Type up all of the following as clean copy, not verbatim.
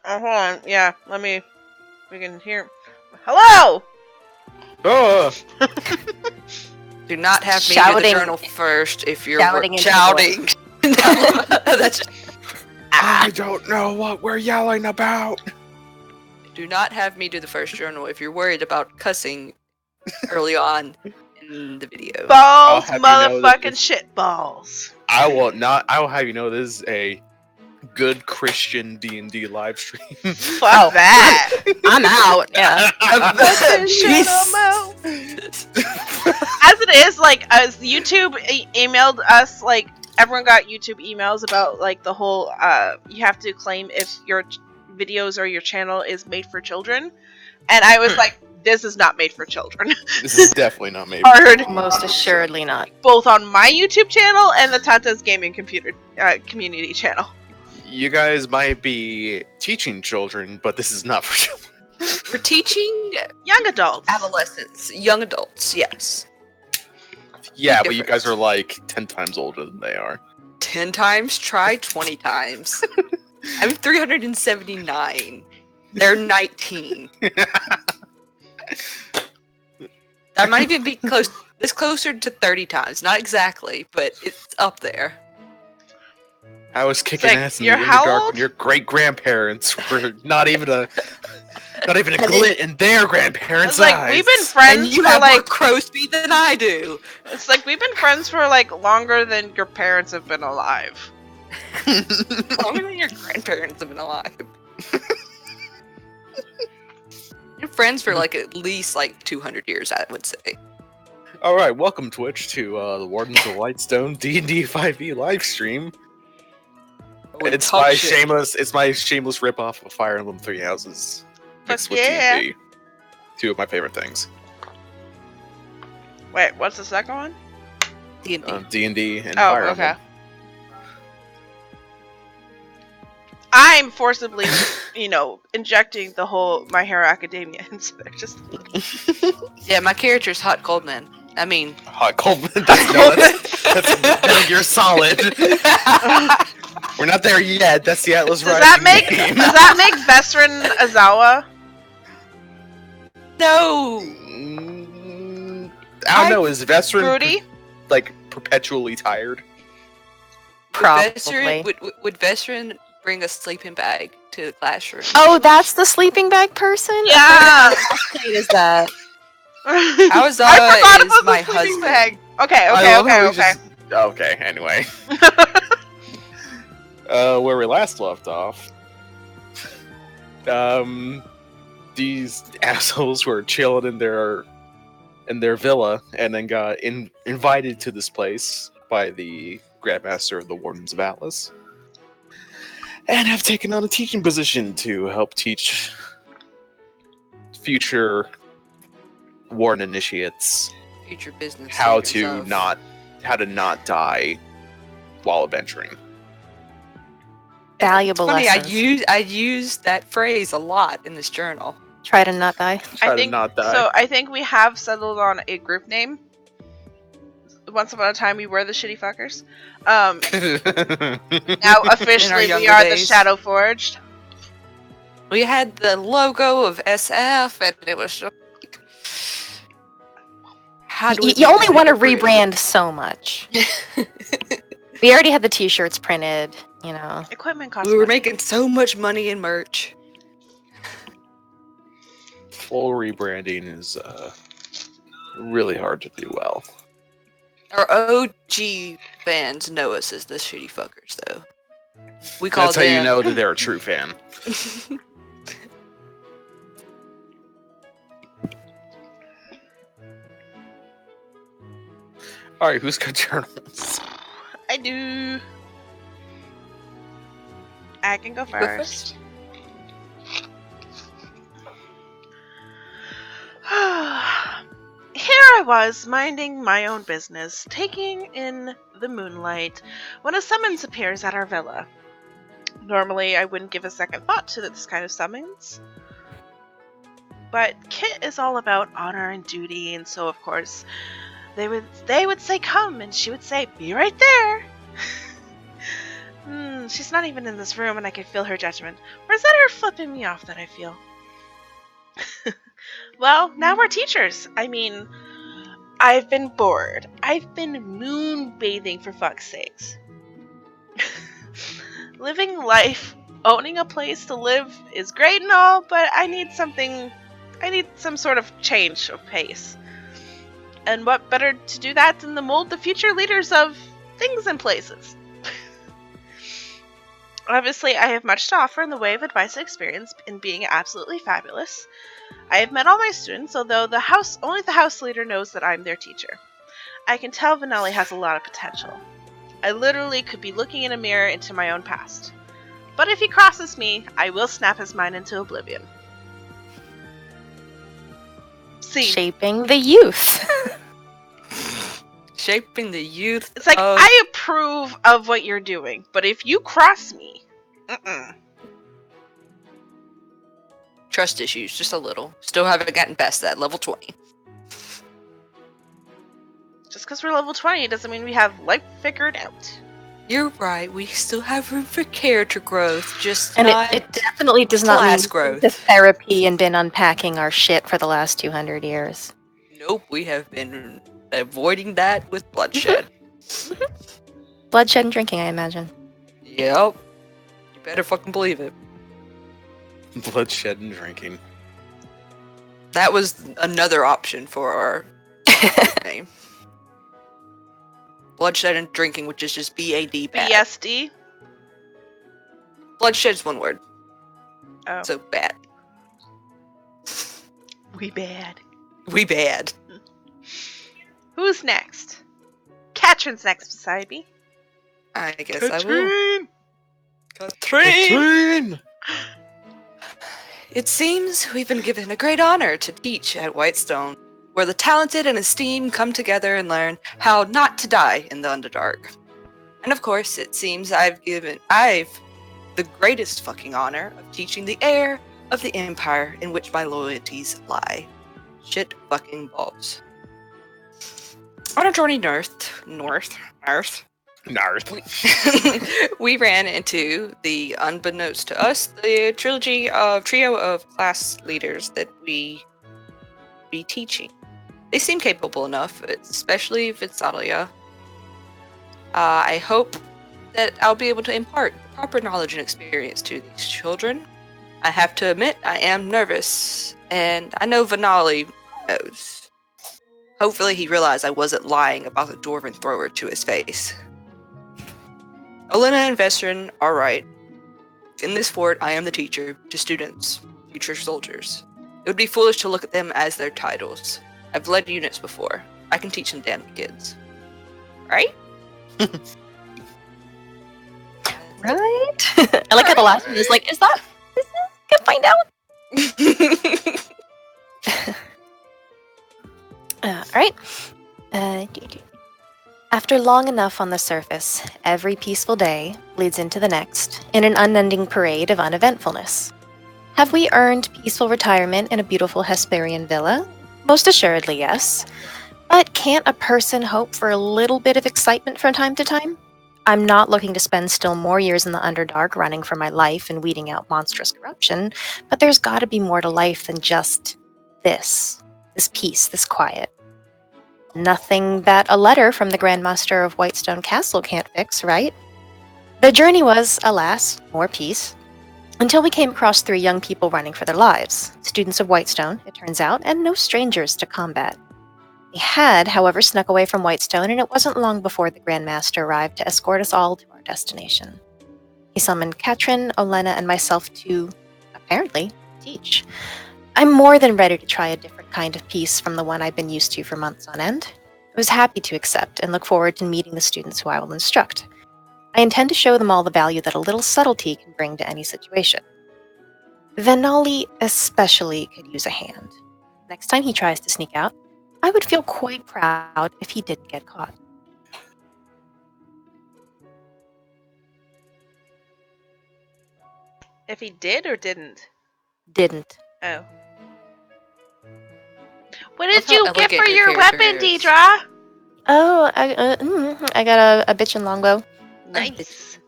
Oh, hold on. Yeah, we can hear. Hello! Oh, Do not have me do Shouting- the journal first if you're shouting into the shouting. No, that's I don't know what we're yelling about. do not have me do the first journal if you're worried about cussing early on in the video. Balls, have you know that motherfucking this- shit balls. I will not. I will have you know this is a good Christian D&D live stream. Fuck Oh. that. I'm out. Yeah. Shut 'em out. As it is, like, as YouTube emailed us, like, everyone got YouTube emails about, like, the whole, you have to claim if your videos or your channel is made for children. And I was like, this is not made for children. This is definitely not made. Hard. Most assuredly not. Both on my YouTube channel and the Tanta's Gaming Community channel. You guys might be teaching children, but this is not for children. We're teaching Young adults. adolescents, young adults, yes. Yeah, but you Difference. guys are like 10 times older than they are. 10 times, try 20 times. I'm 379. They're 19. That might even be close. It's closer to 30 times. Not exactly, but it's up there. I was kicking like, ass in you're the how Underdark old? when your great grandparents were not even a glint in their grandparents' It's like, eyes. we've been And friends you for, have more like, crow speed than I do. it's like, we've been friends for, like, longer than your parents have been alive. Longer than your grandparents have been alive. You're friends for like at least like 200 years, I would say. All right, welcome Twitch to the Wardens of Whitestone D&D 5e live stream. We It's talk my shit. shameless ripoff of Fire Emblem Three Houses mixed with yeah. D&D. Two of my favorite things. Wait, what's the second one? D&D. D&D and Oh, Fire okay. Emblem. I'm forcibly, injecting the whole My Hero Academia into there. Just Yeah, my character's Hot Cold Man. I mean, Hot cold. That's Metal Gear Solid. We're not there yet. That's the Atlas does Rising that game. make Vestrin Azawa? no. I don't know. Is Vestrin Fruity? like perpetually tired? Probably. Would Veteran bring a sleeping bag to the classroom? Oh, that's the sleeping bag person? Yeah. What is that? How is I forgot is about my the sleeping husband? bag. Okay. I love how we just- Okay, anyway. Where we last left off, these assholes were chilling in their villa, and then got invited to this place by the Grandmaster of the Wardens of Atlas, and have taken on a teaching position to help teach future Warden initiates Future business. how leaders to of- not die while adventuring. Valuable Funny, lessons. I use that phrase a lot in this journal. Try to not die. Try to not die. So. I think we have settled on a group name. Once upon a time, we were the Shitty Fuckers. Now officially, we younger are the days. Shadow Forged. We had the logo of SF, and it was just like, how do we You only make want to it real? rebrand so much. We already had the t-shirts printed, Equipment costs We were money. making so much money in merch. Full rebranding is really hard to do well. Our OG fans know us as the Shitty Fuckers, though. We call That's how them. you know that they're a true fan. All right, who's got journals? I do. I can go first. Here I was, minding my own business, taking in the moonlight, when a summons appears at our villa. Normally, I wouldn't give a second thought to this kind of summons. But Kit is all about honor and duty, and so, of course, they would say, come, and she would say, be right there. She's not even in this room and I can feel her judgment. Or is that her flipping me off that I feel? Well, now we're teachers. I mean, I've been bored. I've been moonbathing for fuck's sakes. Living life, owning a place to live is great and all, but I need some sort of change of pace. And what better to do that than to mold the future leaders of things and places? Obviously, I have much to offer in the way of advice and experience in being absolutely fabulous. I have met all my students, although only the house leader knows that I'm their teacher. I can tell Vanelli has a lot of potential. I literally could be looking in a mirror into my own past. But if he crosses me, I will snap his mind into oblivion. Scene. Shaping the youth. Shaping the youth. It's like, I approve of what you're doing, but if you cross me, Trust issues, just a little. Still haven't gotten past that, level 20. Just because we're level 20 doesn't mean we have life figured out. You're right, we still have room for character growth, just And not it definitely does not class mean growth. the therapy and been unpacking our shit for the last 200 years. Nope, we have been avoiding that with bloodshed. Bloodshed and drinking, I imagine. Yep. You better fucking believe it. Bloodshed and drinking. That was another option for our name. Bloodshed and drinking, which is just BAD bad. BSD? Bloodshed's one word. Oh. So bad. We bad. We bad. Who's next? Katrin's next beside me. I guess I will. Katrin! Katrin! It seems we've been given a great honor to teach at Whitestone, where the talented and esteemed come together and learn how not to die in the Underdark. And of course, it seems I've the greatest fucking honor of teaching the heir of the empire in which my loyalties lie. Shit fucking balls. On our journey north, we ran into the, unbeknownst to us, the trio of class leaders that we be teaching. They seem capable enough, especially Vitsalia. I hope that I'll be able to impart proper knowledge and experience to these children. I have to admit, I am nervous, and I know Vanali knows. Hopefully he realized I wasn't lying about the dwarven thrower to his face. Olena and Vestrin are right. In this fort, I am the teacher to students, future soldiers. It would be foolish to look at them as their titles. I've led units before. I can teach them damn kids. Right? Right? I like how the last one is like, is that? Can find out. Alright. After long enough on the surface, every peaceful day leads into the next in an unending parade of uneventfulness. Have we earned peaceful retirement in a beautiful Hesperian villa? Most assuredly, yes. But can't a person hope for a little bit of excitement from time to time? I'm not looking to spend still more years in the Underdark running for my life and weeding out monstrous corruption, but there's gotta be more to life than just this peace, this quiet. Nothing that a letter from the Grand Master of Whitestone Castle can't fix, right? The journey was, alas, more peace, until we came across 3 young people running for their lives, students of Whitestone, it turns out, and no strangers to combat. They had, however, snuck away from Whitestone, and it wasn't long before the Grand Master arrived to escort us all to our destination. He summoned Katrin, Olena, and myself to, apparently, teach. I'm more than ready to try a different kind of peace from the one I've been used to for months on end. I was happy to accept and look forward to meeting the students who I will instruct. I intend to show them all the value that a little subtlety can bring to any situation. Venali especially could use a hand. Next time he tries to sneak out, I would feel quite proud if he didn't get caught. If he did or didn't? Didn't. Oh. What did you get for your weapon, Deidre? Oh, I got a bitchin' longbow. Nice.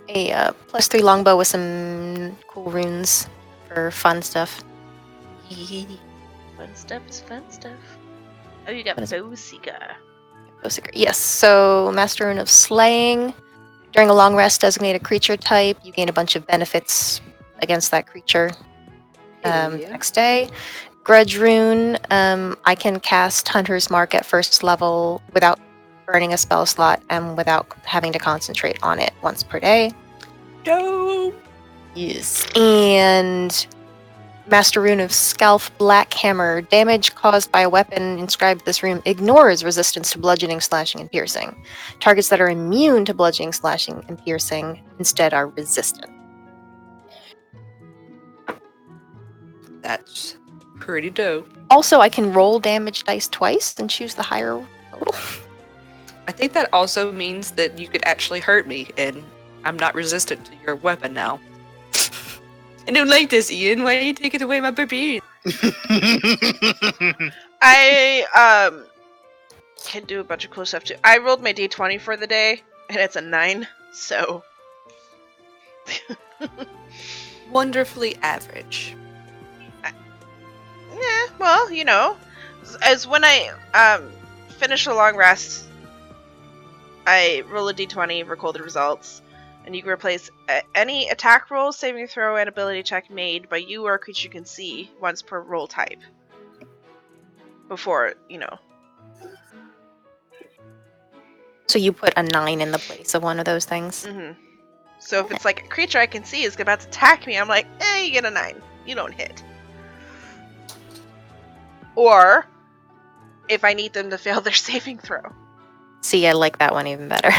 a +3 longbow with some cool runes for fun stuff. Fun stuff is fun stuff. Oh, you got What is it? Bow Seeker. Yes, so Master Rune of Slaying. During a long rest, designate a creature type. You gain a bunch of benefits against that creature Yeah. next day. Grudge Rune. I can cast Hunter's Mark at first level without burning a spell slot and without having to concentrate on it once per day. Dope. Yes. And Master Rune of Scalf Black Hammer. Damage caused by a weapon inscribed with this rune ignores resistance to bludgeoning, slashing, and piercing. Targets that are immune to bludgeoning, slashing, and piercing instead are resistant. That's pretty dope. Also, I can roll damage dice twice and choose the higher total. I think that also means that you could actually hurt me, and I'm not resistant to your weapon now. I don't like this, Ian. Why are you taking away my barbarian? I can do a bunch of cool stuff too. I rolled my d20 for the day, and it's a 9. So Wonderfully average. yeah, well, you know, as when I finish a long rest, I roll a d20, record the results, and you can replace any attack roll, saving throw, and ability check made by you or a creature you can see once per roll type. Before, you know. So you put a 9 in the place of one of those things. Mm-hmm. So if it's like a creature I can see is about to attack me, I'm like, you get a 9. You don't hit. Or if I need them to fail their saving throw. See, I like that one even better.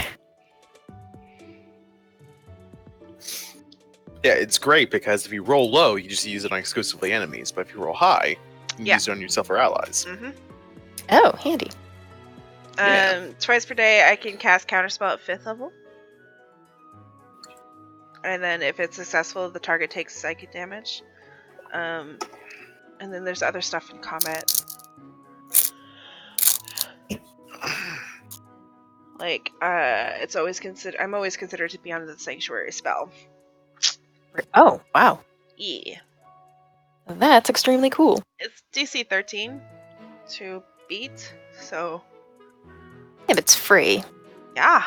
Yeah, it's great because if you roll low, you just use it on exclusively enemies. But if you roll high, you use it on yourself or allies. Mm-hmm. Oh, handy. Yeah. Twice per day, I can cast Counterspell at 5th level. And then if it's successful, the target takes psychic damage. And then there's other stuff in combat. Like, it's always I'm always considered to be under the Sanctuary spell. Oh, wow. Yeah. That's extremely cool. It's DC 13 to beat, so Yeah, but it's free. yeah.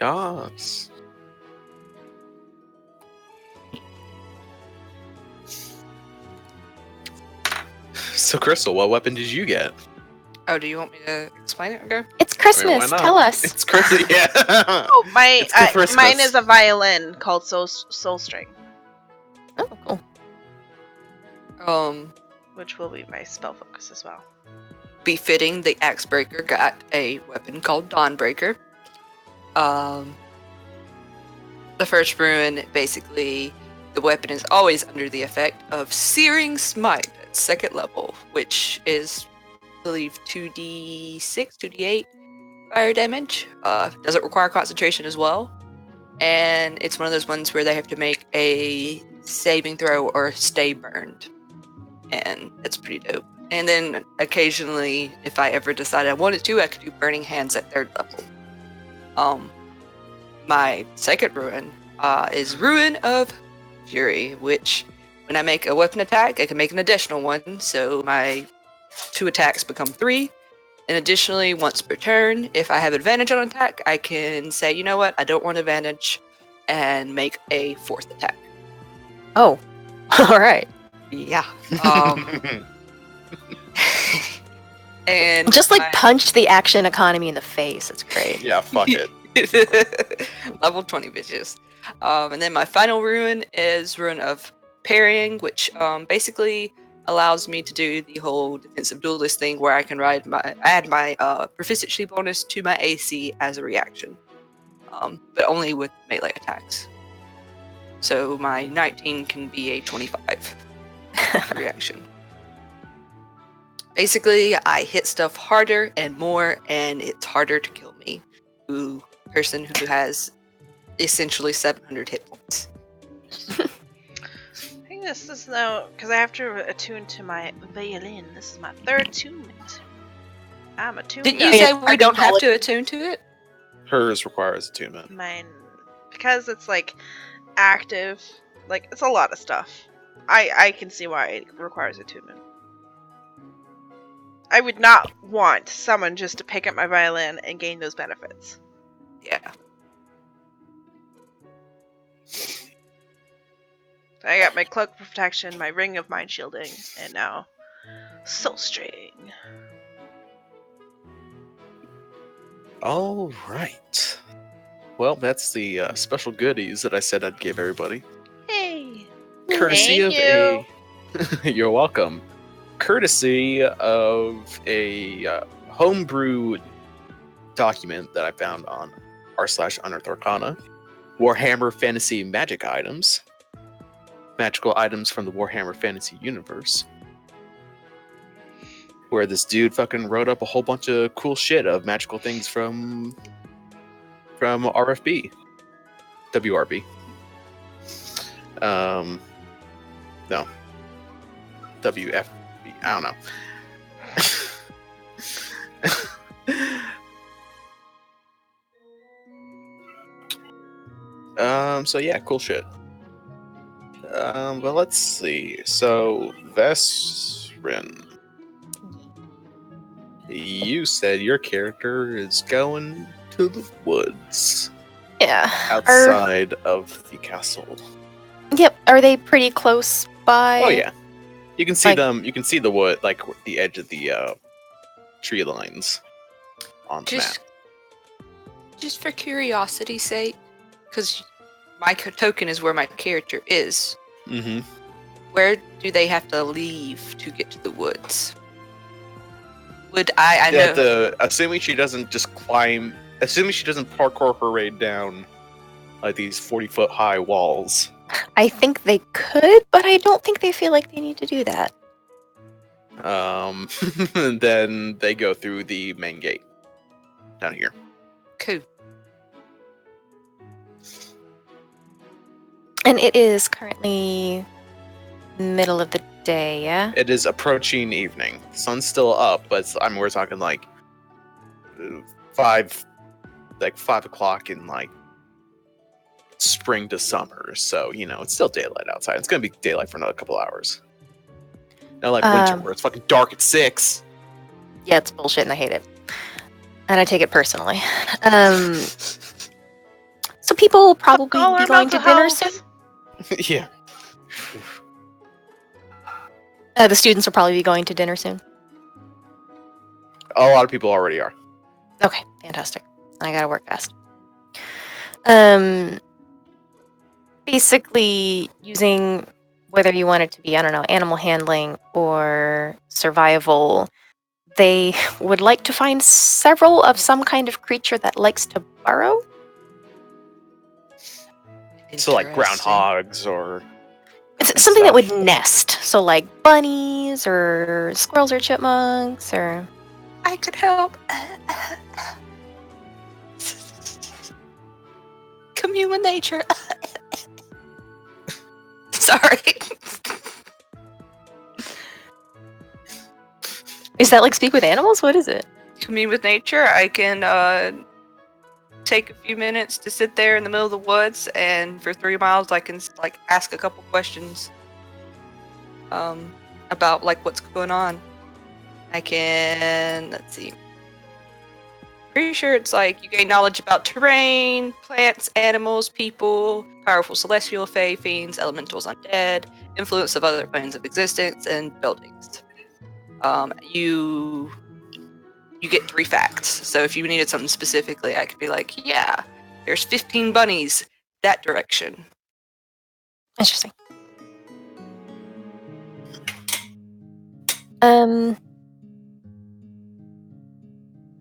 Yes. So, Crystal, what weapon did you get? Oh, do you want me to explain it? Okay. It's I mean, Christmas. why not? Tell us. It's Christmas, yeah. Oh, It's the Christmas. mine is a violin called Soul String, Oh, cool. which will be my spell focus as well. Befitting the Axebreaker got a weapon called Dawnbreaker. The first rune, basically, the weapon is always under the effect of Searing Smite at 2nd level, which is, I believe, 2d6, 2d8 fire damage. Doesn't require concentration as well. And it's one of those ones where they have to make a saving throw or stay burned. And it's pretty dope. And then occasionally, if I ever decide I wanted to, I could do Burning Hands at 3rd level. My second rune is Ruin of Fury, which when I make a weapon attack, I can make an additional one, so my 2 attacks become 3. And additionally, once per turn, if I have advantage on attack, I can say, you know what, I don't want advantage, and make a 4th attack. Oh, all right. Yeah. And Just like punch the action economy in the face. It's great. Yeah, fuck it. Level 20 bitches. And then my final rune is Rune of Parrying, which basically allows me to do the whole defensive duelist thing where I can add my proficiency bonus to my AC as a reaction. But only with melee attacks. So my 19 can be a 25 reaction. Basically, I hit stuff harder and more, and it's harder to kill me. Person who has essentially 700 hit points. I think this is now because I have to attune to my violin. This is my 3rd attunement. I'm attuned. Didn't you up. say I we don't have don't to attune to it? Hers requires attunement. Mine, because it's like active, like it's a lot of stuff. I can see why it requires attunement. I would not want someone just to pick up my violin and gain those benefits. Yeah. I got my cloak of protection, my ring of mind shielding, and now soul string. All right. Well, that's the special goodies that I said I'd give everybody. Hey, Courtesy thank of a. You're welcome. Courtesy of a homebrew document that I found on r/Unearthed Arcana. Warhammer Fantasy Magic Items. Magical items from the Warhammer Fantasy universe. Where this dude fucking wrote up a whole bunch of cool shit of magical things from RFB. WRB. No. WFB. I don't know. So yeah, cool shit. But let's see. So, Vesrin, you said your character is going to the woods. Yeah. Outside of the castle. Yep. Are they pretty close by? Oh yeah. You can see Like- them. You can see the wood, like the edge of the tree lines on the map. Just for curiosity's sake, because my token is where my character is. Mm-hmm. Where do they have to leave to get to the woods? I know. Assuming she doesn't just climb. Assuming she doesn't parkour her way down like these 40-foot high walls. I think they could, but I don't think they feel like they need to do that. Then they go through the main gate down here. Cool. And it is currently middle of the day, yeah? It is approaching evening. Sun's still up, but we're talking like 5 o'clock in like spring to summer. So, it's still daylight outside. It's going to be daylight for another couple hours. Not like winter where it's fucking dark at 6. Yeah, it's bullshit and I hate it. And I take it personally. So people will probably Call be our going to mental dinner health. soon? Yeah. The students will probably be going to dinner soon. A lot of people already are. Okay, fantastic. I gotta work fast. Basically, using whether you want it to be, I don't know, animal handling or survival, they would like to find several of some kind of creature that likes to burrow. So like Interesting. groundhogs or It's something that would nest. So like bunnies or squirrels or chipmunks or... I could help. Commune with nature. Sorry. Is that like speak with animals? What is it? Commune with nature. I can take a few minutes to sit there in the middle of the woods, and for 3 miles, I can like ask a couple questions about like what's going on. I can, let's see. Pretty sure it's like you gain knowledge about terrain, plants, animals, people, powerful celestial fae, fiends, elementals, undead, influence of other planes of existence, and buildings. You get 3 facts. So if you needed something specifically, I could be like, yeah, there's 15 bunnies that direction. Interesting.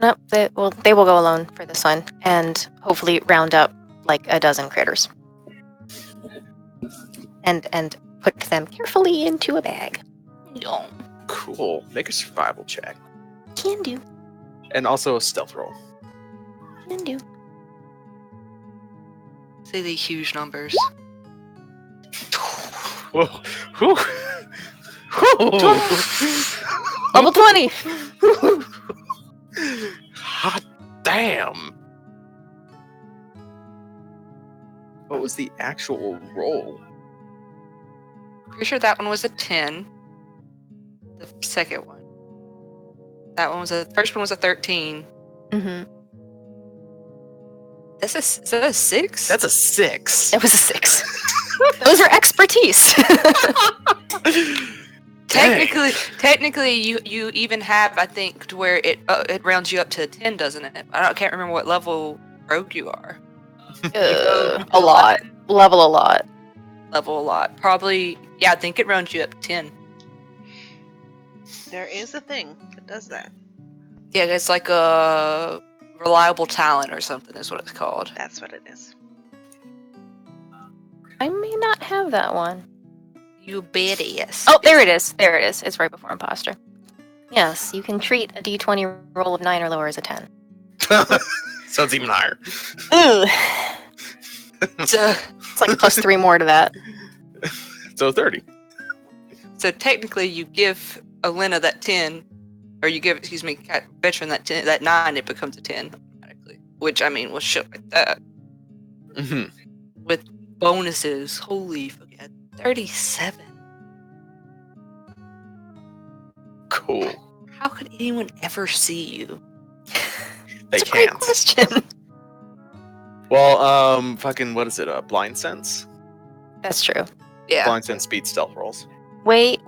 Nope, they will go alone for this one, and hopefully round up like a dozen critters. And put them carefully into a bag. No. cool. Make a survival check. Can do. And also a stealth roll. Can do. Say the huge numbers. Whoa. Whew. Whew. Level 20! Hot damn. What was the actual roll? Pretty sure that one was a 10. The second one. That one was the first one was a 13. Mm-hmm. Is that a 6? That's a 6. It was a 6. Those are expertise. Technically, you even have, I think, to where it rounds you up to 10, doesn't it? Can't remember what level rogue you are. A lot. Level a lot. Level a lot. Probably, yeah, I think it rounds you up to 10. There is a thing that does that. Yeah, it's like a reliable talent or something is what it's called. That's what it is. I may not have that one. You badass. Oh, there it is. There it is. It's right before imposter. Yes, you can treat a d20 roll of 9 or lower as a 10. Sounds even higher. Ooh. So It's like plus 3 more to that. So 30. So technically, you give Elena that 10, or you give, Veteran that 10, that 9, it becomes a 10 automatically. Which, I mean, was shit like that. Mm-hmm. With bonuses, holy fucking 37. Cool. How could anyone ever see you? They That's a great can't. question. Well, fucking, what is it? Blind sense? That's true. Yeah. Blind sense speed stealth rolls. Wait.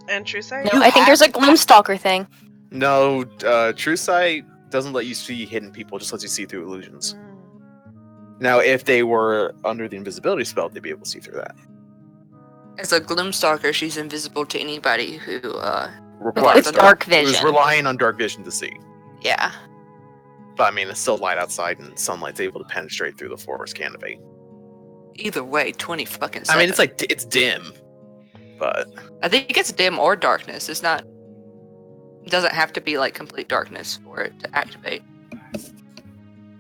And true sight? No, I think there's a Gloomstalker thing. No, True Sight doesn't let you see hidden people, just lets you see through illusions. Now, if they were under the invisibility spell, they'd be able to see through that. As a Gloomstalker, she's invisible to anybody who, Requires With dark It was vision. relying on dark vision to see. yeah. But I mean, it's still light outside, and sunlight's able to penetrate through the forest canopy. Either way, 20 fucking I mean, 7. it's dim, but I think it's dim or darkness. It's not. It doesn't have to be like complete darkness for it to activate.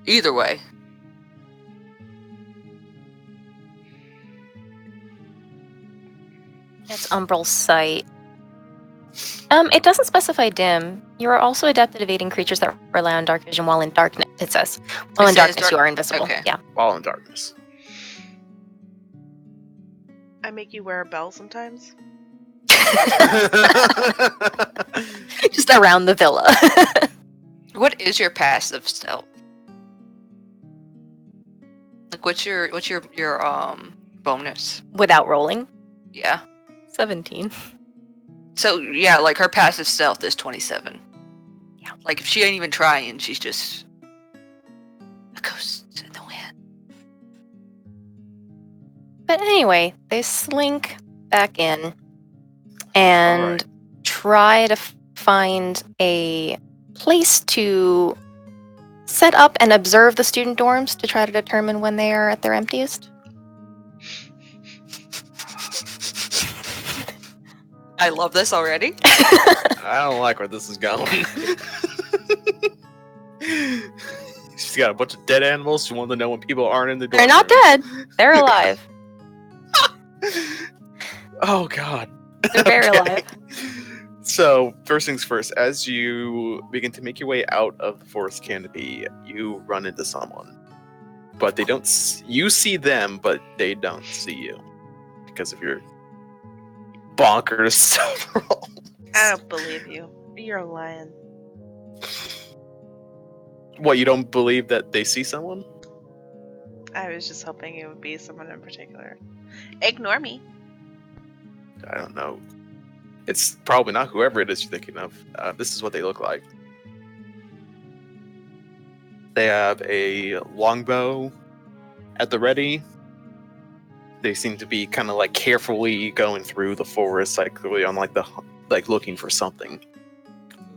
Either way. It's Umbral Sight. It doesn't specify dim. You are also adept at evading creatures that rely on dark vision while in darkness, it says. While in says darkness, you are invisible. Okay. Yeah. while in darkness. I make you wear a bell sometimes. Just around the villa. What is your passive stealth? Like, what's your bonus? Without rolling. Yeah. 17. So yeah, like her passive stealth is 27. Yeah. Like if she ain't even trying, she's just a ghost in the wind. But anyway, they slink back in and try to find a place to set up and observe the student dorms to try to determine when they are at their emptiest. I love this already. I don't like where this is going. She's got a bunch of dead animals. She wants to know when people aren't in the dorm. They're not dead. They're alive. Oh god. They're very alive. So, first things first, as you begin to make your way out of the forest canopy, you run into someone. But they don't you see them, but they don't see you. Because of your bonkers stealth roll. I don't believe you. You're lying. What, you don't believe that they see someone? I was just hoping it would be someone in particular. Ignore me. I don't know. It's probably not whoever it is you're thinking of. This is what they look like. They have a longbow at the ready. They seem to be kind of like carefully going through the forest, like clearly on like looking for something.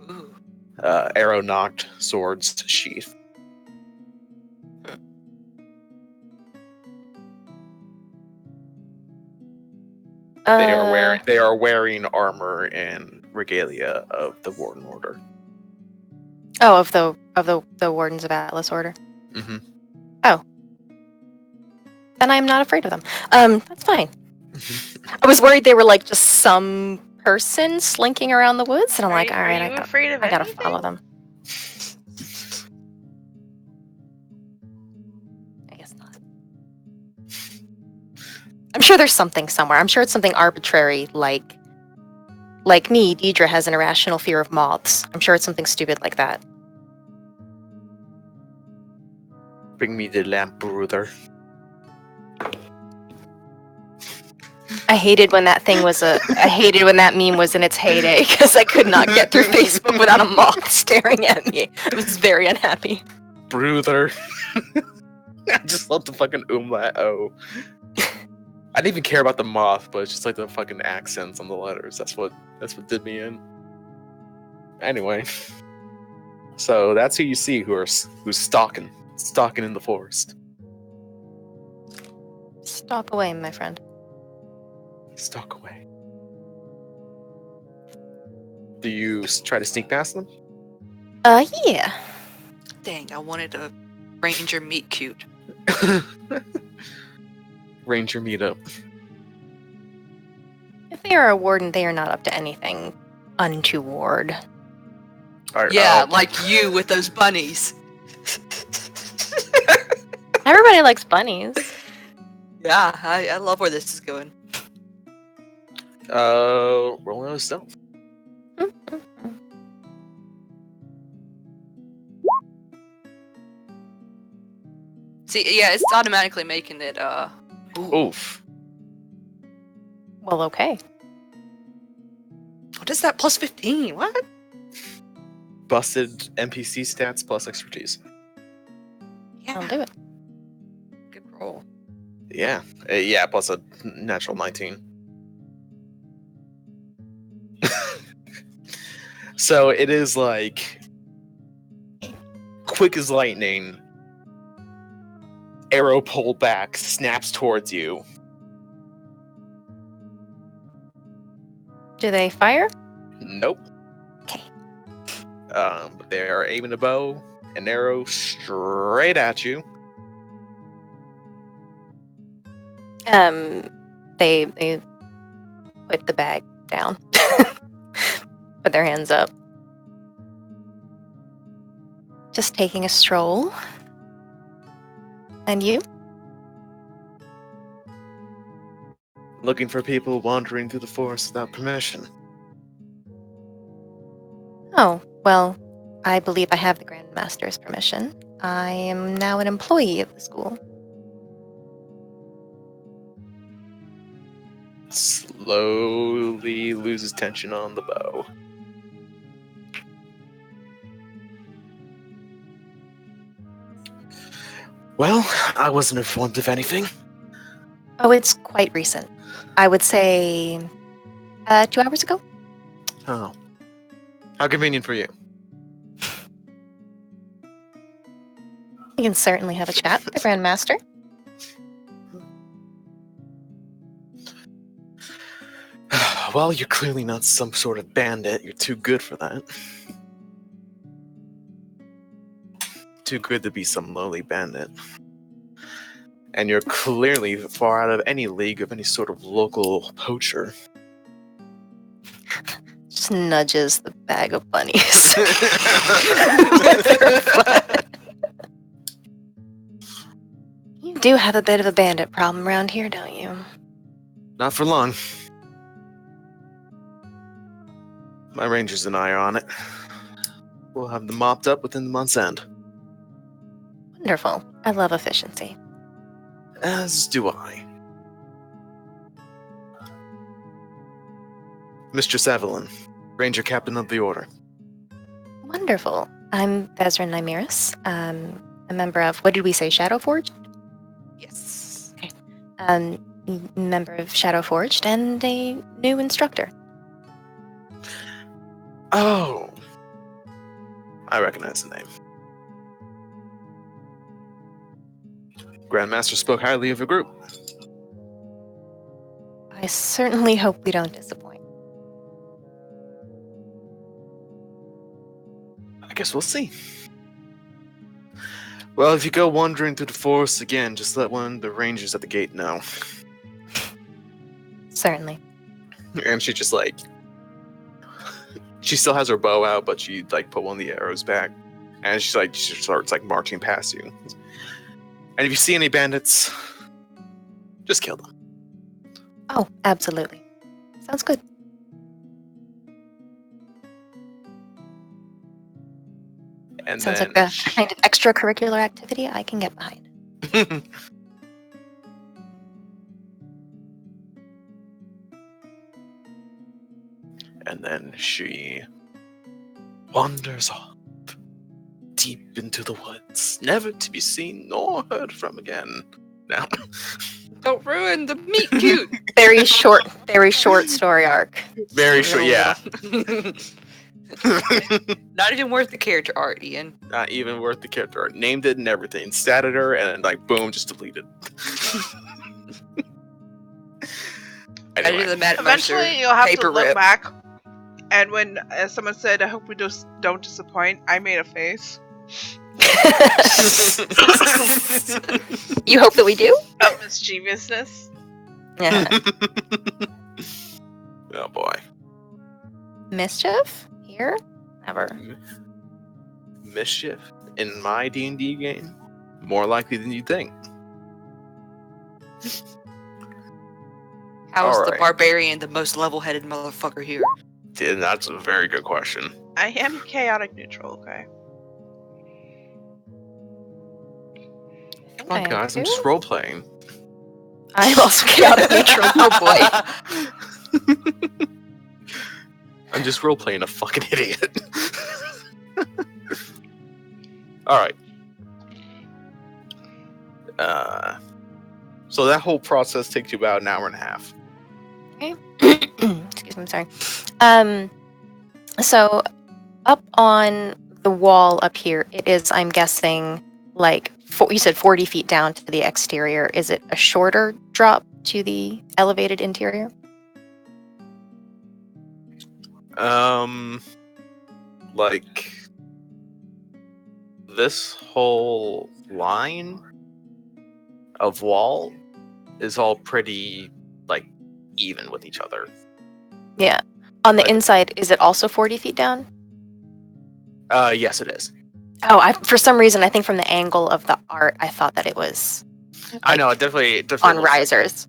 Ooh. Arrow knocked, swords sheath. They are wearing armor and regalia of the Warden Order. Oh, of the Wardens of Atlas Order. Mm-hmm. Oh. Then I'm not afraid of them. That's fine. I was worried they were like just some person slinking around the woods, and I'm like, all right, I gotta anything? follow them. I guess not. I'm sure there's something somewhere. I'm sure it's something arbitrary, like me, Deidre has an irrational fear of moths. I'm sure it's something stupid like that. Bring me the lamp, brother. I hated when that meme was in its heyday because I could not get through Facebook without a moth staring at me. I was very unhappy. Brother. I just love the fucking umlaut O. I didn't even care about the moth, but it's just like the fucking accents on the letters. That's what did me in. Anyway, so that's who you see who's stalking in the forest. Stalk away, my friend. Stalk away. Do you try to sneak past them? Yeah. Dang, I wanted a ranger meet cute. Ranger meetup. If they are a warden, they are not up to anything untoward. Yeah, like you with those bunnies. Everybody likes bunnies. Yeah, I love where this is going. Rolling on stealth. See, yeah, it's automatically making it, Oof. Well, okay. What is that? Plus 15? What? Busted NPC stats plus expertise. Yeah, I'll do it. good roll. Yeah. Yeah, plus a natural 19. So it is like quick as lightning. Arrow pulled back, snaps towards you. Do they fire? Nope. Okay. But they are aiming a bow, an arrow straight at you. They put the bag down. Put their hands up. Just taking a stroll. And you? Looking for people wandering through the forest without permission. Oh, well, I believe I have the Grand Master's permission. I am now an employee of the school. Slowly loses tension on the bow. Well, I wasn't informed of anything. Oh, it's quite recent. I would say 2 hours ago. Oh. How convenient for you. We can certainly have a chat with the Grand Master. Well, you're clearly not some sort of bandit. You're too good for that. Too good to be some lowly bandit. And you're clearly far out of any league of any sort of local poacher. Just nudges the bag of bunnies. You do have a bit of a bandit problem around here, don't you? Not for long. My rangers and I are on it. We'll have them mopped up within the month's end. Wonderful. I love efficiency. As do I. Mistress Evelyn, Ranger Captain of the Order. Wonderful. I'm Vezran Nymeris, a member of, what did we say, Shadowforged? Yes. Member of Shadowforged and a new instructor. Oh. I recognize the name. Grandmaster spoke highly of your group. I certainly hope we don't disappoint. I guess we'll see. Well, if you go wandering through the forest again, just let one of the rangers at the gate know. Certainly. And she just like... She still has her bow out, but she like put one of the arrows back. And she starts like marching past you. And if you see any bandits, just kill them. Oh, absolutely. Sounds good. And Sounds then like the kind of extracurricular activity I can get behind. and then she wanders off deep into the woods, never to be seen nor heard from again. Now, Don't ruin the meet cute. Very short story arc. very short, yeah. Not even worth the character art, Ian. Not even worth the character art. Named it and everything. Statted her and like boom, just deleted. I do Anyway, the Mad Eventually, Mercer you'll have to paper look rip. back. And when someone said, "I hope we just don't disappoint," I made a face You hope that we do? of mischievousness. Yeah. oh boy. Mischief? Here? Never. Mischief in my D&D game? More likely than you think. How is the Alright. barbarian the most level-headed motherfucker here? And that's a very good question. I am chaotic neutral, okay? Come on, guys, I'm just role-playing. I'm also chaotic neutral. Oh boy. I'm just role-playing a fucking idiot. Alright. So that whole process takes you about an hour and a half. Excuse me, I'm sorry. So up on the wall up here, it is, I'm guessing, like, you said 40 feet down to the exterior. Is it a shorter drop to the elevated interior? Like, this whole line of wall is all pretty, like, even with each other. Yeah. On the Like- inside, is it also 40 feet down? Yes, it is. Oh, for some reason, I think from the angle of the art, I thought that it was I know, it definitely on looks like- risers.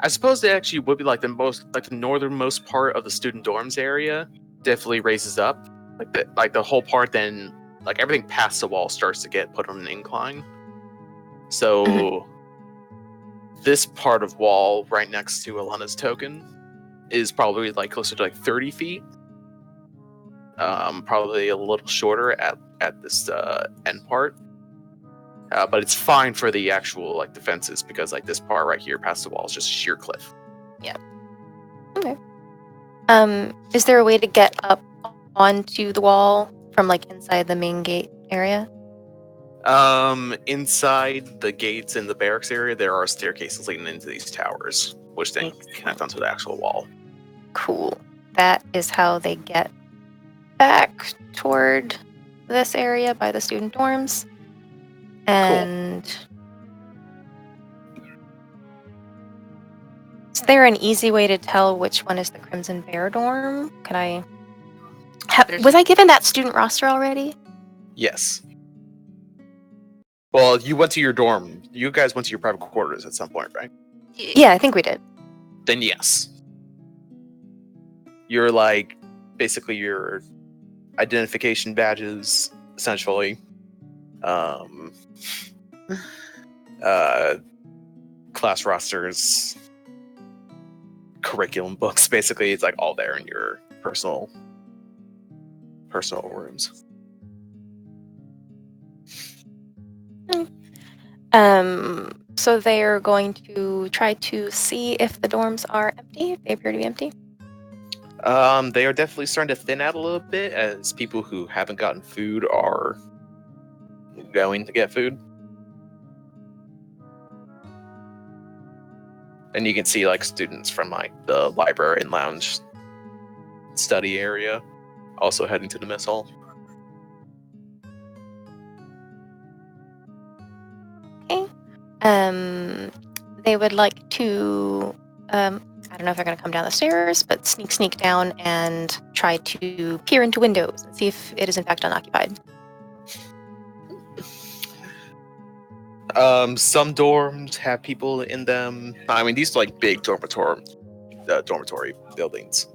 I suppose they actually would be like the northernmost part of the student dorms area. Definitely raises up, like the whole part. Then, like everything past the wall starts to get put on an incline. So, this part of wall right next to Alana's token is probably like closer to like 30 feet. Probably a little shorter at this end part. But it's fine for the actual like defenses because like this part right here past the wall is just sheer cliff. Is there a way to get up onto the wall from like inside the main gate area? Inside the gates in the barracks area, there are staircases leading into these towers, which then connect onto the actual wall. Cool. That is how they get back toward this area by the student dorms. And is there an easy way to tell which one is the Crimson Bear dorm? Can I? Was I given that student roster already? Yes. Well, you went to your dorm. You guys went to your private quarters at some point, right? Yeah, I think we did. Then yes. You're like basically your identification badges, essentially. Class rosters, curriculum books, basically it's like all there in your personal rooms. So they are going to try to see if the dorms are empty, if they appear to be empty. They are definitely starting to thin out a little bit as people who haven't gotten food are going to get food. And you can see like students from like the library and lounge study area also heading to the mess hall. Okay. They would like to, I don't know if they're going to come down the stairs, but sneak down and try to peer into windows and see if it is in fact unoccupied. Some dorms have people in them. I mean, these are like big dormitory buildings.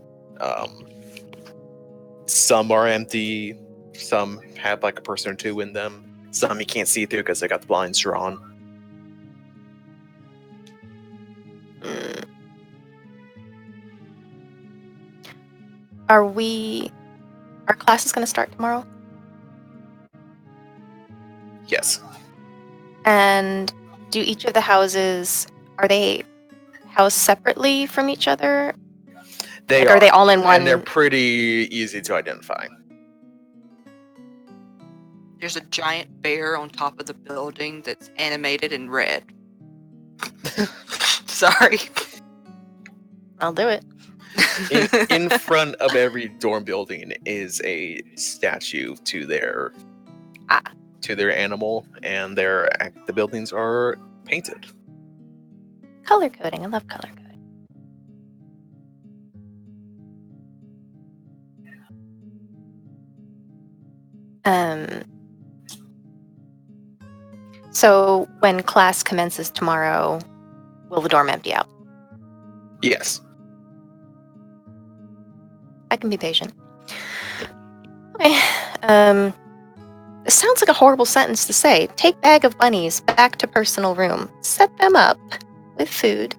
Some are empty. Some have like a person or two in them. Some you can't see through because they got the blinds drawn. Mm. Our class is going to start tomorrow? Yes, And do each of the houses, are they housed separately from each other? they Like, are they all in one? and they're pretty easy to identify. There's a giant bear on top of the building that's animated in red. Sorry. I'll do it. In front of every dorm building is a statue to their animal, and the buildings are painted. Color coding. I love color coding. So when class commences tomorrow, will the dorm empty out? Yes. I can be patient. Okay. This sounds like a horrible sentence to say. Take bag of bunnies back to personal room. Set them up with food.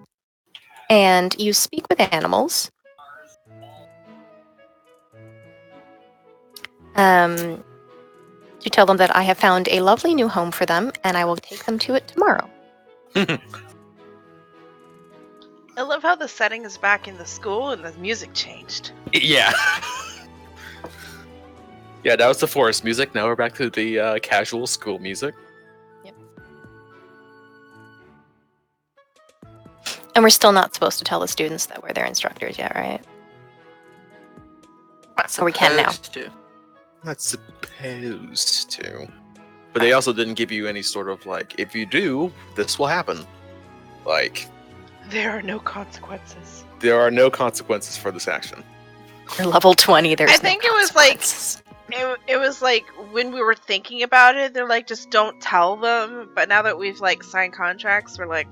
And you speak with animals. To tell them that I have found a lovely new home for them, and I will take them to it tomorrow. I love how the setting is back in the school and the music changed. Yeah. Yeah, that was the forest music. Now we're back to the casual school music. Yep. And we're still not supposed to tell the students that we're their instructors yet, right? Or we can now. Not supposed to. But they also didn't give you any sort of like, if you do, this will happen. Like, There are no consequences. there are no consequences for this action. You're level 20, there's I no think it was like consequences. it was like when we were thinking about it, they're like, just don't tell them. But now that we've like signed contracts, we're like,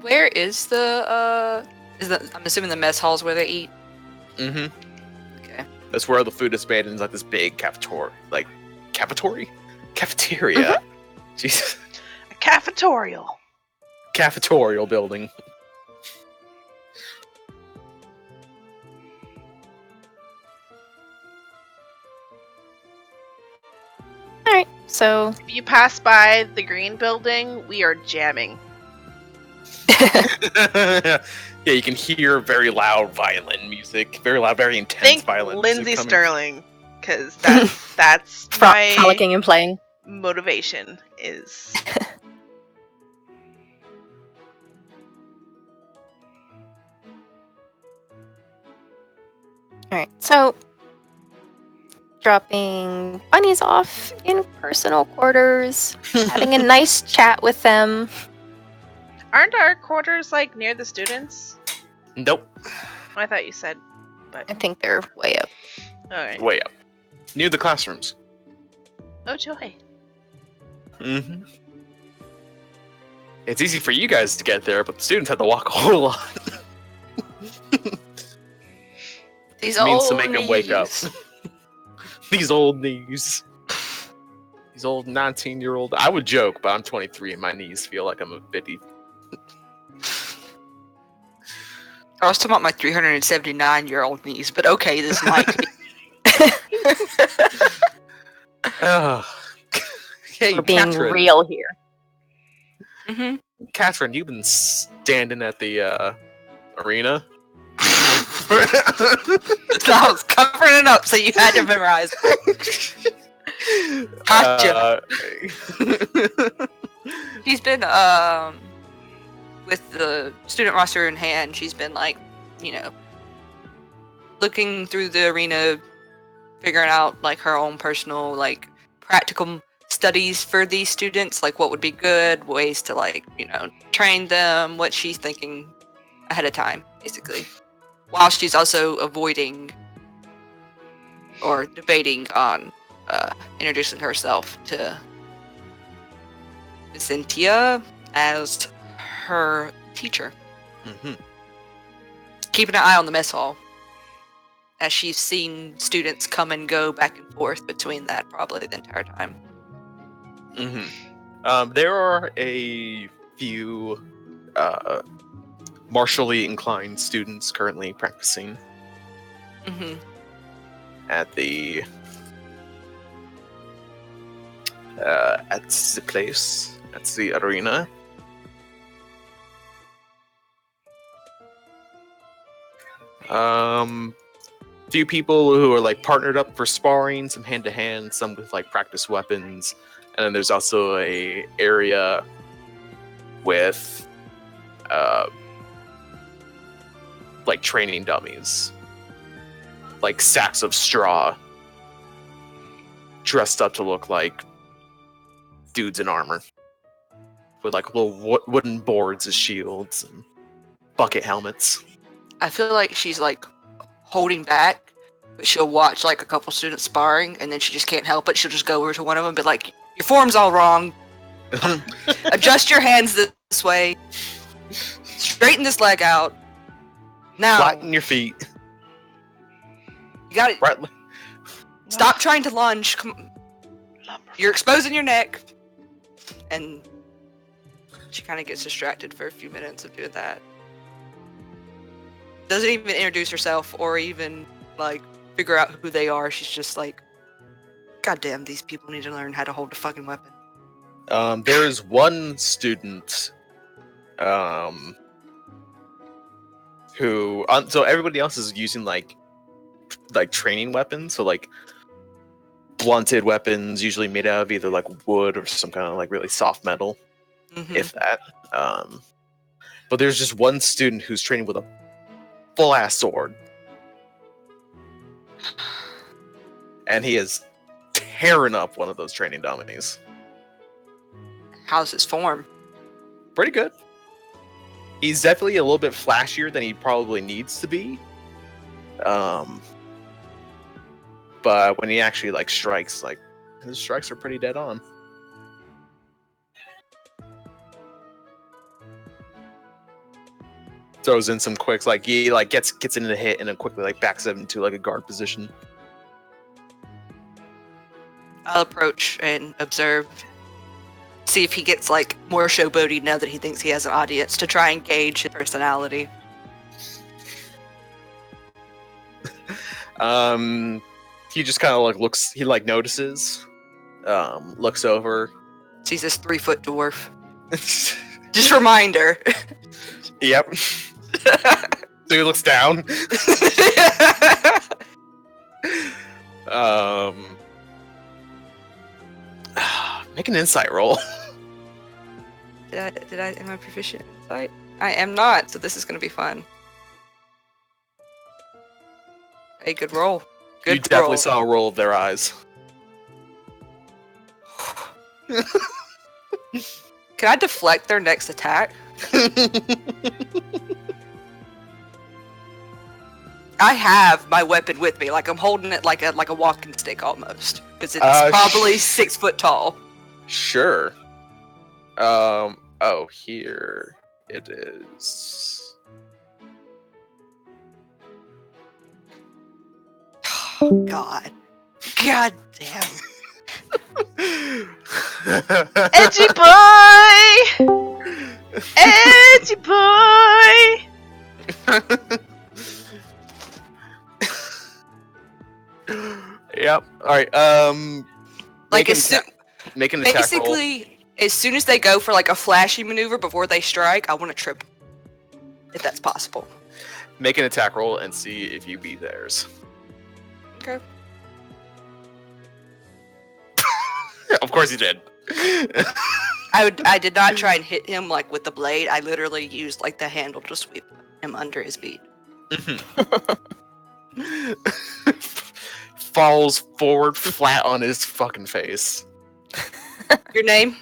Where is the I'm assuming the mess halls where they eat. Mm-hmm. Okay. That's where the food is made in like this big cafeteria. Cafeteria. Jesus. a cafetorial. Cafetorial building. Alright, so If you pass by the green building, we are jamming. Yeah, you can hear very loud violin music. Very loud, very intense Think violin Lindsay music coming. Sterling, because that's Fro- my frolicking and playing. motivation is. Alright, so dropping bunnies off in personal quarters, having a nice chat with them. Aren't our quarters like near the students? Nope. I thought you said, but I think they're way up. all right. Way up. Near the classrooms. Oh joy! Mm-hmm. It's easy for you guys to get there, but the students have to walk a whole lot. These It means old to make them wake up. knees. These old knees. These old 19-year-old. I would joke, but I'm 23 and my knees feel like I'm a 50. I was talking about my 379-year-old knees, but okay, this might be. Hey, We're being Catherine. real here. Mm-hmm. Catherine, you've been standing at the arena. I was covering it up, so you had to memorize. Gotcha. She's been with the student roster in hand. She's been like, looking through the arena, figuring out like her own personal like practical studies for these students, like what would be good ways to like train them, what she's thinking ahead of time, basically. While she's also avoiding or debating on introducing herself to Cynthia as her teacher. Mm-hmm. Keeping an eye on the mess hall, as she's seen students come and go back and forth between that probably the entire time. Mm-hmm. There are a few martially inclined students currently practicing Mm-hmm. at the place, at the arena. Few people who are like partnered up for sparring, some hand to hand, some with like practice weapons, and then there's also a area with like training dummies, like sacks of straw, dressed up to look like dudes in armor, with like little wooden boards as shields and bucket helmets. I feel like she's like holding back, but she'll watch like a couple students sparring, and then she just can't help it. She'll just go over to one of them and be like, "Your form's all wrong. Adjust your hands this way. Straighten this leg out. Now, Flatten your feet. you got it. Right. Stop trying to lunge. You're exposing your neck." And she kind of gets distracted for a few minutes of doing that. Doesn't even introduce herself or even like figure out who they are. She's just like, "God damn, these people need to learn how to hold a fucking weapon." There is one student who so everybody else is using like training weapons, so like blunted weapons, usually made out of either like wood or some kind of like really soft metal, Mhm. if that. But there's just one student who's training with a full ass sword, and he is tearing up one of those training dummies. How's his form? Pretty good. He's definitely a little bit flashier than he probably needs to be. But when he actually like strikes, like his strikes are pretty dead on. Throws in some quicks, like he like gets into the hit and then quickly like backs it into like a guard position. I'll approach and observe. See if he gets like more showboaty now that he thinks he has an audience, to try and gauge his personality. He just kind of like looks. He like notices, looks over. Sees this 3-foot dwarf. Just reminder. Yep. So he looks down. Make an insight roll. Am I proficient in insight? I am not, so this is gonna be fun. Hey, good roll. Good You definitely roll. saw a roll of their eyes. Can I deflect their next attack? I have my weapon with me, like I'm holding it like a walking stick almost, because it's probably 6 foot tall. Sure. Oh, here it is. Oh, God damn. Edgy boy! Edgy boy! Yep. All right. Like make an attack roll. basically, as soon as they go for like a flashy maneuver before they strike, I want to trip, if that's possible. Make an attack roll and see if you beat theirs. Okay. Of course you did. I did not try and hit him like with the blade. I literally used like the handle to sweep him under his beat. Falls forward flat on his fucking face. Your name?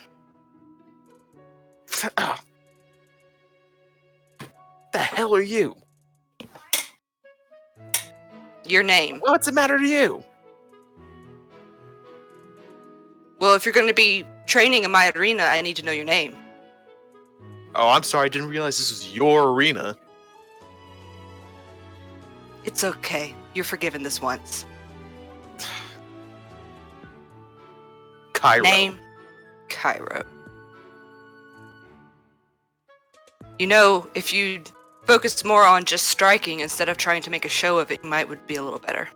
Oh. The hell are you? Your name? What's the matter to you? Well, if you're going to be training in my arena, I need to know your name. Oh, I'm sorry. I didn't realize this was your arena. It's okay. You're forgiven this once. Cairo. Name? Cairo. You know, if you focus more on just striking instead of trying to make a show of it, you might would be a little better.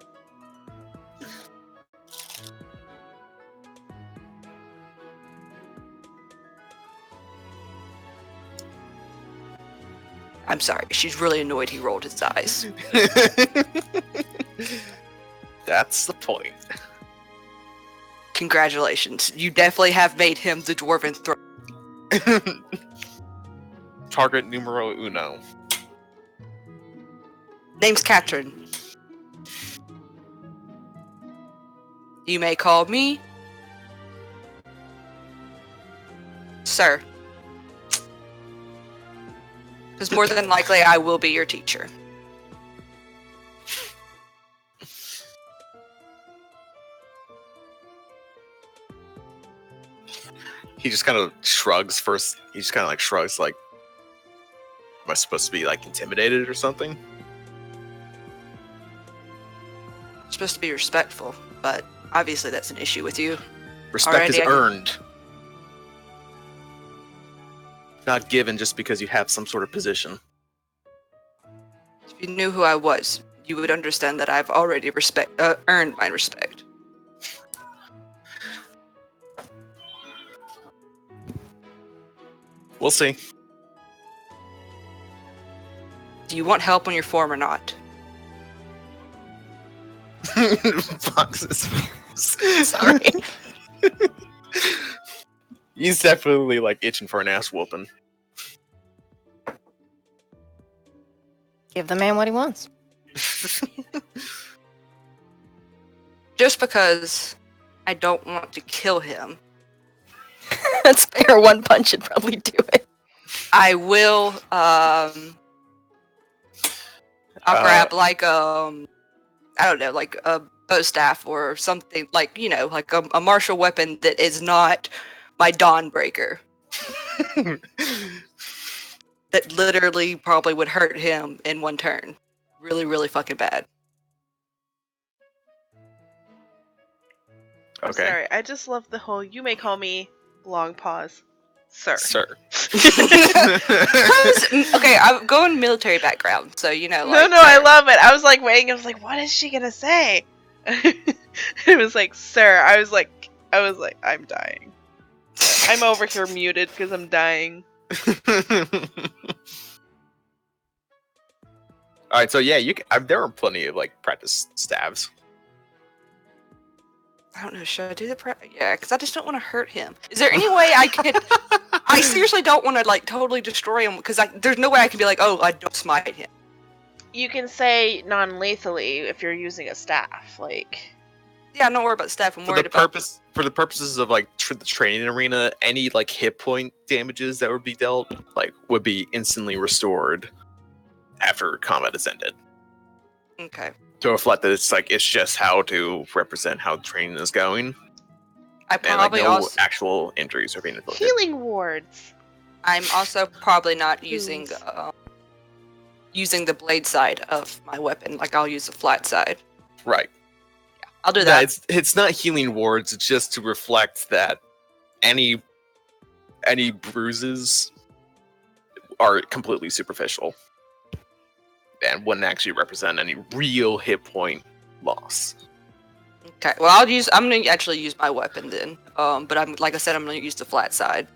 I'm sorry, she's really annoyed he rolled his eyes. That's the point. Congratulations, you definitely have made him the dwarven throne. Target numero uno. Name's Katrin. You may call me Sir. Because more than likely I will be your teacher. He just kind of shrugs first. He just kind of like shrugs, like, am I supposed to be like intimidated or something? I'm supposed to be respectful, but obviously that's an issue with you. Respect is Alrighty, earned, not given just because you have some sort of position. If you knew who I was, you would understand that I've already earned my respect. We'll see. Do you want help on your form or not? Fox's sorry. He's definitely like itching for an ass whooping. Give the man what he wants. Just because I don't want to kill him, That's fair. One punch should probably do it. I will I'll grab like I don't know, like a bow staff or something, like, you know, like a martial weapon that is not my Dawnbreaker. That literally probably would hurt him in one turn. Really, really fucking bad. I'm Okay. sorry, I just love the whole, you may call me, long pause, sir. Sir. Okay, I'm going military background, so you know. No, Like, I love it. I was like waiting. I was like, what is she gonna say? It was like, sir. I was like, I'm dying. I'm over here muted because I'm dying. All right, so yeah, there are plenty of like practice stabs. I don't know. Should I do the prep? Yeah, because I just don't want to hurt him. Is there any way I could? I seriously don't want to like totally destroy him because there's no way I can be like, oh, I don't smite him. You can say non-lethally if you're using a staff. Like, Yeah, I'm not worried about staff. I'm For worried the about purposes of like the training arena, any like hit point damages that would be dealt like would be instantly restored after combat is ended. Okay. To reflect that it's just how to represent how the training is going, I and like probably no also actual injuries are being inflicted. healing wards. I'm also probably not using using the blade side of my weapon. Like I'll use the flat side. Right. I'll do No, that. it's not healing wards. It's just to reflect that any bruises are completely superficial and wouldn't actually represent any real hit point loss. Okay. Well, I'm gonna actually use my weapon then. But I'm like I said, I'm gonna use the flat side.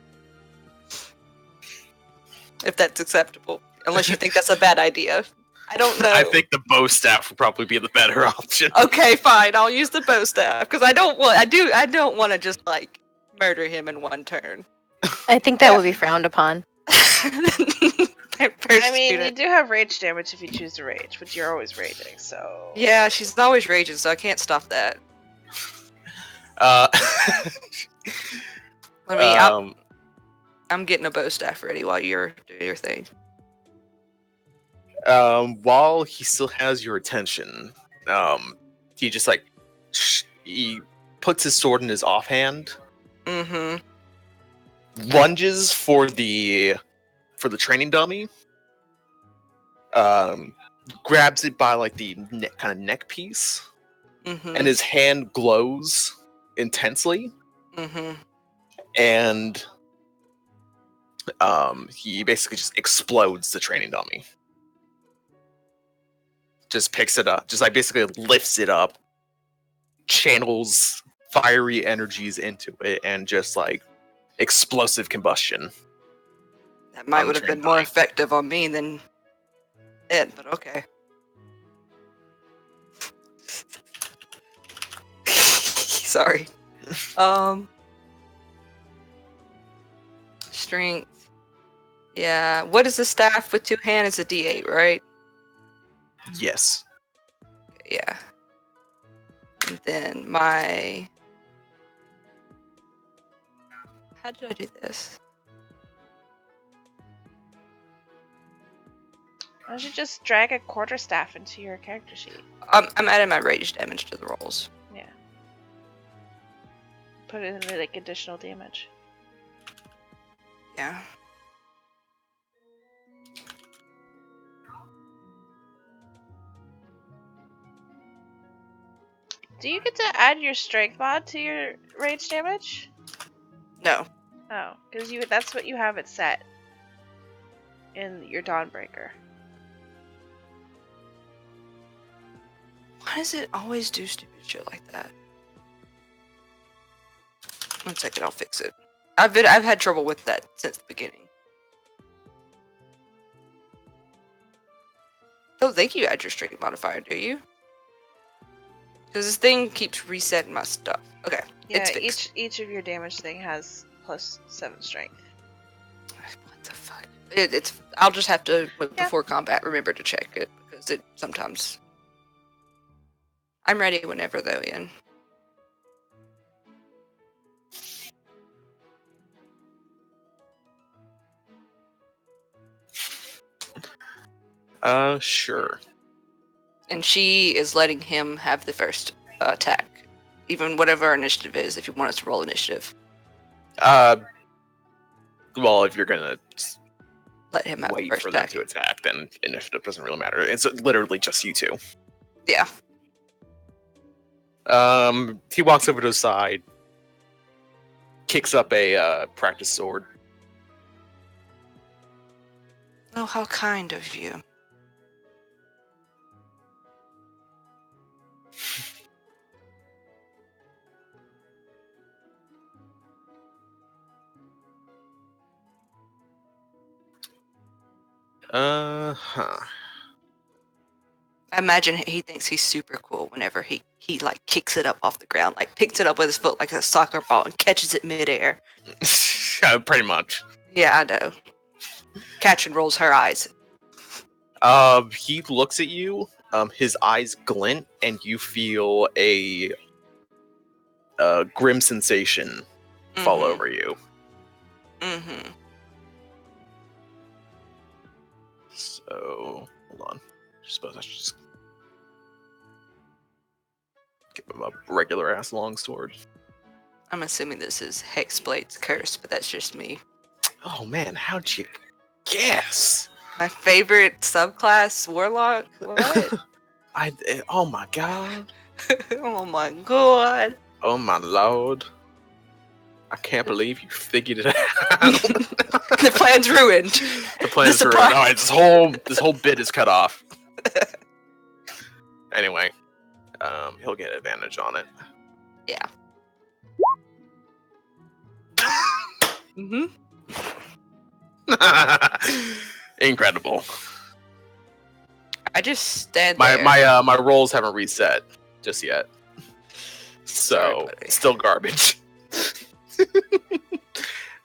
If that's acceptable. Unless you think that's a bad idea. I don't know. I think the bow staff would probably be the better option. Okay, fine. I'll use the bow staff because I don't want to just like murder him in one turn. I think that would be frowned upon. I mean, you do have rage damage if you choose to rage, but you're always raging, so... Yeah, she's always raging, so I can't stop that. Let me. I'm getting a bow staff ready while you're doing your thing. While he still has your attention, he just like he puts his sword in his offhand Mm-hmm. lunges for the training dummy, grabs it by like the kind of neck piece, Mm-hmm. and his hand glows intensely, Mm-hmm. and he basically just explodes the training dummy. Just picks it up, just like basically lifts it up, channels fiery energies into it, and just like explosive combustion. That might On would have been training more dummy. effective on me than it, but okay. Sorry. Strength. Yeah. What is the staff with 2 hands? It's a D8, right? Yes. Yeah. And then my. How did I do this? Why don't you just drag a quarterstaff into your character sheet? I'm adding my rage damage to the rolls. Yeah. Put it in the like additional damage. Yeah. Do you get to add your strength mod to your rage damage? No. Oh, because that's what you have it set in your Dawnbreaker. Why does it always do stupid shit like that? 1 second, I'll fix it. I've had trouble with that since the beginning. Don't think you add your strength modifier, do you? Because this thing keeps resetting my stuff. Okay, Yeah, it's fixed. each of your damage thing has plus 7 strength. What the fuck? It's. I'll just have to Yeah. before combat remember to check it because it sometimes. I'm ready whenever though, Ian. Sure. And she is letting him have the first attack, even whatever our initiative is. If you want us to roll initiative, Well, if you're gonna let him have the wait first for them attack. to attack, then initiative doesn't really matter. It's literally just you two. Yeah. He walks over to his side, kicks up a practice sword. Oh, how kind of you. Huh. I imagine he thinks he's super cool whenever he like kicks it up off the ground, like picks it up with his foot like a soccer ball and catches it midair. Pretty much. Yeah, I know. Catch and rolls her eyes. He looks at you. His eyes glint, and you feel a grim sensation fall Mhm. over you. Mm-hmm. So, hold on. I suppose I should just give him a regular ass longsword. I'm assuming this is Hexblade's curse, but that's just me. Oh man, how'd you guess? My favorite subclass, Warlock. What? Oh my god. Oh my god. Oh my lord. I can't believe you figured it out. The plan's ruined. The plan's The ruined. surprise- No, this whole bit is cut off. Anyway, he'll get advantage on it. Yeah. Mm-hmm. Incredible. I just stand My there. my rolls haven't reset just yet, Sorry, so buddy. still garbage.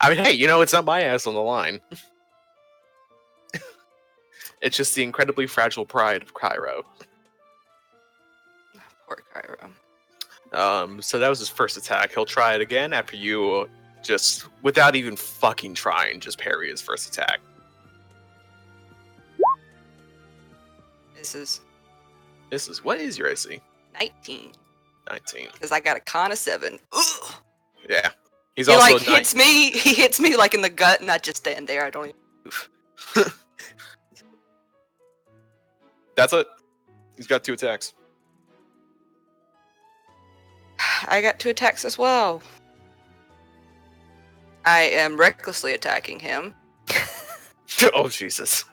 I mean, hey, it's not my ass on the line. It's just the incredibly fragile pride of Cairo. Poor Cairo. So that was his first attack. He'll try it again after you just, without even fucking trying, just parry his first attack. What is your AC? 19. 19. Because I got a con of 7. Ugh. Yeah. He's He also like hits me. He hits me like in the gut, and I just stand there. I don't even move. That's it. He's got 2 attacks. I got 2 attacks as well. I am recklessly attacking him. Oh, Jesus.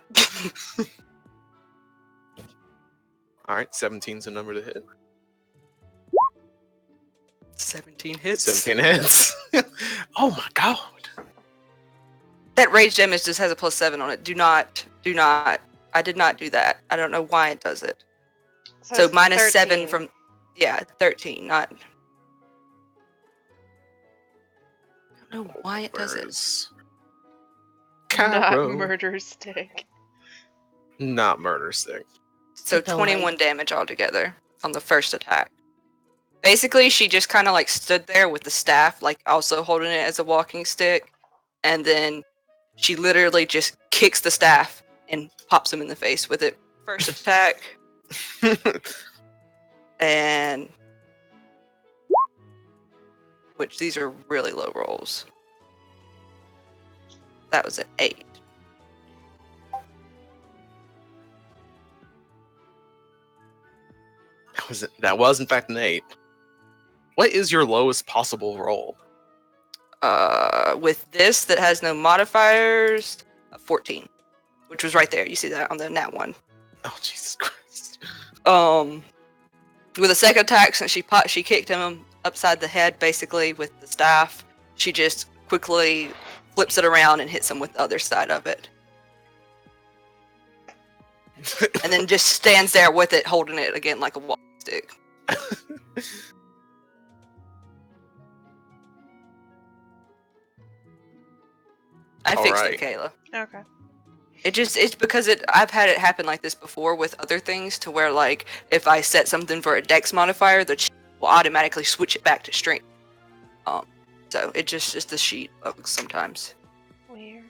Alright, 17's the number to hit. 17 hits. 17 hits. Oh my god. That rage damage just has a +7 on it. Do not. I did not do that. I don't know why it does it. So it's minus 7 13. from, 13. Not. I don't know why it does it. Where's Not Cairo? murder stick. Not murder stick. So 21 damage altogether on the first attack. Basically, she just kind of like stood there with the staff, like also holding it as a walking stick, and then she literally just kicks the staff and pops him in the face with it. First attack, and which these are really low rolls. That was an 8. That was in fact an 8. What is your lowest possible roll? With this that has no modifiers, a 14, which was right there. You see that on the nat 1. Oh, Jesus Christ. With a second attack, since she kicked him upside the head, basically with the staff, she just quickly flips it around and hits him with the other side of it, and then just stands there with it, holding it again like a walking stick. I fixed it, Kayla. Okay. It's because I've had it happen like this before with other things, to where like if I set something for a dex modifier, the sheet will automatically switch it back to strength. So it's just the sheet bugs sometimes. Weird.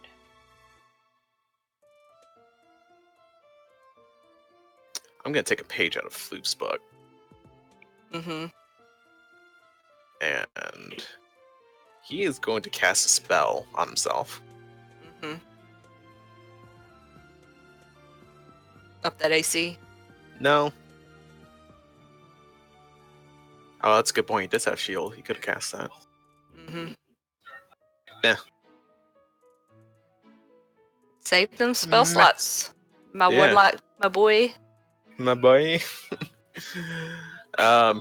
I'm gonna take a page out of Floop's book. Mm-hmm. And he is going to cast a spell on himself. Mm-hmm. Up that AC. No. Oh, that's a good point. He does have shield. He could have cast that. Mm-hmm. Yeah. Save them spell Mm. slots. My Yeah. warlock, my boy. My boy.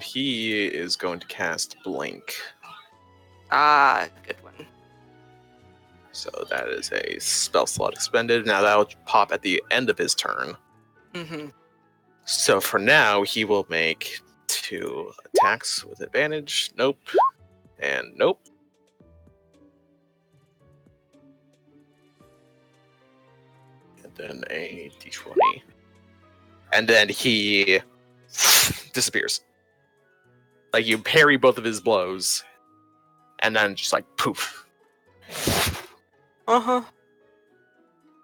He is going to cast Blink. Ah, good one. So that is a spell slot expended. Now that'll pop at the end of his turn. Mm-hmm. So for now, he will make 2 attacks with advantage. Nope. And nope. And then a d20. And then he disappears. Like you parry both of his blows. And then just like poof. Uh-huh.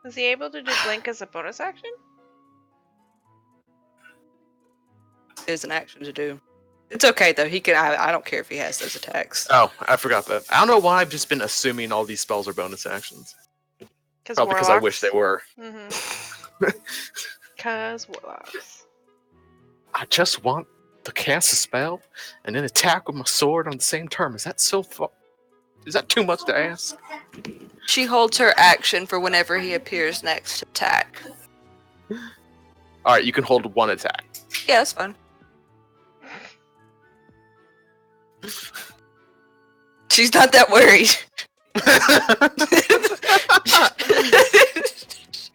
Is he able to do blink as a bonus action? Is an action to do. It's okay though. He can. I don't care if he has those attacks. Oh, I forgot that. I don't know why I've just been assuming all these spells are bonus actions. Oh, because I wish they were. Mm-hmm. Because warlocks. I just want to cast a spell and then attack with my sword on the same turn. Is that so far? Is that too much to ask? She holds her action for whenever he appears next to attack. Alright, you can hold 1 attack. Yeah, that's fine. She's not that worried.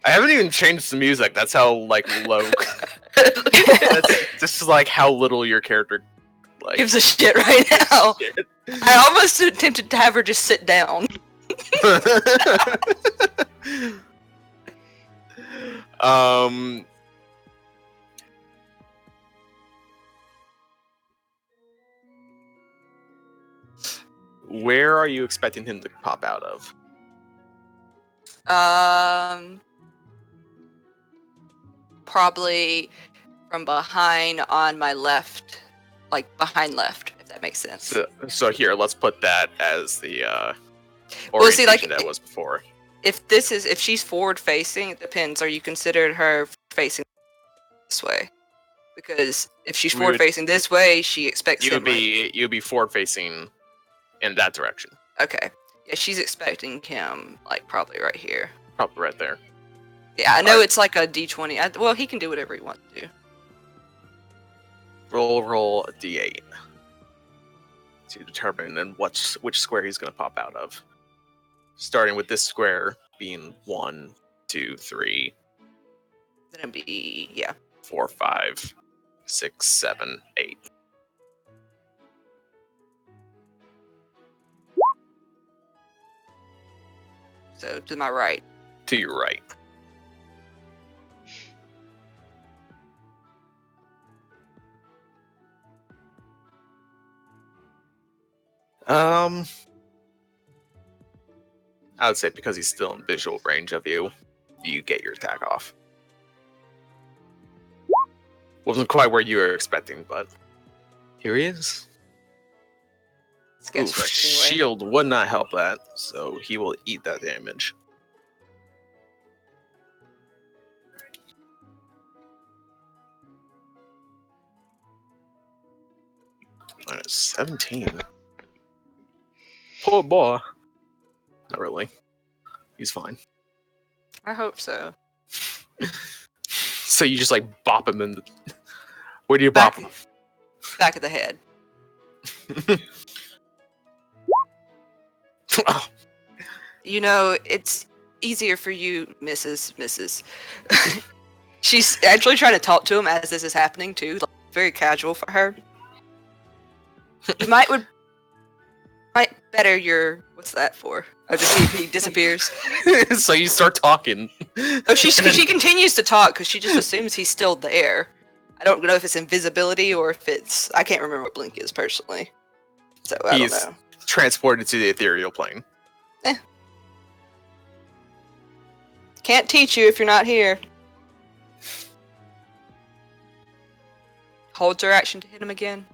I haven't even changed the music. That's how like low. That's just like how little your character like Gives a shit right now. shit. I almost attempted to have her just sit down. um. Where are you expecting him to pop out of? Probably from behind on my left, like behind left, if that makes sense. So here, let's put that as the Well, see, like, orientation that was before. if she's forward facing, it depends. Are you considered her facing this way? Because if she's We forward would- facing this way, she expects You'd him. be forward facing in that direction. Okay. Yeah, she's expecting him like probably right here. Probably right there. Yeah, I know Alright. it's like a D20. Well, he can do whatever he wants to do. Roll a d8 to determine then which square he's going to pop out of. Starting with this square being 1, 2, 3, Then it'd be 4, 5, 6, 7, 8. So to my right. To your right. I would say because he's still in visual range of you, you get your attack off. Wasn't quite where you were expecting, but here he is. It's against Oof, rush anyway. shield would not help that, so he will eat that damage. Minus 17. Poor boy. Not really. He's fine. I hope so. So you just like bop him in the... Where do you bop him? Back of the head. Oh, You know, it's easier for you, Mrs. She's actually trying to talk to him as this is happening too. Like, very casual for her. You might better your what's that for? Oh, to see if he disappears. so you start talking. Oh, she continues to talk because she just assumes he's still there. I don't know if it's invisibility or if it's I can't remember what blink is personally. So I He's don't know. transported to the ethereal plane. Can't teach you if you're not here. Holds her action to hit him again.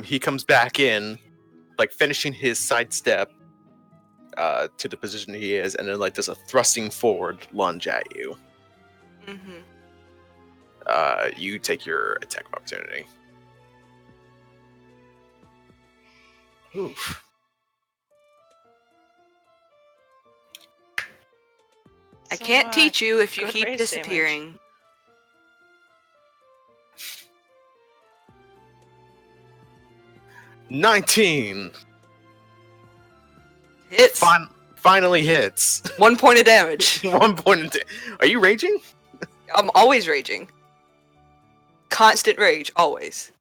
He comes back in, like finishing his sidestep to the position he is, and then like does a thrusting forward lunge at you. Mm-hmm. You take your attack of opportunity. Oof. I can't teach you if you Good keep raise disappearing. damage. 19. Hits. Finally hits. 1 point of damage. 1 point. Are you raging? I'm always raging. Constant rage, always.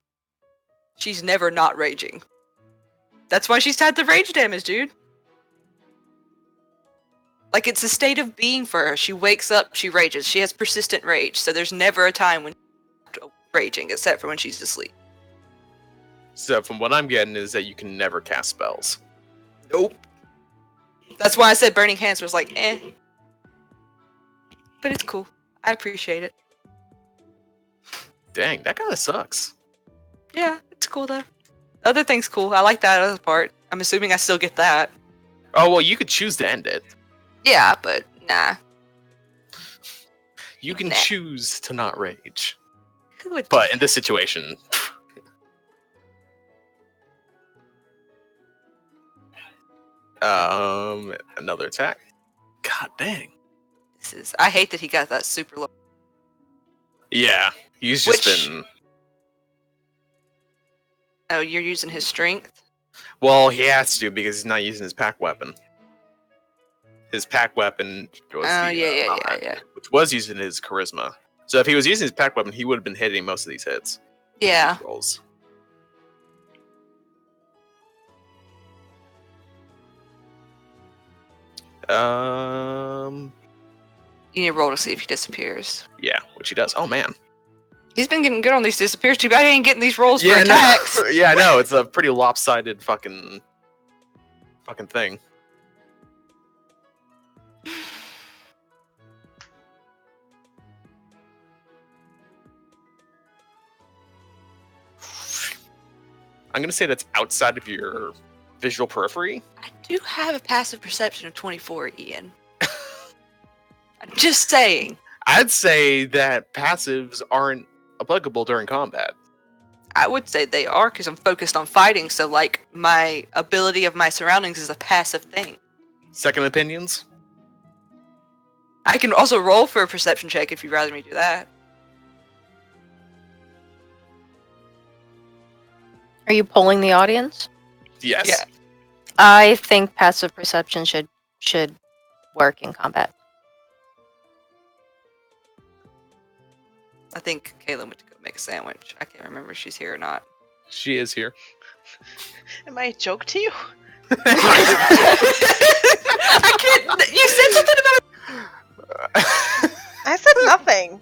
She's never not raging. That's why she's had the rage damage, dude. Like, it's a state of being for her. She wakes up, she rages. She has persistent rage, so there's never a time when she's raging, except for when she's asleep. So from what I'm getting is that you can never cast spells. Nope. That's why I said Burning Hands was like, eh. But it's cool. I appreciate it. Dang, that kind of sucks. Yeah, it's cool though. Other thing's cool. I like that other part. I'm assuming I still get that. Oh well, you could choose to end it. Yeah, but nah. You can Nah. choose to not rage. Who would? But in this situation, another attack. God dang. This is. I hate that he got that super low. Yeah, he's just Which- been. Oh, you're using his strength. Well, he has to because he's not using his pack weapon. His pack weapon was Yeah. which was using his charisma. So if he was using his pack weapon, he would have been hitting most of these hits. Yeah. These rolls. You need to roll to see if he disappears. Yeah, which he does. Oh man. He's been getting good on these disappears. Too bad he ain't getting these rolls for attacks. No. Yeah, I know. It's a pretty lopsided fucking thing. I'm gonna say that's outside of your visual periphery. I do have a passive perception of 24, Ian. I'm just saying. I'd say that passives aren't applicable during combat. I would say they are because I'm focused on fighting, so like my ability of my surroundings is a passive thing. Second opinions? I can also roll for a perception check if you'd rather me do that. Are you polling the audience? Yes. Yeah. I think passive perception should work in combat. I think Kayla went to go make a sandwich. I can't remember if she's here or not. She is here. Am I a joke to you? I can't. You said something about. I said nothing.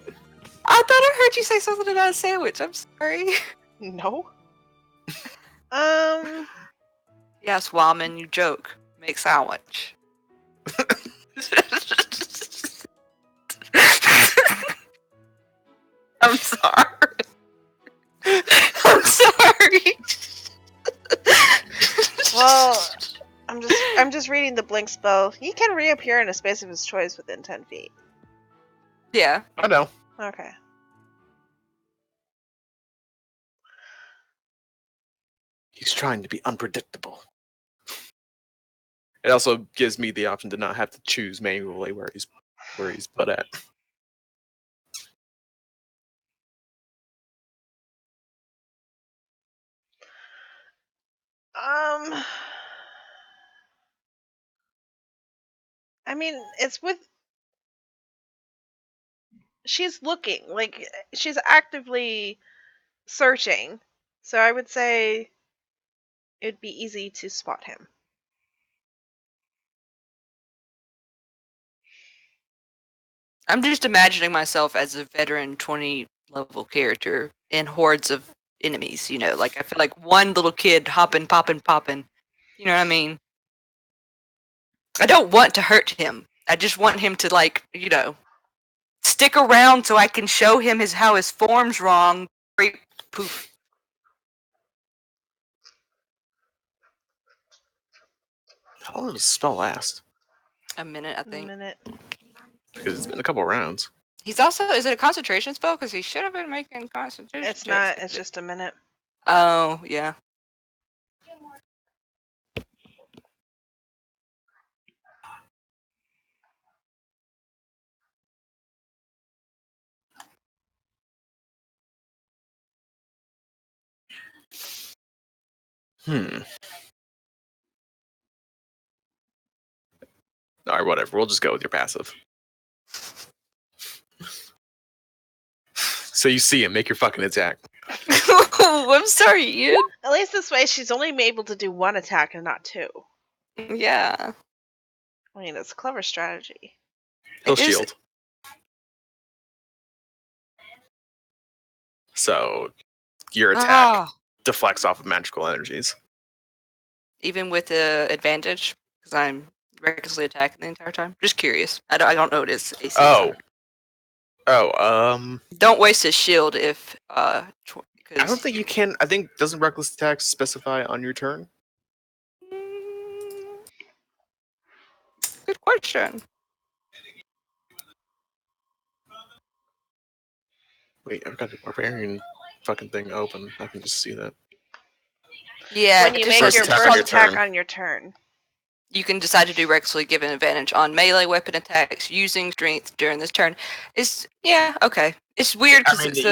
I thought I heard you say something about a sandwich. I'm sorry. No. Yes, Wallman, you joke. Make sandwich. I'm sorry. I'm sorry. Well, I'm just reading the blink spell. He can reappear in a space of his choice within 10 feet. Yeah. I know. Okay. He's trying to be unpredictable. It also gives me the option to not have to choose manually where he's put at. I mean, it's with. She's looking, like, she's actively searching. So I would say it'd be easy to spot him. I'm just imagining myself as a veteran 20 level character in hordes of enemies, you know, like I feel like one little kid hopping, popping. You know what I mean? I don't want to hurt him. I just want him to, like, you know, stick around so I can show him how his form's wrong. Poof. How long does the spell last? A minute, I A think. minute. Because it's been a couple rounds. He's also, is it a concentration spell? Because he should have been making concentration It's checks. not. It's just a minute. Oh, yeah. Alright, whatever. We'll just go with your passive. So you see him, make your fucking attack. I'm sorry, Ian. At least this way, she's only able to do one attack and not two. Yeah. I mean, it's a clever strategy. He'll It is- shield. So your attack Ah. deflects off of magical energies. Even with the advantage, because I'm recklessly attacking the entire time. Just curious. I don't know what his AC is. Don't waste his shield if I don't think you can. I think doesn't reckless attacks specify on your turn? Good question. Wait, I've got the barbarian fucking thing open. I can just see that. Yeah, When you just make first your attack on first your attack turn. on your turn. you can decide to do recklessly give an advantage on melee weapon attacks using strength during this turn. Okay. It's weird I because mean, it's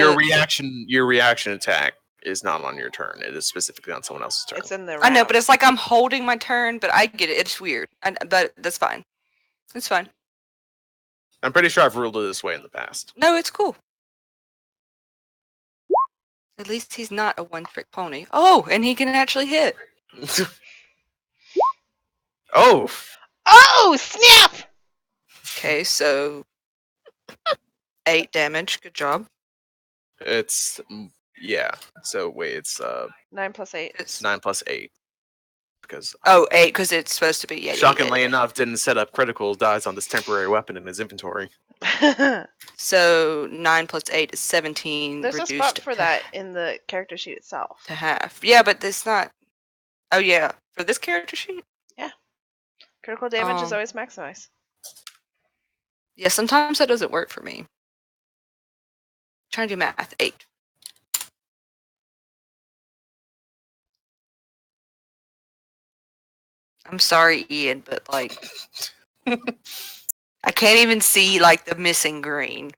your reaction attack is not on your turn. It is specifically on someone else's turn. It's in the round. I know, but it's like I'm holding my turn, but I get it. It's weird. But that's fine. It's fine. I'm pretty sure I've ruled it this way in the past. No, it's cool. At least he's not a one-trick pony. Oh, and he can actually hit. Oh! Oh, snap! Okay, so 8 damage. Good job. It's yeah. So wait, it's 9 plus 8. It's 9 plus 8. because Oh, 8, because it's supposed to be. Yeah. shockingly enough, didn't set up critical dies on this temporary weapon in his inventory. So 9 plus 8 is 17. There's a reduced spot for to, that in the character sheet itself. to half. Yeah, but it's not. Oh yeah, for this character sheet. Critical damage is Oh. always maximized. Yeah, sometimes that doesn't work for me. Trying to do math. 8. I'm sorry, Ian, but like, I can't even see like the missing green.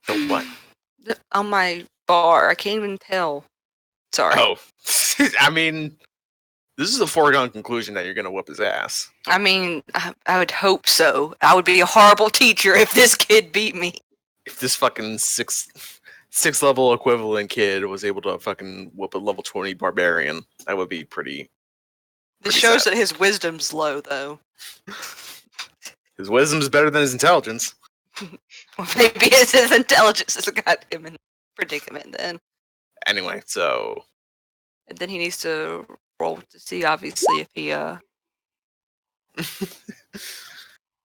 The what? On my bar, I can't even tell. Sorry. Oh, I mean, this is a foregone conclusion that you're gonna whoop his ass. I mean, I would hope so. I would be a horrible teacher if this kid beat me. If this fucking six level equivalent kid was able to fucking whoop a level 20 barbarian, that would be pretty. This Pretty shows sad. that his wisdom's low, though. His wisdom's better than his intelligence. Well, maybe it's his intelligence has got him in predicament then. Anyway, so And then he needs to roll to see, obviously, if he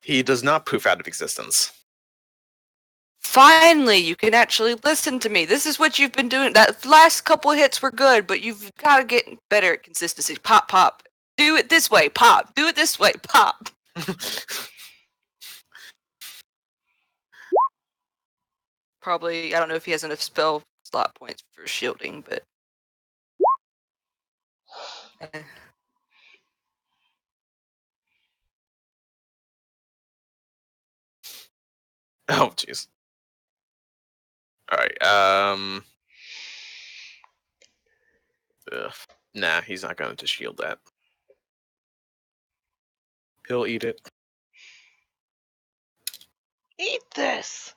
he does not poof out of existence. Finally, you can actually listen to me. This is what you've been doing. That last couple of hits were good, but you've got to get better at consistency. Pop, pop. Do it this way, pop. Do it this way, pop. Probably, I don't know if he has enough spell slot points for shielding, but... Oh, jeez. Alright, ugh. Nah, he's not going to shield that. He'll eat it. Eat this!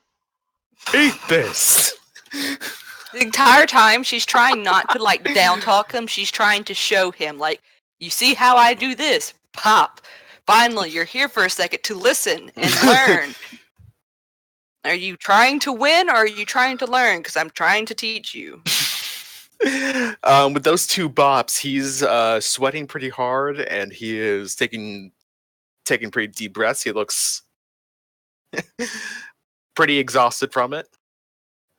Eat this! The entire time, she's trying not to, like, down-talk him. She's trying to show him, like, you see how I do this? Pop. Finally, you're here for a second to listen and learn. Are you trying to win, or are you trying to learn? Because I'm trying to teach you. With those two bops, he's sweating pretty hard, and he is taking pretty deep breaths. He looks pretty exhausted from it.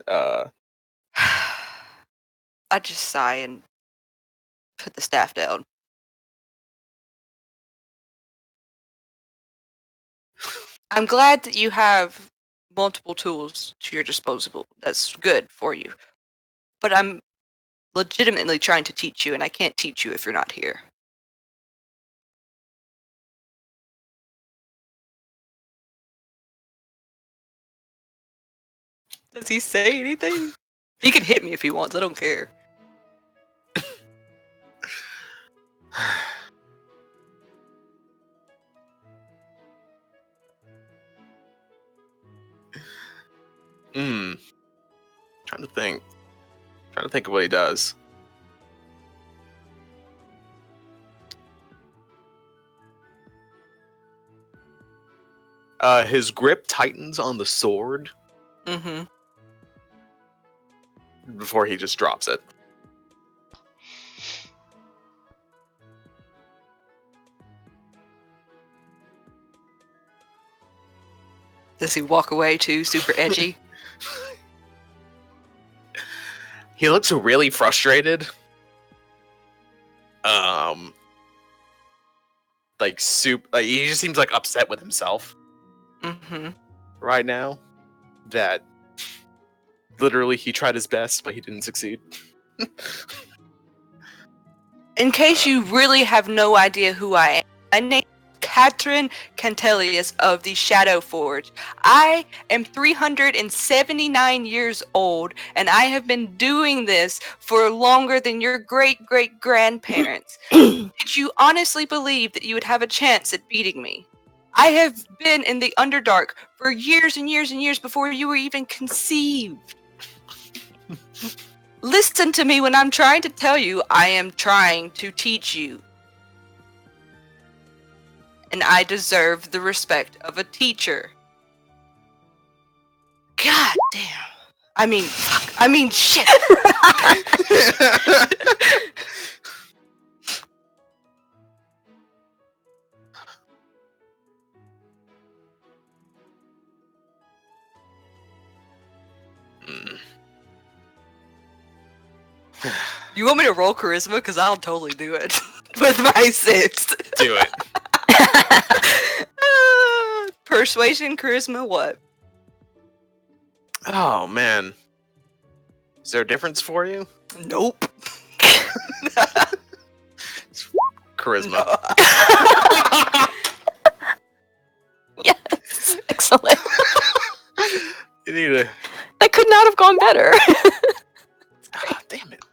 I just sigh and put the staff down. I'm glad that you have multiple tools to your disposal. That's good for you. But I'm legitimately trying to teach you, and I can't teach you if you're not here. Does he say anything? He can hit me if he wants. I don't care. Trying to think of what he does. His grip tightens on the sword Mm-hmm. before he just drops it. Does he walk away too, super edgy? He looks really frustrated. He just seems like upset with himself Mm-hmm. right now. That literally he tried his best, but he didn't succeed. In case you really have no idea who I am, my name is Catherine Cantelius of the Shadow Forge. I am 379 years old, and I have been doing this for longer than your great-great-grandparents. Did you honestly believe that you would have a chance at beating me? I have been in the Underdark for years and years and years before you were even conceived. Listen to me when I'm trying to tell you I am trying to teach you. And I deserve the respect of a teacher. God damn. I mean, shit. You want me to roll charisma? Because I'll totally do it with my 6. Do it. Persuasion, charisma, what? Oh man. Is there a difference for you? Nope. Charisma. Yes. Excellent. You need to. That could not have gone better. Ah, damn it.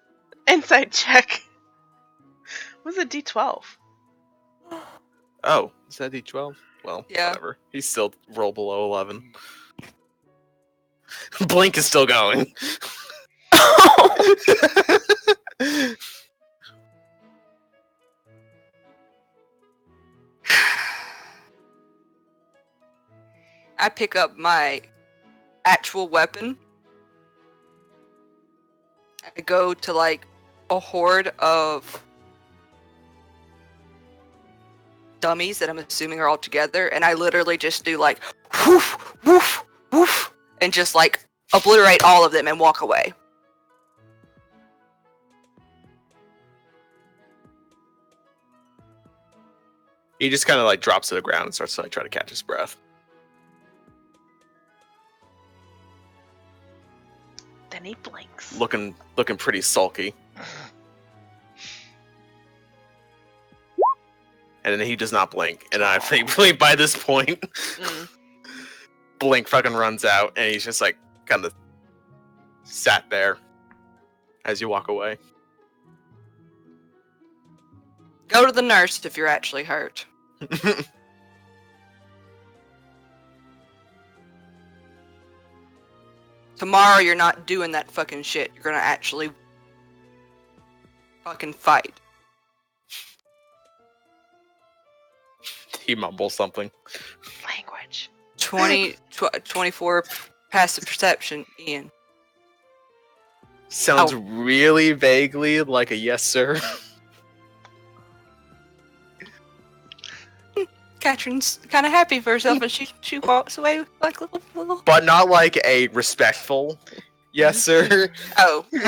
Insight check. Was it D12? Oh, is that D12? Well, Yeah. whatever. He's still roll below 11. Blink is still going. I pick up my actual weapon. I go to like a horde of dummies that I'm assuming are all together, and I literally just do like woof, woof, woof, and just like obliterate all of them and walk away. He just kind of like drops to the ground and starts to like try to catch his breath. Then he blinks. Looking pretty sulky. And then he does not blink. And I think by this point, Blink fucking runs out, and he's just like kind of sat there as you walk away. Go to the nurse if you're actually hurt. Tomorrow you're not doing that fucking shit. You're gonna actually fucking fight. He mumbles something. Language. 24 passive perception, Ian. Sounds really vaguely like a yes, sir. Katherine's kind of happy for herself, and she walks away with like little. But not like a respectful yes, sir. Oh. You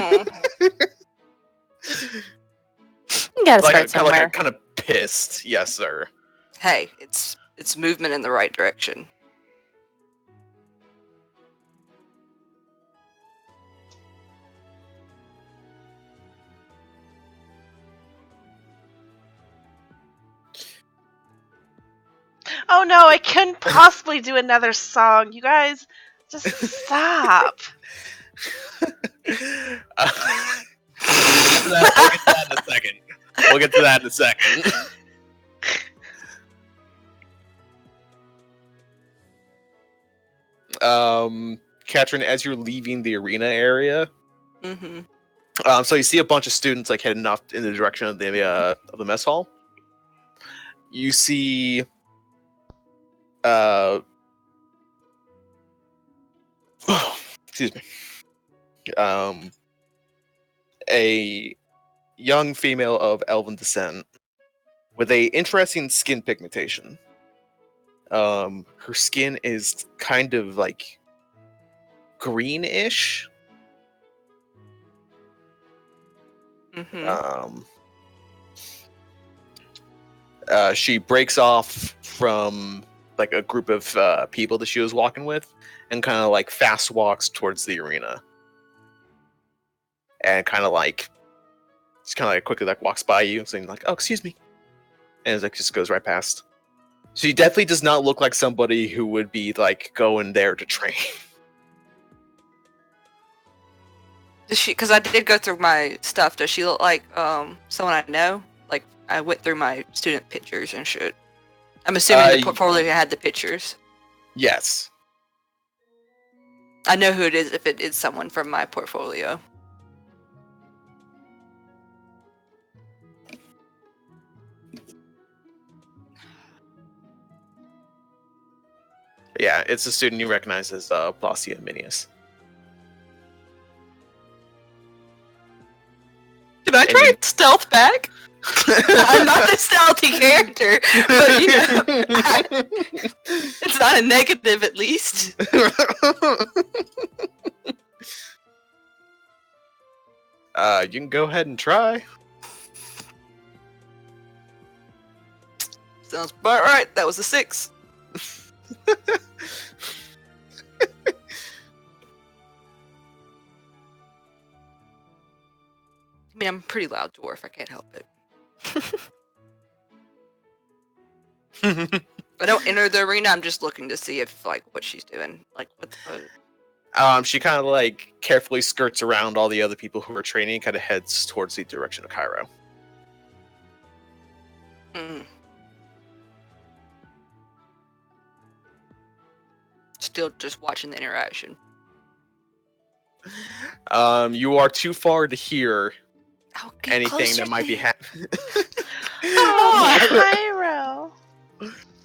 gotta Like start somewhere. a kind of pissed yes, sir. Hey, it's movement in the right direction. Oh no, I couldn't possibly do another song. You guys, just stop. We'll get to that in a second. We'll get to that in a second. Katrin, as you're leaving the arena area, Mm-hmm. so you see a bunch of students like heading off in the direction of the mess hall. You see, excuse me, a young female of elven descent with a interesting skin pigmentation. Her skin is kind of like greenish. Mm-hmm. She breaks off from like a group of people that she was walking with, and kind of like fast walks towards the arena, and kind of like just kind of like quickly like walks by you, saying like, "Oh, excuse me," and it's like just goes right past. She definitely does not look like somebody who would be like going there to train. Does she? Because I did go through my stuff. Does she look like someone I know? Like I went through my student pictures and shit. I'm assuming the portfolio had the pictures. Yes. I know who it is if it is someone from my portfolio. Yeah, it's a student you recognize as Placia Minius. I tried stealth back. I'm not the stealthy character, but it's not a negative at least. You can go ahead and try. Sounds about right. That was a 6. I mean, I'm a pretty loud dwarf. I can't help it. I don't enter the arena. I'm just looking to see if, like, what she's doing. Like, what the... She kind of like carefully skirts around all the other people who are training and kind of heads towards the direction of Cairo. Still just watching the interaction. You are too far to hear Oh, get anything closer that might be to- happening. Oh, Cairo.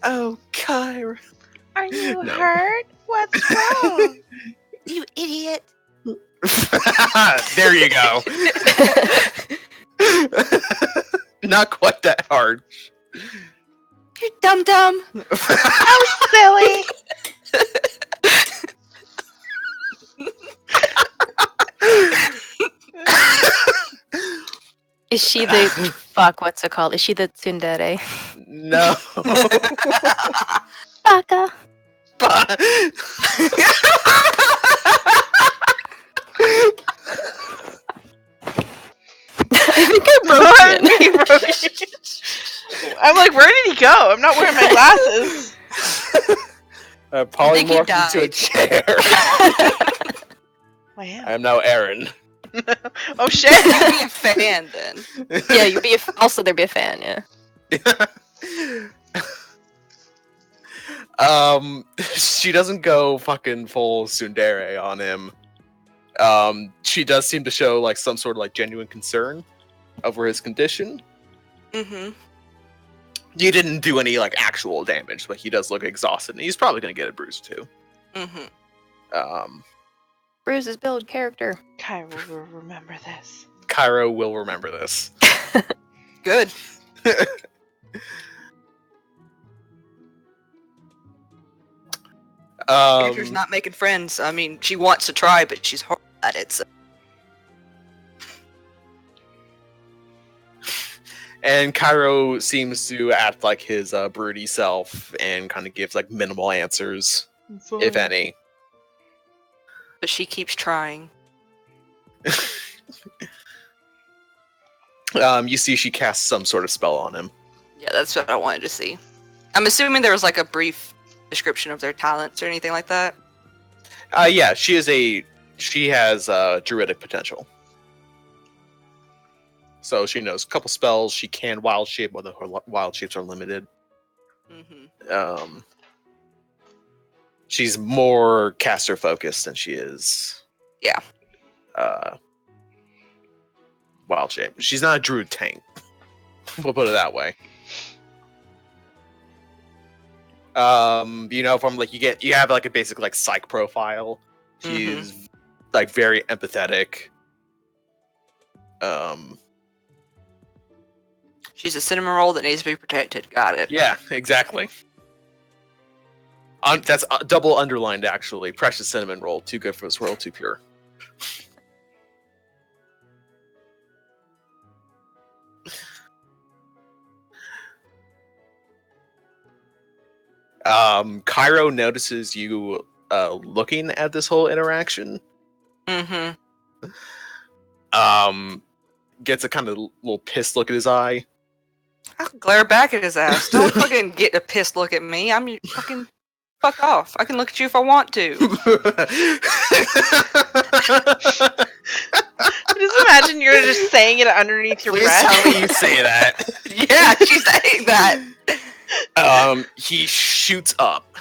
Oh, Cairo. Are you No. hurt? What's wrong? You idiot! There you go. Not quite that hard. You dumb dumb. Oh, silly. Is she the fuck? What's it called? Is she the tsundere? No. Baka. I think I'm broken. I'm like, where did he go? I'm not wearing my glasses. Polymorphed into a chair. Wow. I am now Aaron. Oh shit. You be a fan then. Yeah, you'd be also there'd be a fan. Yeah. She doesn't go fucking full tsundere on him. She does seem to show like some sort of like genuine concern over his condition. Mm-hmm. You didn't do any like actual damage, but he does look exhausted, and he's probably gonna get a bruise too. Mm-hmm. Bruce's build character. Cairo will remember this. Cairo will remember this. Good. Character's not making friends. I mean, she wants to try, but she's hard at it. So. And Cairo seems to act like his broody self and kind of gives like minimal answers, if any. But she keeps trying. You see she casts some sort of spell on him. Yeah, that's what I wanted to see. I'm assuming there was like a brief description of their talents or anything like that. Yeah, she has druidic potential. So she knows a couple spells. She can wild shape, although her wild shapes are limited. Mm-hmm. She's more caster focused than she is. Yeah. Wild shape. She's not a druid tank. We'll put it that way. From like you have like a basic like psych profile. She's like very empathetic. She's a cinnamon roll that needs to be protected. Got it. Yeah, exactly. That's double underlined actually. Precious cinnamon roll, too good for this world, too pure. Cairo notices you looking at this whole interaction. Mm-hmm. Gets a kind of little pissed look at his eye. I'll glare back at his ass. Don't fucking get a pissed look at me. I'm fucking fuck off. I can look at you if I want to. Just imagine you're just saying it underneath your Please breath. tell me you say that. Yeah, she's saying that. He shoots up.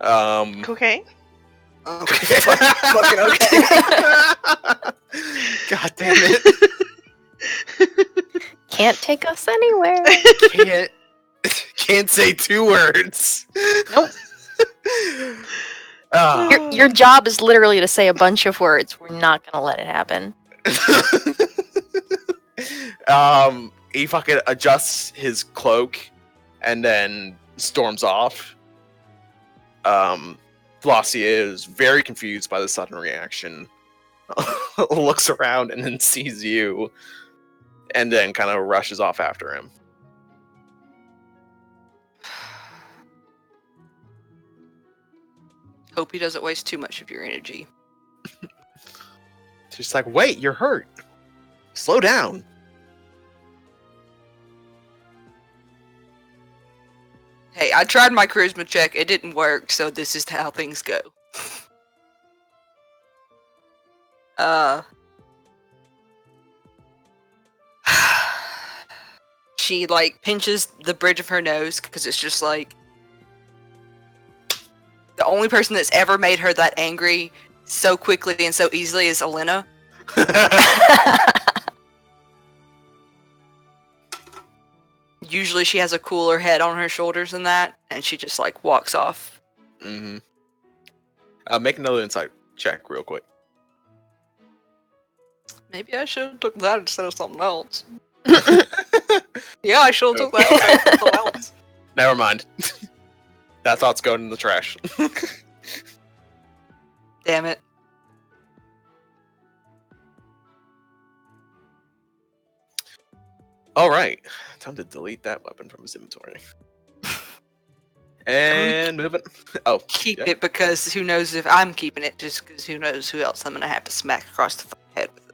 Okay. Okay. Fucking okay. God damn it. Can't take us anywhere. Can't say 2 words. Nope. Your job is literally to say a bunch of words. We're not gonna let it happen. He fucking adjusts his cloak and then storms off. Flossie is very confused by the sudden reaction. Looks around and then sees you, and then kind of rushes off after him. Hope he doesn't waste too much of your energy. She's like, wait, you're hurt. Slow down. Hey, I tried my charisma check. It didn't work, so this is how things go. She, like, pinches the bridge of her nose, because it's just, like... The only person that's ever made her that angry so quickly and so easily is Elena. Usually she has a cooler head on her shoulders than that, and she just, like, walks off. Mm-hmm. Make another insight check real quick. Maybe I should have took that instead of something else. Yeah, I should have took that instead of something else. Never mind. That thought's going in the trash. Damn it. Alright. Time to delete that weapon from his inventory. And moving. Oh, Keep yeah. it, because who knows if I'm keeping it, just because who knows who else I'm going to have to smack across the head with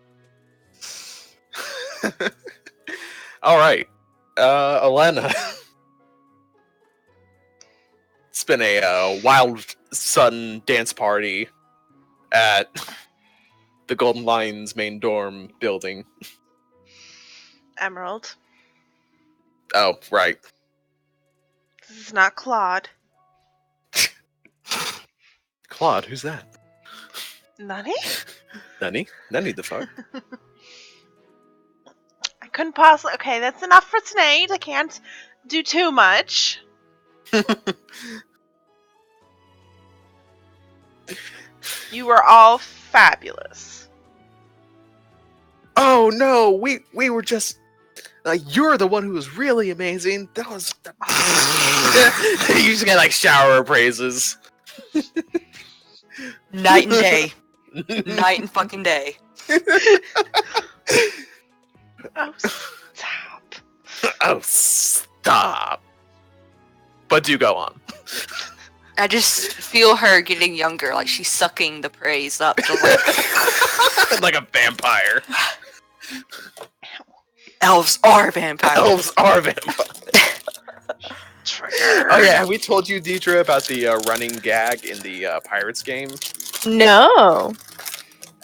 it. Alright. Elena. It's been a wild, sudden dance party at the Golden Lion's main dorm building. Emerald. Oh, right. This is not Claude. Claude, who's that? Nani? Nani the fuck? I couldn't possibly. Okay, that's enough for tonight. I can't do too much. You were all fabulous. Oh no, we were just you're the one who was really amazing. That was you just get like shower of praises. Night and day. Night and fucking day. Oh, stop. Oh, stop. But do go on. I just feel her getting younger, like she's sucking the praise up to like... Like a vampire. Elves are vampires. Elves are vampires. Trigger. Oh yeah, have we told you, Deidre, about the running gag in the Pirates game? No.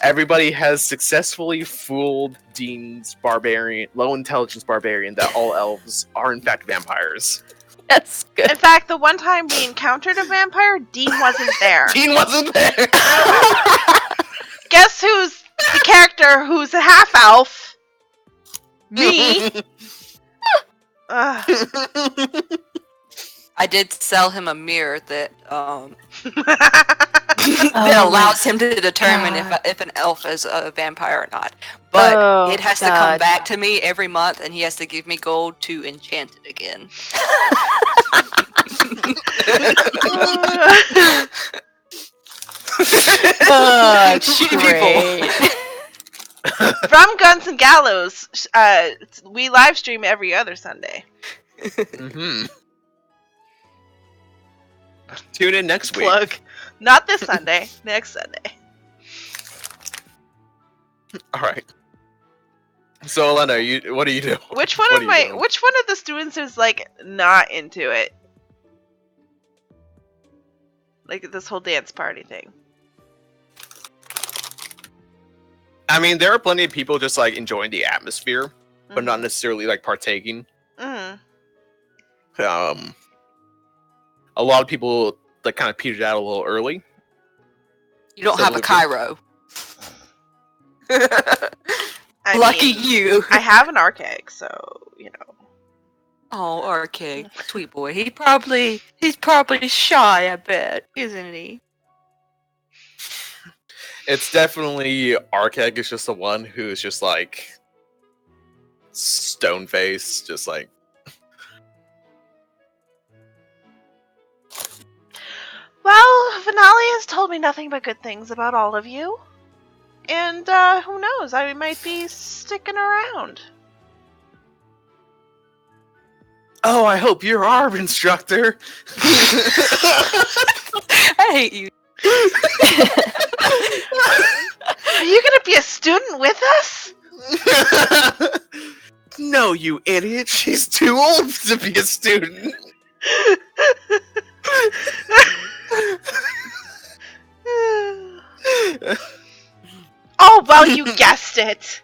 Everybody has successfully fooled Dean's barbarian, low intelligence barbarian, that all elves are in fact vampires. That's good. In fact, the one time we encountered a vampire, Dean wasn't there. Dean wasn't there. Guess who's the character who's a half elf? Me. Ugh. I did sell him a mirror that that Oh allows him to determine God. if an elf is a vampire or not. But Oh, it has to God. come back to me every month, and he has to give me gold to enchant it again. Oh, Shitty people. From Guns and Gallows, we live stream every other Sunday. Mm-hmm. Tune in next week. Plug. Not this Sunday, next Sunday. All right. So, Elena, what do you do? Which one What of are you doing? which one of the students is like not into it? Like this whole dance party thing. I mean, there are plenty of people just like enjoying the atmosphere, but not necessarily like partaking. Mm-hmm. A lot of people like kind of petered out a little early. You don't So have a would- Cairo. I Lucky mean, you. I have an archaic, so you know. Oh, RK, sweet boy. He's probably shy, I bet, isn't he? It's definitely Arkeg is just the one who's just like stone face, just like. Well, Finale has told me nothing but good things about all of you. And who knows, I might be sticking around. Oh, I hope you're our instructor. I hate you. Are you gonna be a student with us? No, you idiot. She's too old to be a student. Oh, well, you guessed it.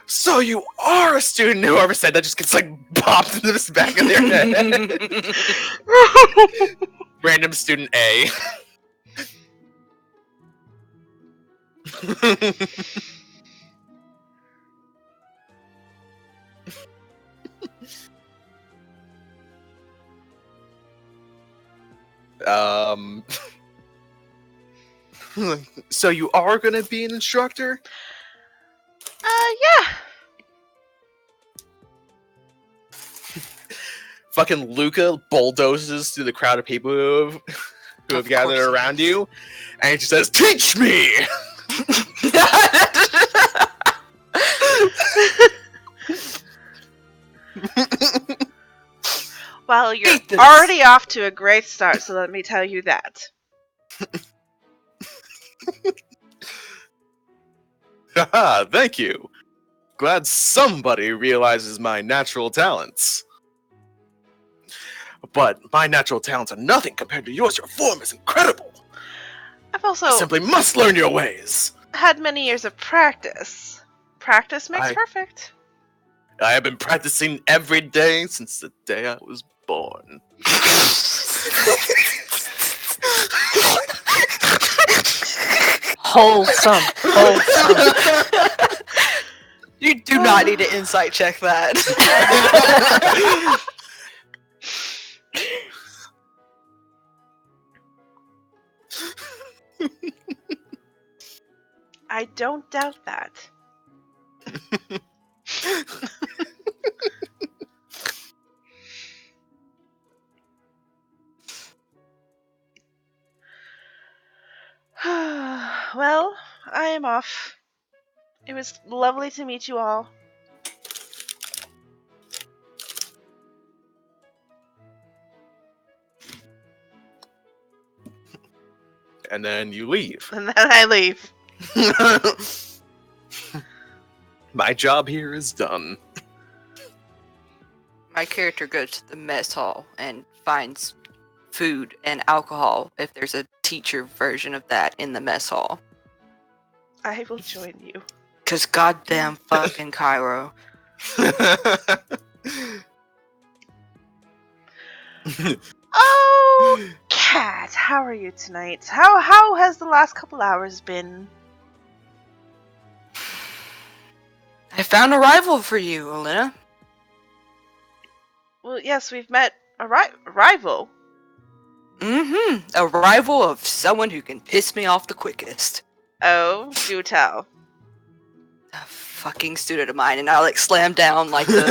So you are a student. Whoever said that just gets like popped into the back of their head. Random student A. So you are gonna be an instructor? Yeah. Fucking Luca bulldozes through the crowd of people who have gathered around you, and he just says, "Teach me!" Well, you're already off to a great start, so let me tell you that. Haha, thank you. Glad somebody realizes my natural talents. But my natural talents are nothing compared to yours. Your form is incredible. I've also I simply must learn your ways. had many years of practice. Practice makes perfect. I have been practicing every day since the day I was born. Wholesome. You do not need to insight check that. I don't doubt that. Well, I am off. It was lovely to meet you all. And then you leave. And then I leave. My job here is done. My character goes to the mess hall and finds food and alcohol if there's a teacher version of that in the mess hall. I will join you. Cause goddamn fucking Cairo. Oh, Cat, how are you tonight? How has the last couple hours been? I found a rival for you, Elena. Well, yes, we've met a rival. Mm-hmm. A rival of someone who can piss me off the quickest. Oh, do tell. A fucking student of mine, and I like slam down like the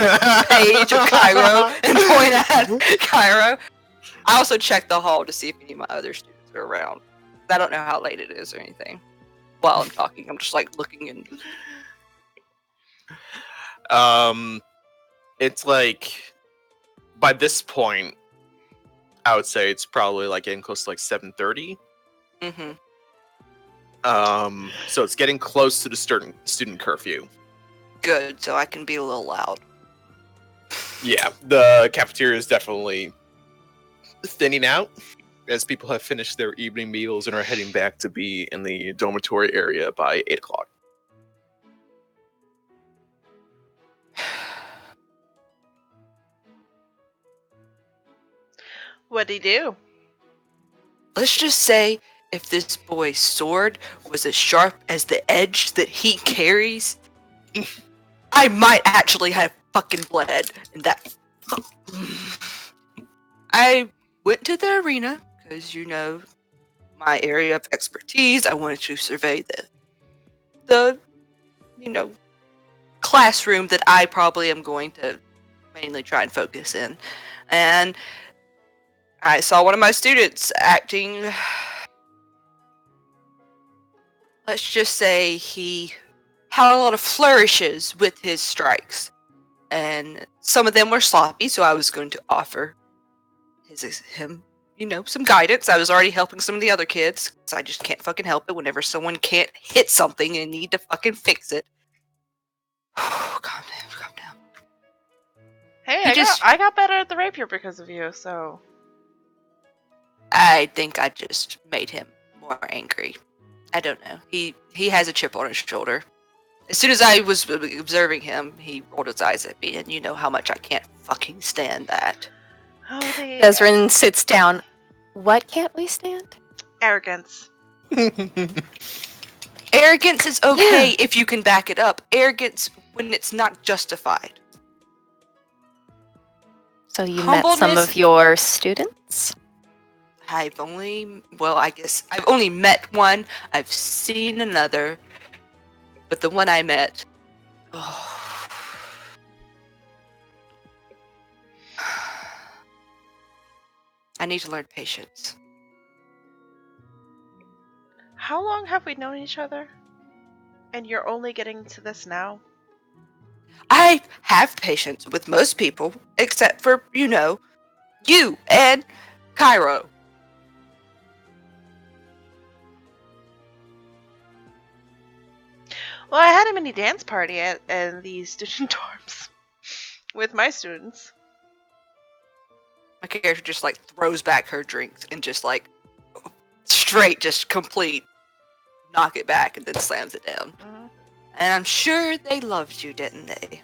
page of Cairo and point at Cairo. I also check the hall to see if any of my other students are around. I don't know how late it is or anything. While I'm talking, I'm just like looking and it's like by this point, I would say it's probably like getting close to like 7:30. mm-hmm. So it's getting close to the student curfew. Good, so I can be a little loud. Yeah, the cafeteria is definitely thinning out as people have finished their evening meals and are heading back to be in the dormitory area by 8 o'clock. What'd he do? Let's just say if this boy's sword was as sharp as the edge that he carries, I might actually have fucking bled. And that. I went to the arena because, you know, my area of expertise. I wanted to survey the classroom that I probably am going to mainly try and focus in. And I saw one of my students acting, let's just say he had a lot of flourishes with his strikes. And some of them were sloppy, so I was going to offer him, some guidance. I was already helping some of the other kids, so I just can't fucking help it whenever someone can't hit something and need to fucking fix it. Calm down. Hey, He I got better at the rapier because of you, so... I think I just made him more angry. I don't know. He has a chip on his shoulder. As soon as I was observing him, he rolled his eyes at me, and you know how much I can't fucking stand that. Oh, Desrin sits down. What can't we stand? Arrogance. Arrogance is okay if you can back it up. Arrogance when it's not justified. So you met some of your students? I've only met one. I've seen another. But the one I met... Oh. I need to learn patience. How long have we known each other? And you're only getting to this now? I have patience with most people, except for, you and Cairo. Well, I had a mini dance party at the student dorms with my students. My character just throws back her drinks and just straight, just complete, knock it back and then slams it down. Mm-hmm. And I'm sure they loved you, didn't they?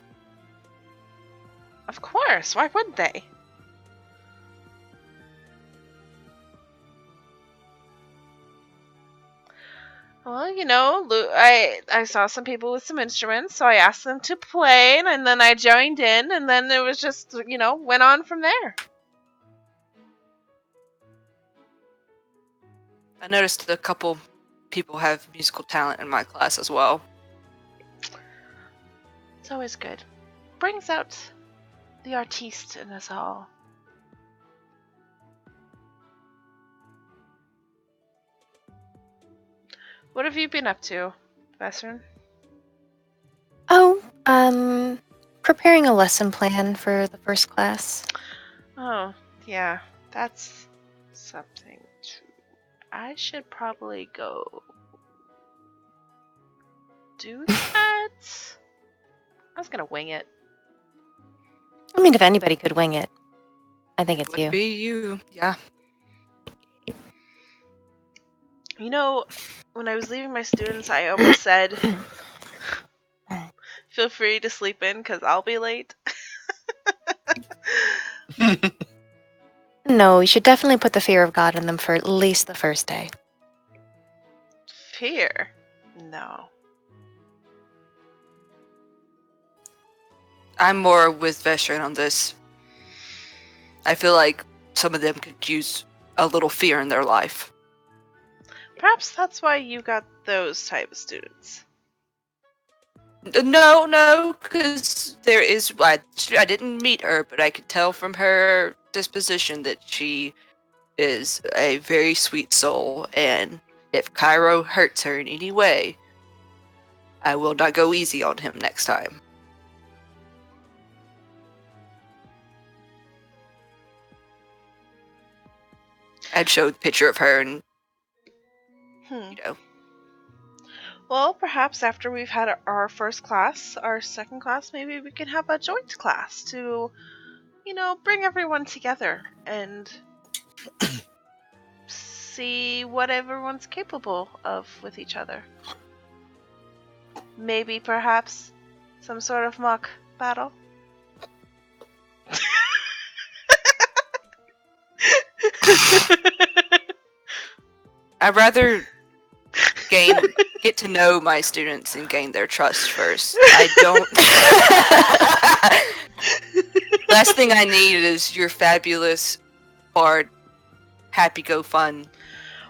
Of course. Why wouldn't they? Well, I saw some people with some instruments, so I asked them to play, and then I joined in, and then it was just, went on from there. I noticed a couple people have musical talent in my class as well. It's always good. Brings out the artiste in us all. What have you been up to, Vestern? Oh, preparing a lesson plan for the first class. Oh, yeah, that's something too. I should probably go do that. I was gonna wing it. I mean, if anybody could wing it, I think it's you. Would be you, yeah. When I was leaving my students, I almost said, feel free to sleep in because I'll be late. No, you should definitely put the fear of God in them for at least the first day. Fear? No. I'm more with Vestrin on this. I feel like some of them could use a little fear in their life. Perhaps that's why you got those type of students. No, because there is... I didn't meet her, but I could tell from her disposition that she is a very sweet soul, and if Cairo hurts her in any way, I will not go easy on him next time. I'd show a picture of her and, Well, perhaps after we've had our first class, our second class, maybe we can have a joint class to, bring everyone together and see what everyone's capable of with each other. Maybe, perhaps, some sort of mock battle. I'd rather get to know my students and gain their trust first. I don't... Last thing I need is your fabulous bard, happy-go-fun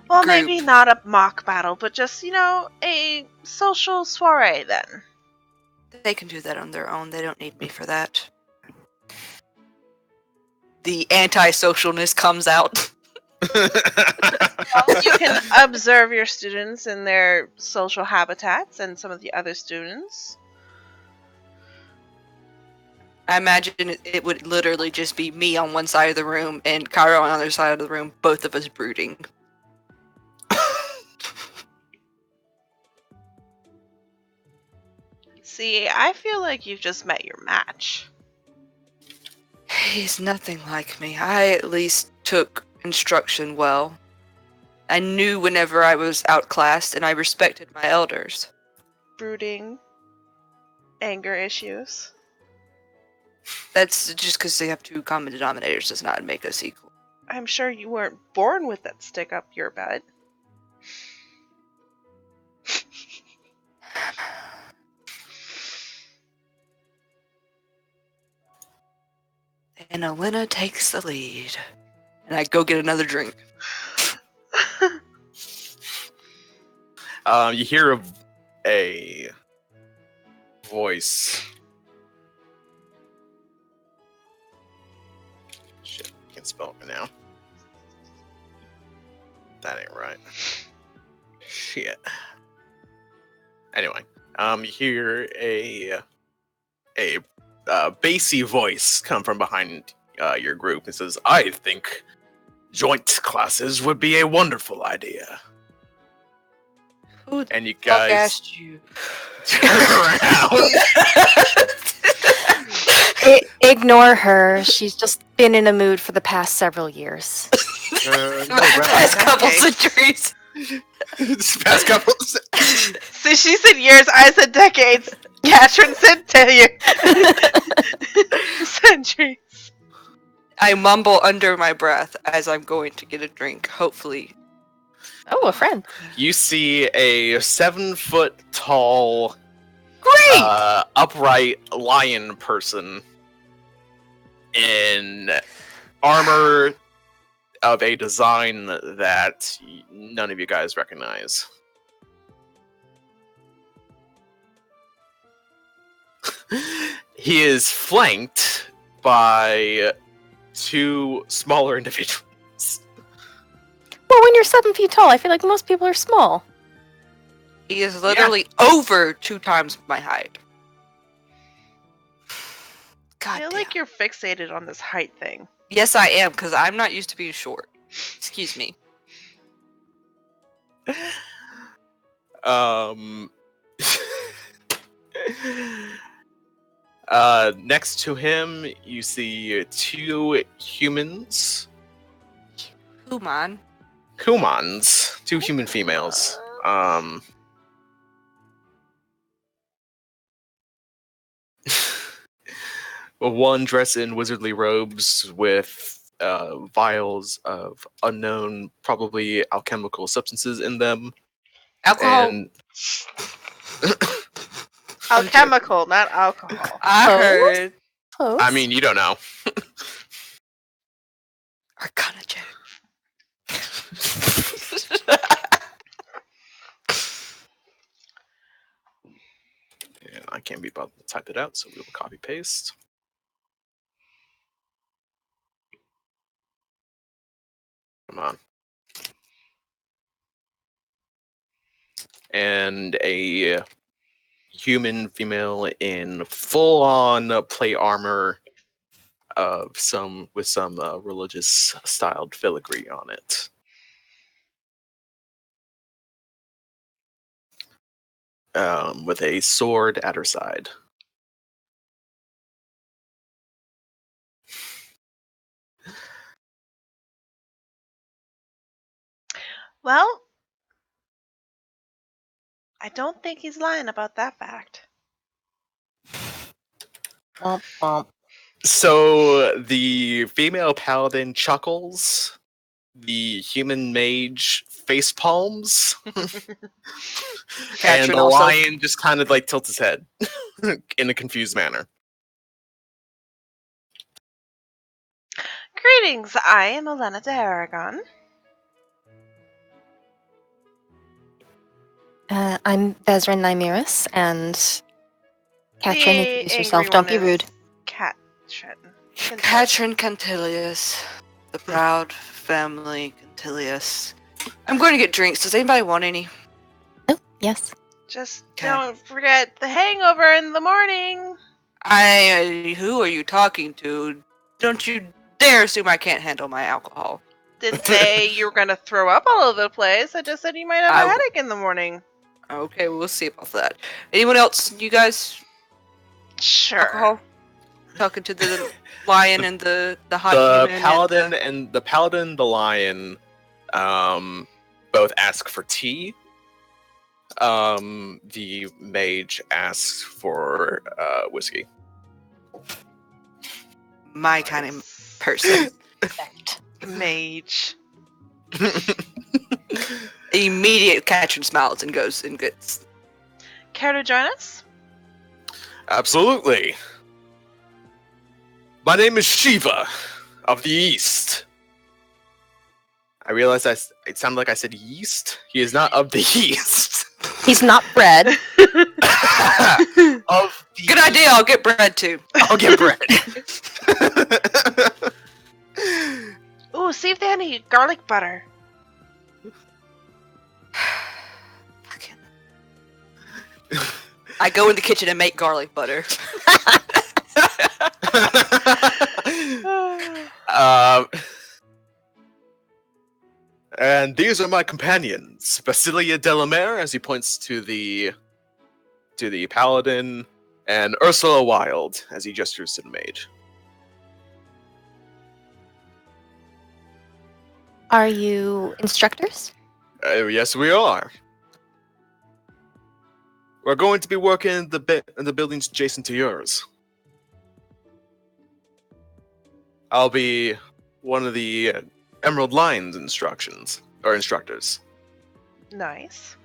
Well, group. maybe not a mock battle, but just, a social soiree then. They can do that on their own. They don't need me for that. The antisocialness comes out. Well, you can observe your students in their social habitats and some of the other students. I imagine it would literally just be me on one side of the room and Cairo on the other side of the room, both of us brooding. See, I feel like you've just met your match. He's nothing like me. I at least took instruction well. I knew whenever I was outclassed, and I respected my elders. Brooding, anger issues. That's just because they have two common denominators does not make us equal. I'm sure you weren't born with that stick up your butt. And Elena takes the lead. And I go get another drink. You hear a voice. Shit, I can't spell it now. That ain't right. Shit. Anyway, you hear a bassy voice come from behind your group. It says, "I think joint classes would be a wonderful idea." Who the And you fuck guys asked you? turn around. Ignore her. She's just been in a mood for the past several years. Past couple centuries. This past couple. So she said years, I said decades. Katrin said centuries. I mumble under my breath as I'm going to get a drink, hopefully. Oh, a friend. You see a 7-foot tall, Great! upright lion person in armor of a design that none of you guys recognize. He is flanked by 2 smaller individuals. Well, when you're 7 feet tall, I feel like most people are small. He is literally over 2 times my height. God I feel damn. like you're fixated on this height thing. Yes, I am, because I'm not used to being short. Excuse me. Next to him, you see 2 humans. Human. Kumans. 2 human females. One dressed in wizardly robes with vials of unknown, probably alchemical substances in them. Alcohol. And Alchemical, not alcohol. I Close. heard. Close. I mean, you don't know. Arcana check. Yeah, I can't be bothered to type it out, so we will copy paste. Come on. And a human female in full-on plate armor of some religious styled filigree on it. With a sword at her side. Well, I don't think he's lying about that fact. Womp womp. So the female paladin chuckles. The human mage face palms. And Katrin the also. lion just kind of like tilts his head in a confused manner. Greetings, I am Elena de Aragon. I'm Vezran Nymeris, and Katrin, The introduce angry yourself. Don't be one rude. is Katrin. Katrin Cantilius, the proud family Cantilius. I'm going to get drinks. Does anybody want any? Oh, yes. Just Okay. don't forget the hangover in the morning. Who are you talking to? Don't you dare assume I can't handle my alcohol. Didn't say you were gonna throw up all over the place. I just said you might have a I- headache in the morning. Okay, we'll see about that. Anyone else? You guys? Sure. Alcohol? Talking to the lion and the hot The human paladin and and the lion, both ask for tea. The mage asks for whiskey. my kind of person. Mage. Immediate Katrin smiles and goes and gets. Care to join us? Absolutely. My name is Shiva of the East. I realized it sounded like I said yeast. He is not of the East. He's not bread. Of the Good idea. I'll get bread too. I'll get bread. Ooh, see if they have any garlic butter. Fucking- I go in the kitchen and make garlic butter. And these are my companions, Basilia Delamere, as he points to the paladin, and Ursula Wilde, as he gestures to the mage. Are you instructors? Yes, we are. We're going to be working in the buildings adjacent to yours. I'll be one of the Emerald Lion's instructors. Nice.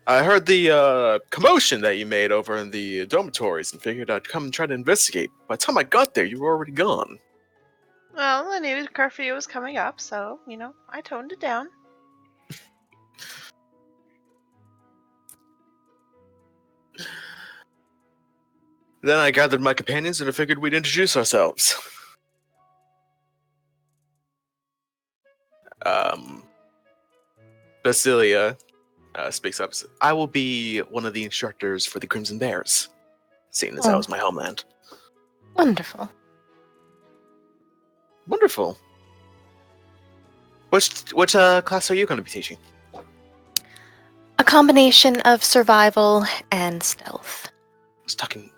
I heard the commotion that you made over in the dormitories and figured I'd come and try to investigate. By the time I got there, you were already gone. Well, the new curfew was coming up, so, I toned it down. Then I gathered my companions and I figured we'd introduce ourselves. Basilia speaks up. I will be one of the instructors for the Crimson Bears, seeing as that was my homeland. Wonderful. Wonderful. Which class are you going to be teaching? A combination of survival and stealth. I was talking.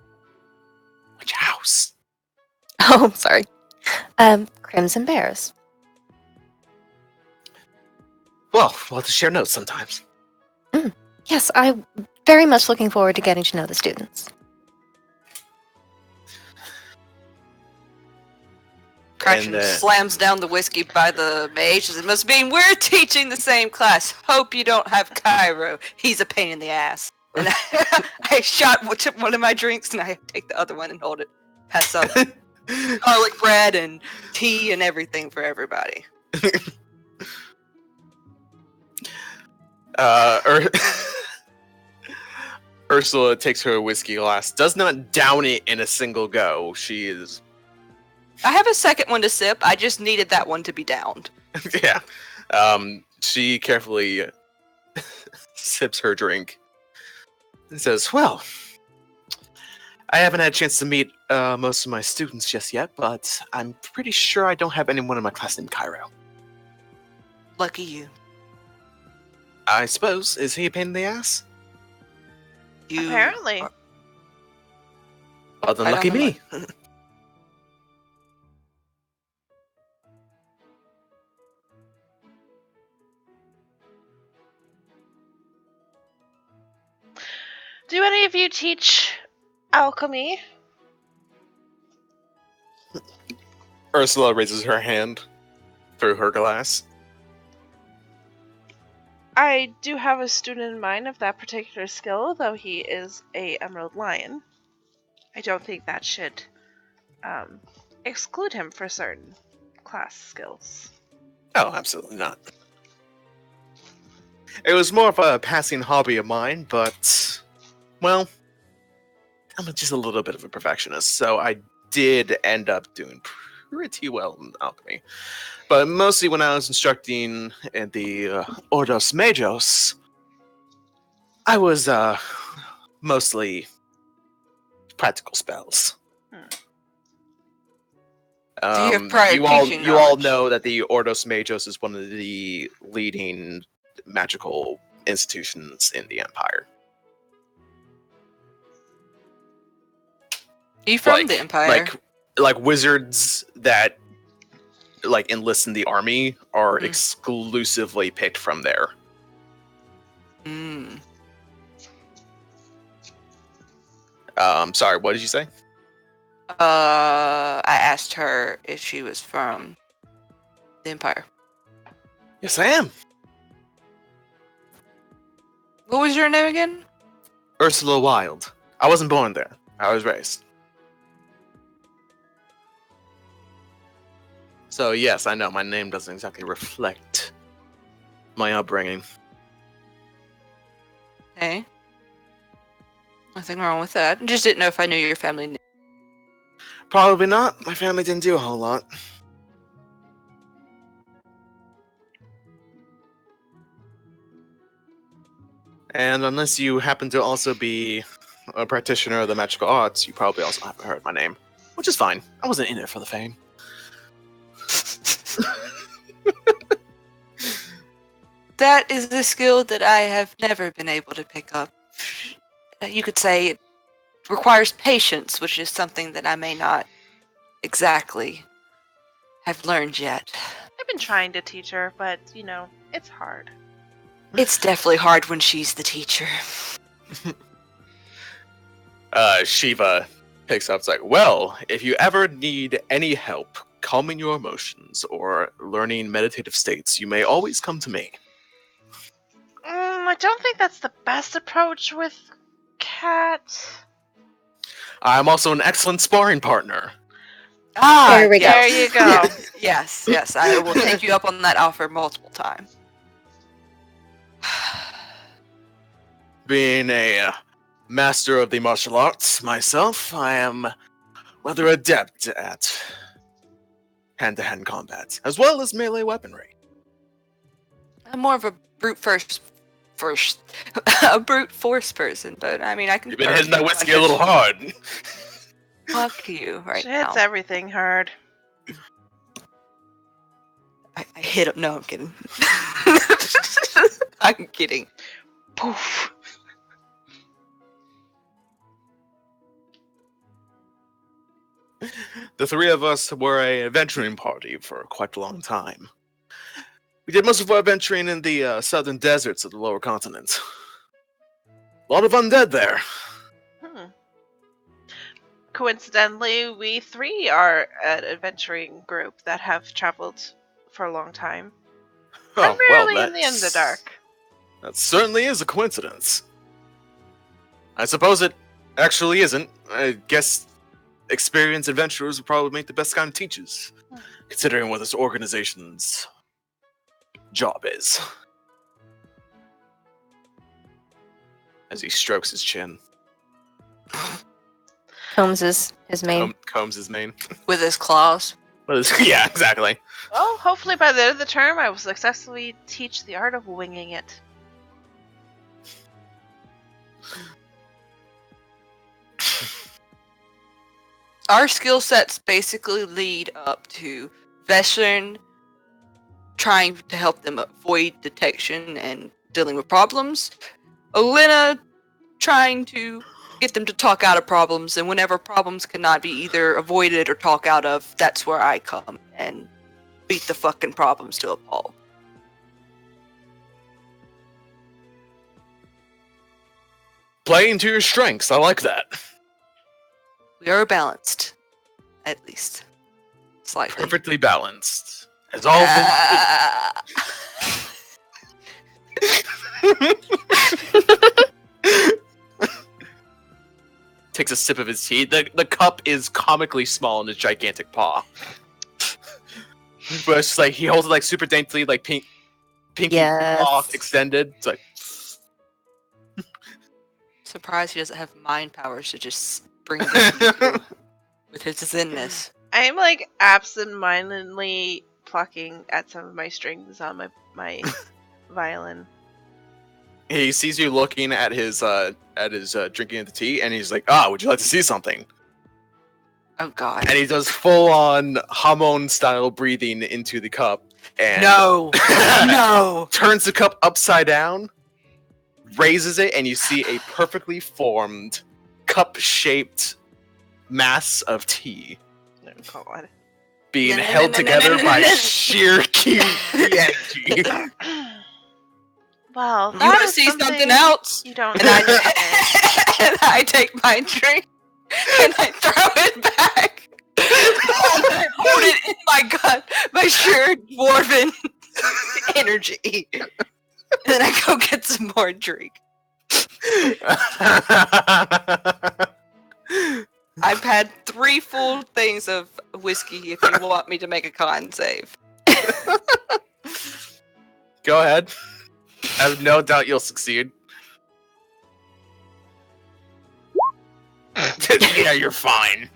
Which house? Oh, sorry. Crimson Bears. Well, we'll have to share notes sometimes. Yes, I'm very much looking forward to getting to know the students. Katrin slams down the whiskey by the mage. It must mean we're teaching the same class. Hope you don't have Cairo. He's a pain in the ass. And I shot one of my drinks and I take the other one and hold it. Pass up garlic bread and tea and everything for everybody. Ursula takes her whiskey glass, does not down it in a single go. She is. I have a second one to sip. I just needed that one to be downed. Yeah. She carefully sips her drink and says, well, I haven't had a chance to meet most of my students just yet, but I'm pretty sure I don't have anyone in my class named Cairo. Lucky you. I suppose. Is he a pain in the ass? Apparently. Well, then I lucky don't know me. Do any of you teach alchemy? Ursula raises her hand through her glass. I do have a student in mind of that particular skill, though he is a Emerald Lion. I don't think that should exclude him for certain class skills. Oh, absolutely not. It was more of a passing hobby of mine, but, well, just a little bit of a perfectionist, so I did end up doing pretty well in alchemy. But mostly when I was instructing in the Ordos Majos, I was mostly practical spells. Do you have prior you all teaching you all knowledge? know that the Ordos Majos is one of the leading magical institutions in the Empire. Are you from the Empire? Like wizards that like enlist in the army are Mhm. exclusively picked from there. Mm. Sorry, what did you say? I asked her if she was from the Empire. Yes, I am. What was your name again? Ursula Wilde. I wasn't born there. I was raised. So yes, I know my name doesn't exactly reflect my upbringing. Hey. Nothing wrong with that. Just didn't know if I knew your family name. Probably not. My family didn't do a whole lot. And unless you happen to also be a practitioner of the magical arts, you probably also haven't heard my name. Which is fine. I wasn't in it for the fame. That is a skill that I have never been able to pick up. You could say it requires patience, which is something that I may not exactly have learned yet. I've been trying to teach her, but it's hard. It's definitely hard when she's the teacher. Shiva picks up. It's like, well, if you ever need any help calming your emotions or learning meditative states, you may always come to me. I don't think that's the best approach with Cat. I'm also an excellent sparring partner. There we go. There you go. Yes, I will take you up on that offer multiple times. Being a master of the martial arts myself, I am rather adept at hand-to-hand combat, as well as melee weaponry. I'm more of a brute a brute force person, but I mean I can. You've been hitting that whiskey a little hard. Fuck you right She now. hits everything hard. I hit him. No, I'm kidding. I'm kidding. Poof. The three of us were a adventuring party for quite a long time. We did most of our adventuring in the southern deserts of the lower continent. A lot of undead there. Coincidentally, we three are an adventuring group that have traveled for a long time. Primarily in the Underdark. That certainly is a coincidence. I suppose it actually isn't. I guess experienced adventurers would probably make the best kind of teachers, considering what this organization's job is. As he strokes his chin. Combs his mane. Combs his mane. With his claws. Yeah, exactly. Well, hopefully by the end of the term, I will successfully teach the art of winging it. Our skill sets basically lead up to Veteran trying to help them avoid detection and dealing with problems. Elena trying to get them to talk out of problems, and whenever problems cannot be either avoided or talk out of, that's where I come and beat the fucking problems to a pulp. Playing to your strengths, I like that. We are balanced, at least. Slightly. Perfectly balanced. As all Takes a sip of his tea. The cup is comically small in his gigantic paw. But it's just like he holds it like super daintily, like pinky paw Yes. extended. It's like surprised he doesn't have mind powers to just bring this through with his zennness. I'm like absent-mindedly plucking at some of my strings on my violin. He sees you looking at his drinking of the tea, and he's like, would you like to see something? Oh god. And he does full-on Hamon-style breathing into the cup, and No! No! turns the cup upside down, raises it, and you see a perfectly formed, cup-shaped mass of tea Oh, God. being held together by sheer energy. Well, You that want to is see something else? You don't And I, understand. and I take my drink and I throw it back. I hold it in my gut, my sheer dwarven energy. And then I go get some more drink. I've had 3 full things of whiskey if you want me to make a con save. Go ahead. I have no doubt you'll succeed. Yeah, you're fine.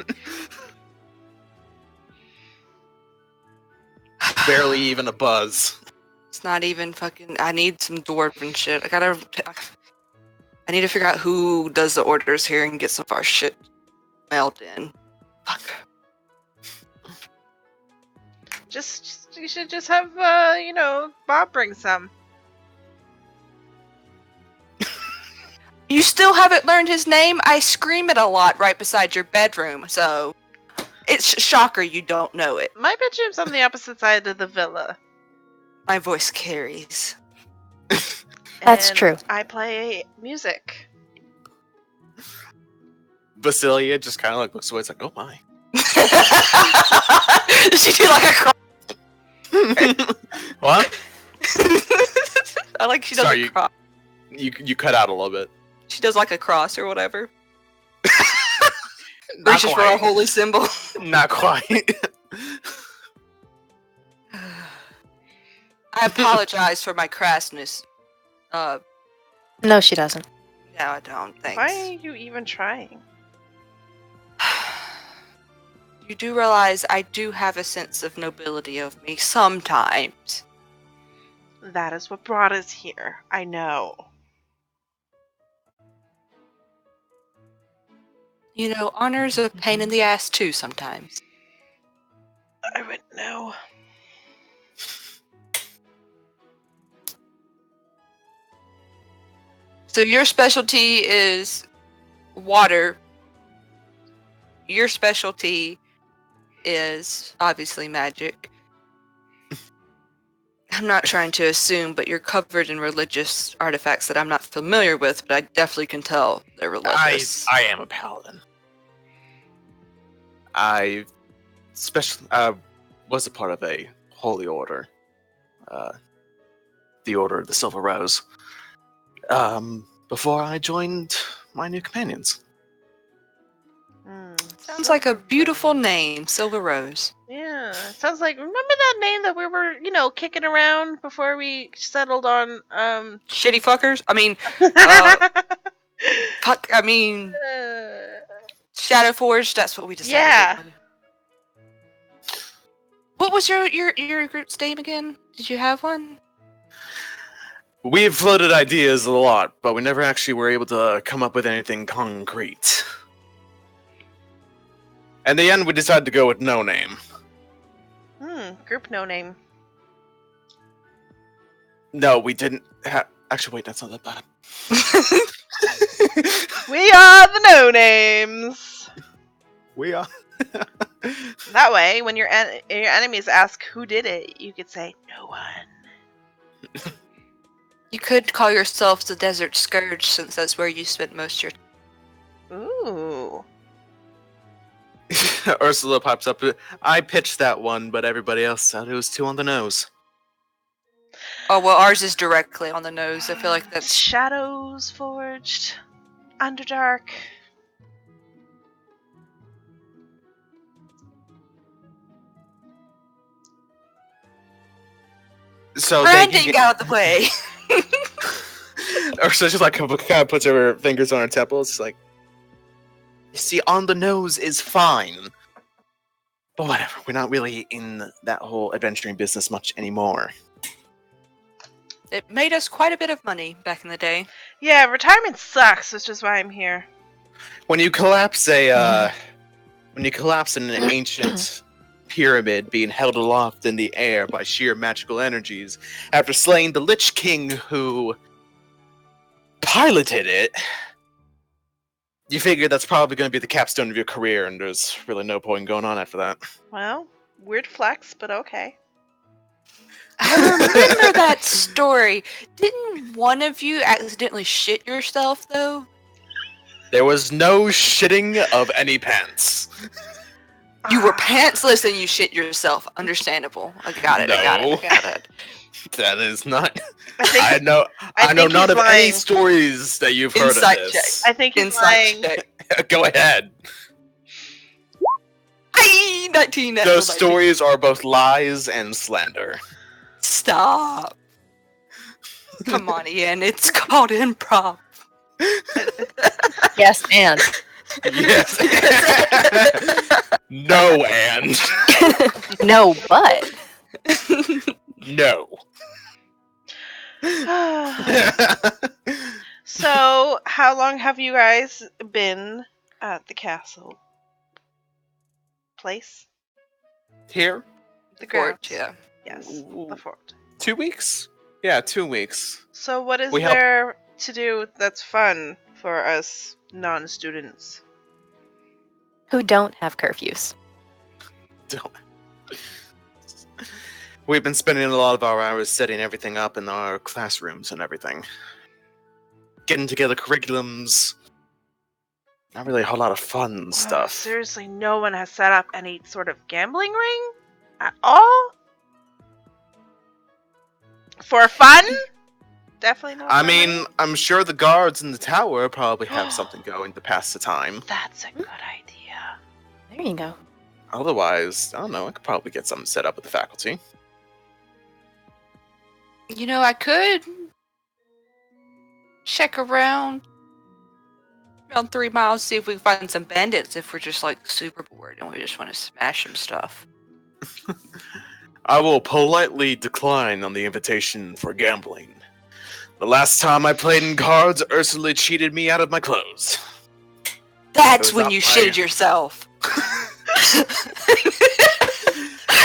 Barely even a buzz. It's not even fucking. I need some dwarven shit. I need to figure out who does the orders here and get some of our shit mailed in. Fuck. You should just have Bob bring some. You still haven't learned his name? I scream it a lot right beside your bedroom, so it's shocker you don't know it. My bedroom's on the opposite side of the villa. My voice carries. That's And true. I play music. Basilia just kind of like looks away. It's like, oh my. Does she do like a cross? What? I like she does Sorry, a cross. You cut out a little bit. She does like a cross or whatever. Not Reaches for a quite. holy symbol. Not quite. I apologize for my crassness. No, she doesn't. No, I don't. Thanks. Why are you even trying? You do realize I do have a sense of nobility of me sometimes. That is what brought us here. I know. You know, honor's a pain in the ass too sometimes. I wouldn't know. So your specialty is water. Your specialty is obviously magic. I'm not trying to assume, but you're covered in religious artifacts that I'm not familiar with, but I definitely can tell they're religious. I am a paladin. I was a part of a holy order. The Order of the Silver Rose. Before I joined my new companions. Sounds like a beautiful name, Silver Rose. Yeah, sounds like. Remember that name that we were, kicking around before we settled on. Shitty fuckers? I mean, fuck, I mean, Shadowforge, that's what we decided. Yeah. What was your group's name again? Did you have one? We've floated ideas a lot, but we never actually were able to come up with anything concrete. In the end, we decided to go with no name. Group no name. No, we didn't. Actually, wait, that's not that bad. We are the no names. We are. That way, when your enemies ask who did it, you could say no one. You could call yourselves the Desert Scourge, since that's where you spent most of your Ooh. Ursula pops up. I pitched that one, but everybody else said it was too on the nose. Oh, well, ours is directly on the nose. I feel like that's... Shadows forged. Underdark. So Branding out of the way! Or so she's like, kind of puts her fingers on her temples. It's like, you see, on the nose is fine. But whatever, we're not really in that whole adventuring business much anymore. It made us quite a bit of money back in the day. Yeah, retirement sucks, which is why I'm here. When you collapse an ancient pyramid being held aloft in the air by sheer magical energies, after slaying the Lich King who piloted it, you figure that's probably going to be the capstone of your career, and there's really no point in going on after that. Well, weird flex, but okay. I remember that story. Didn't one of you accidentally shit yourself, though? There was no shitting of any pants. You were pantsless and you shit yourself. Understandable. I got it. I got it. That is not. I know think none he's of lying. any stories that you've heard Insight of this. I think he's lying. check. Go ahead. Aye, 19 natural Those 19. stories are both lies and slander. Stop. Come on, Ian. It's called improv. Yes, and. Yes. No, and No, but. no. So, how long have you guys been at the castle place? Here, The Fort, grounds? yeah. Yes, Ooh. the fort. 2 weeks. Yeah, 2 weeks. So, what is We help- there to do that's fun for us non-students? Who don't have curfews. Don't. We've been spending a lot of our hours setting everything up in our classrooms and everything. Getting together curriculums. Not really a whole lot of fun stuff. Seriously, no one has set up any sort of gambling ring at all? For fun? Definitely not. I for mean, money? I'm sure the guards in the tower probably have something going to pass the time. That's a good idea. There you go. Otherwise, I don't know, I could probably get something set up with the faculty. You know, I could check around 3 miles, see if we can find some bandits if we're just like super bored and we just want to smash some stuff. I will politely decline on the invitation for gambling. The last time I played in cards, Ursula cheated me out of my clothes. That's Those when are you my- shitted yourself.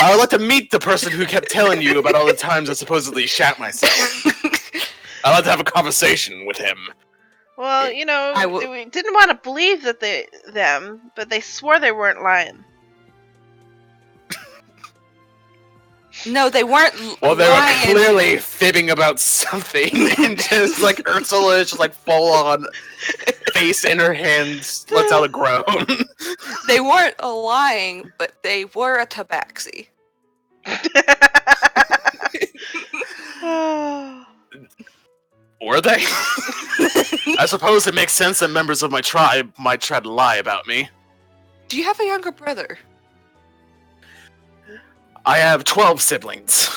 I would like to meet the person who kept telling you about all the times I supposedly shat myself. I'd like to have a conversation with him. Well, you know, I will- we didn't want to believe that them, but they swore they weren't lying. No, they weren't. Well, they lying. were clearly fibbing about something, and just like Ursula is just like full on face in her hands, lets out a groan. They weren't lying, but they were a tabaxi. Were they? I suppose it makes sense that members of my tribe might try to lie about me. Do you have a younger brother? I have 12 siblings.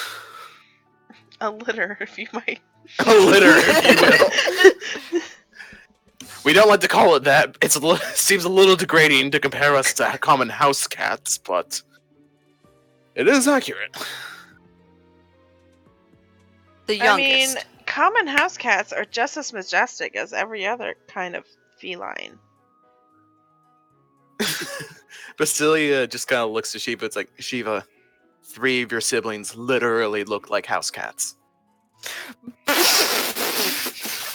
A litter, if you might. A litter, if you will. We don't like to call it that. Seems a little degrading to compare us to common house cats, but it is accurate. The I mean, youngest. common house cats are just as majestic as every other kind of feline. Basilia just kind of looks to Shiva. It's like, Shiva, 3 of your siblings literally look like house cats.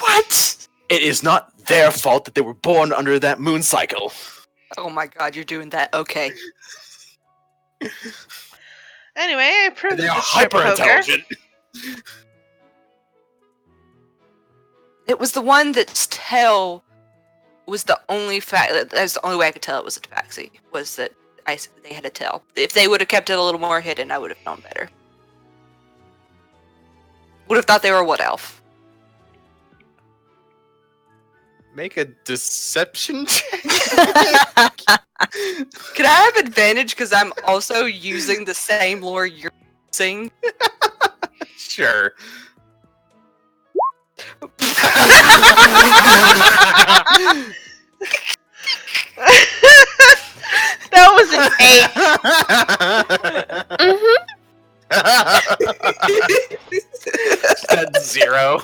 What? It is not their fault that they were born under that moon cycle. Oh my god, you're doing that. Okay. Anyway, I approved They of are the strip hyper poker. intelligent. It was the one that's tail was the only fact. That's the only way I could tell it was a tabaxi. Was that they had a tail. If they would have kept it a little more hidden, I would have known better. Would have thought they were a wood elf. Make a deception check. Can I have advantage because I'm also using the same lore you're using? Sure. That was an 8. That's 0.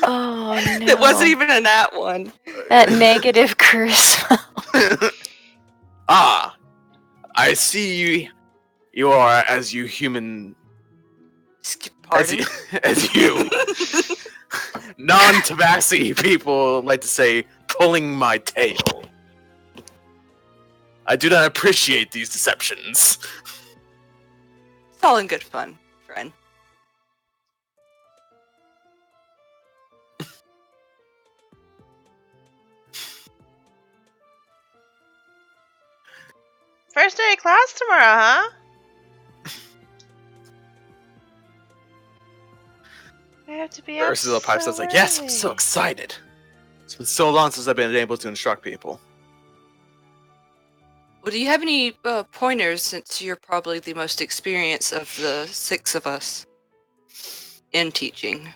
Oh no. It wasn't even in that one. That negative charisma. Ah, I see you. You are as you human Pardon? as you non-Tabaxi people like to say, pulling my tail. I do not appreciate these deceptions. It's all in good fun, friend. First day of class tomorrow, huh? I have to be up Ursula pipes so up like, yes, I'm early." so excited. It's been so long since I've been able to instruct people. Well, do you have any pointers, since you're probably the most experienced of the 6 of us in teaching?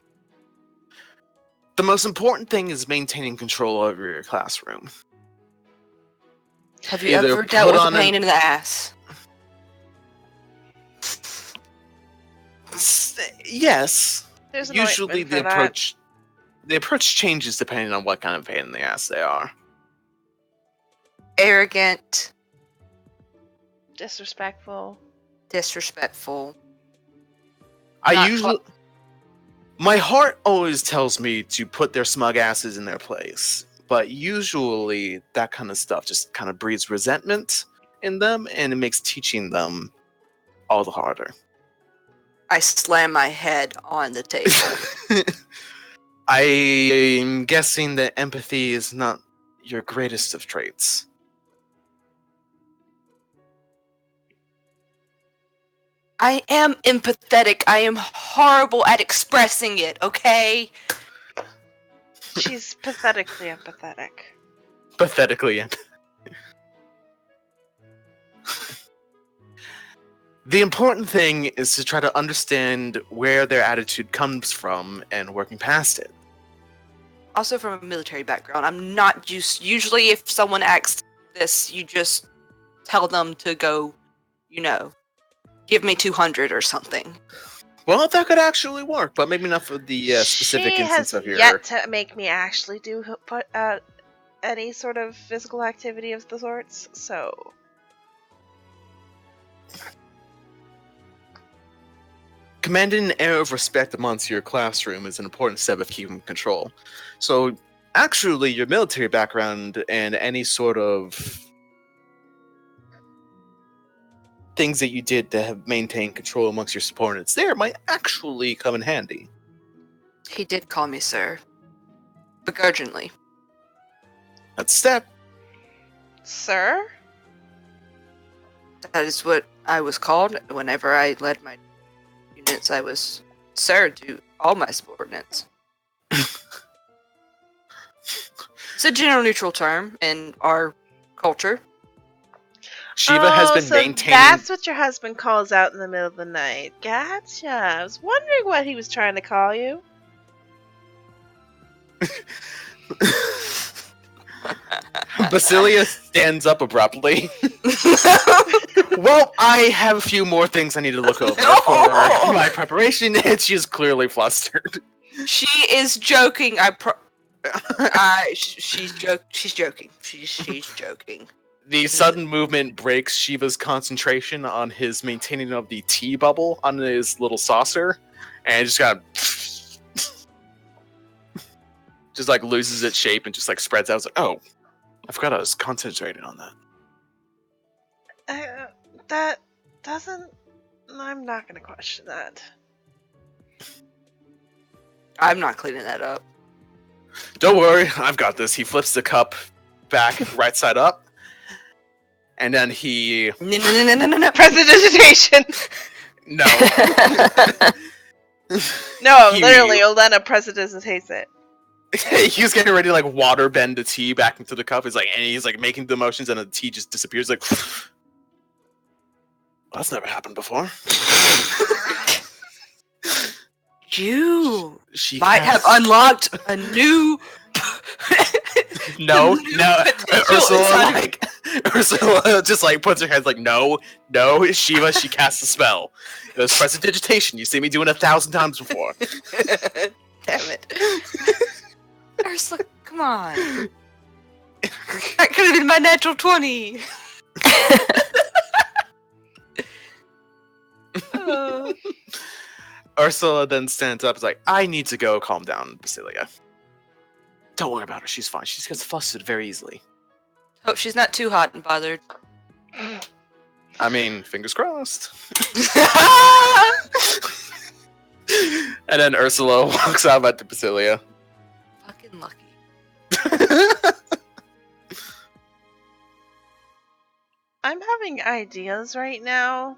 The most important thing is maintaining control over your classroom. Have you Either ever dealt put with a on pain in the ass? Yes. There's an Usually ointment for that. the approach changes depending on what kind of pain in the ass they are. Arrogant, Disrespectful. disrespectful. I Not usually my heart always tells me to put their smug asses in their place, but usually that kind of stuff just kind of breeds resentment in them, and it makes teaching them all the harder. I slam my head on the table. I'm guessing that empathy is not your greatest of traits. I am empathetic. I am horrible at expressing it, okay? She's pathetically empathetic. Pathetically. The important thing is to try to understand where their attitude comes from and working past it. Also from a military background, I'm not usually if someone asks this, you just tell them to go, give me 200 or something. Well, that could actually work, but maybe not for the specific she instance has of your... yet to make me actually do any sort of physical activity of the sorts, so... Commanding an air of respect amongst your classroom is an important step of keeping control. So, actually, your military background and any sort of things that you did to have maintained control amongst your subordinates there might actually come in handy. He did call me sir. Begrudgingly. That's a step. Sir? That is what I was called whenever I led my units. I was sir to all my subordinates. It's a general neutral term in our culture. Shiva has been so maintaining... that's what your husband calls out in the middle of the night. Gotcha. I was wondering what he was trying to call you. Basilia stands up abruptly. Well, I have a few more things I need to look over for my preparation, and she is clearly flustered. She is joking. She's joking. She's joking. The sudden movement breaks Shiva's concentration on his maintaining of the tea bubble on his little saucer, and just got just like loses its shape and just like spreads out. It's like, oh, I forgot I was concentrating on that. That doesn't... I'm not going to question that. I'm not cleaning that up. Don't worry, I've got this. He flips the cup back right side up, and then he... No. Prestidigitation! No. No, He- literally, Olena prestidigitates it. He's getting ready to like water bend the tea back into the cup. He's like, and he's like making the motions, and the tea just disappears. Like, well, that's never happened before. You She might have casts- unlocked a new. No, new no. potential Ursula inside of- like Ursula just like puts her hands like, no, Shiva. She casts a spell. It was prestidigitation. You see me doing 1,000 times before. Damn it, Ursula! Come on. That could have been my natural 20. Ursula then stands up. Is like, I need to go. Calm down, Basilia. Don't worry about her. She's fine. She gets flustered very easily. Hope she's not too hot and bothered. I mean, fingers crossed. And then Ursula walks out back to Basilia. Fucking lucky. I'm having ideas right now.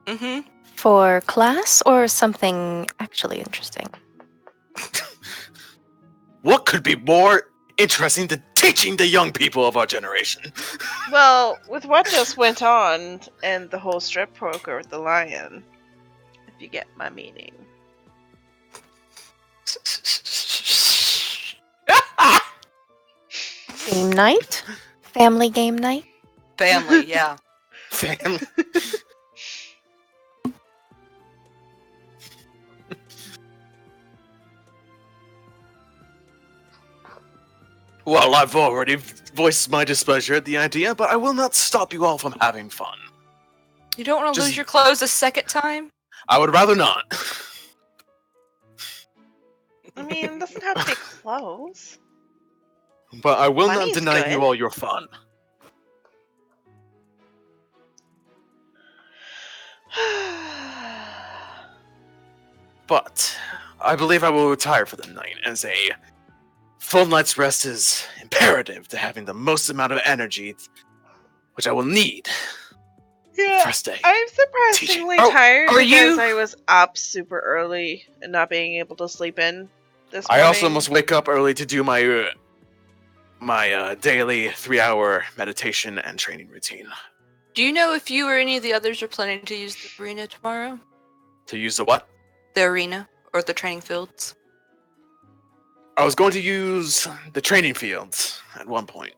Mm-hmm. For class or something actually interesting? What could be more interesting than teaching the young people of our generation? Well, with what just went on and the whole strip poker with the lion, if you get my meaning. Game night? Family game night? Family, yeah. Family. Well, I've already voiced my displeasure at the idea, but I will not stop you all from having fun. You don't want to Just- lose your clothes a second time? I would rather not. I mean, it doesn't have to be clothes. But I will not Money's deny good. you all your fun. But I believe I will retire for the night, as a full night's rest is imperative to having the most amount of energy, which I will need Yeah, first day. I'm surprisingly Oh, tired are because you- I was up super early and not being able to sleep in this I morning. also must wake up early to do my daily 3-hour meditation and training routine. Do you know if you or any of the others are planning to use the arena tomorrow? To use the what? The arena or the training fields? I was going to use the training fields at one point.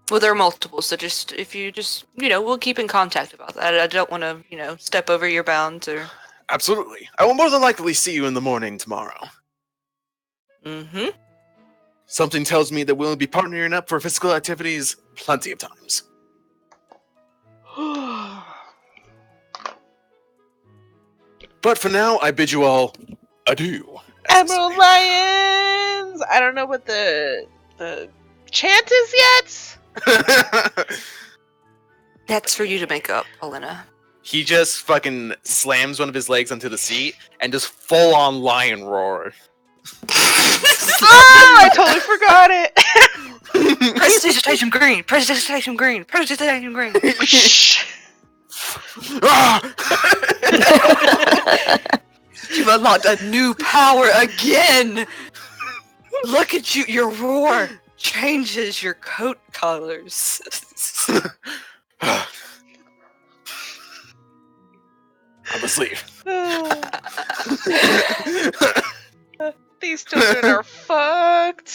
Well, there are multiple, so we'll keep in contact about that. I don't want to, step over your bounds or. Absolutely. I will more than likely see you in the morning tomorrow. Mm-hmm. Something tells me that we'll be partnering up for physical activities plenty of times. But for now, I bid you all adieu. as they Emerald say. Lions! I don't know what the chant is yet. That's for you to make up, Elena. He just fucking slams one of his legs onto the seat and just full on lion roar. Oh, I totally forgot it. Prestidigitation green! Prestidigitation green! Prestidigitation green! Ah! You've unlocked a new power again! Look at you, your roar changes your coat colors. I'm asleep. These children are fucked.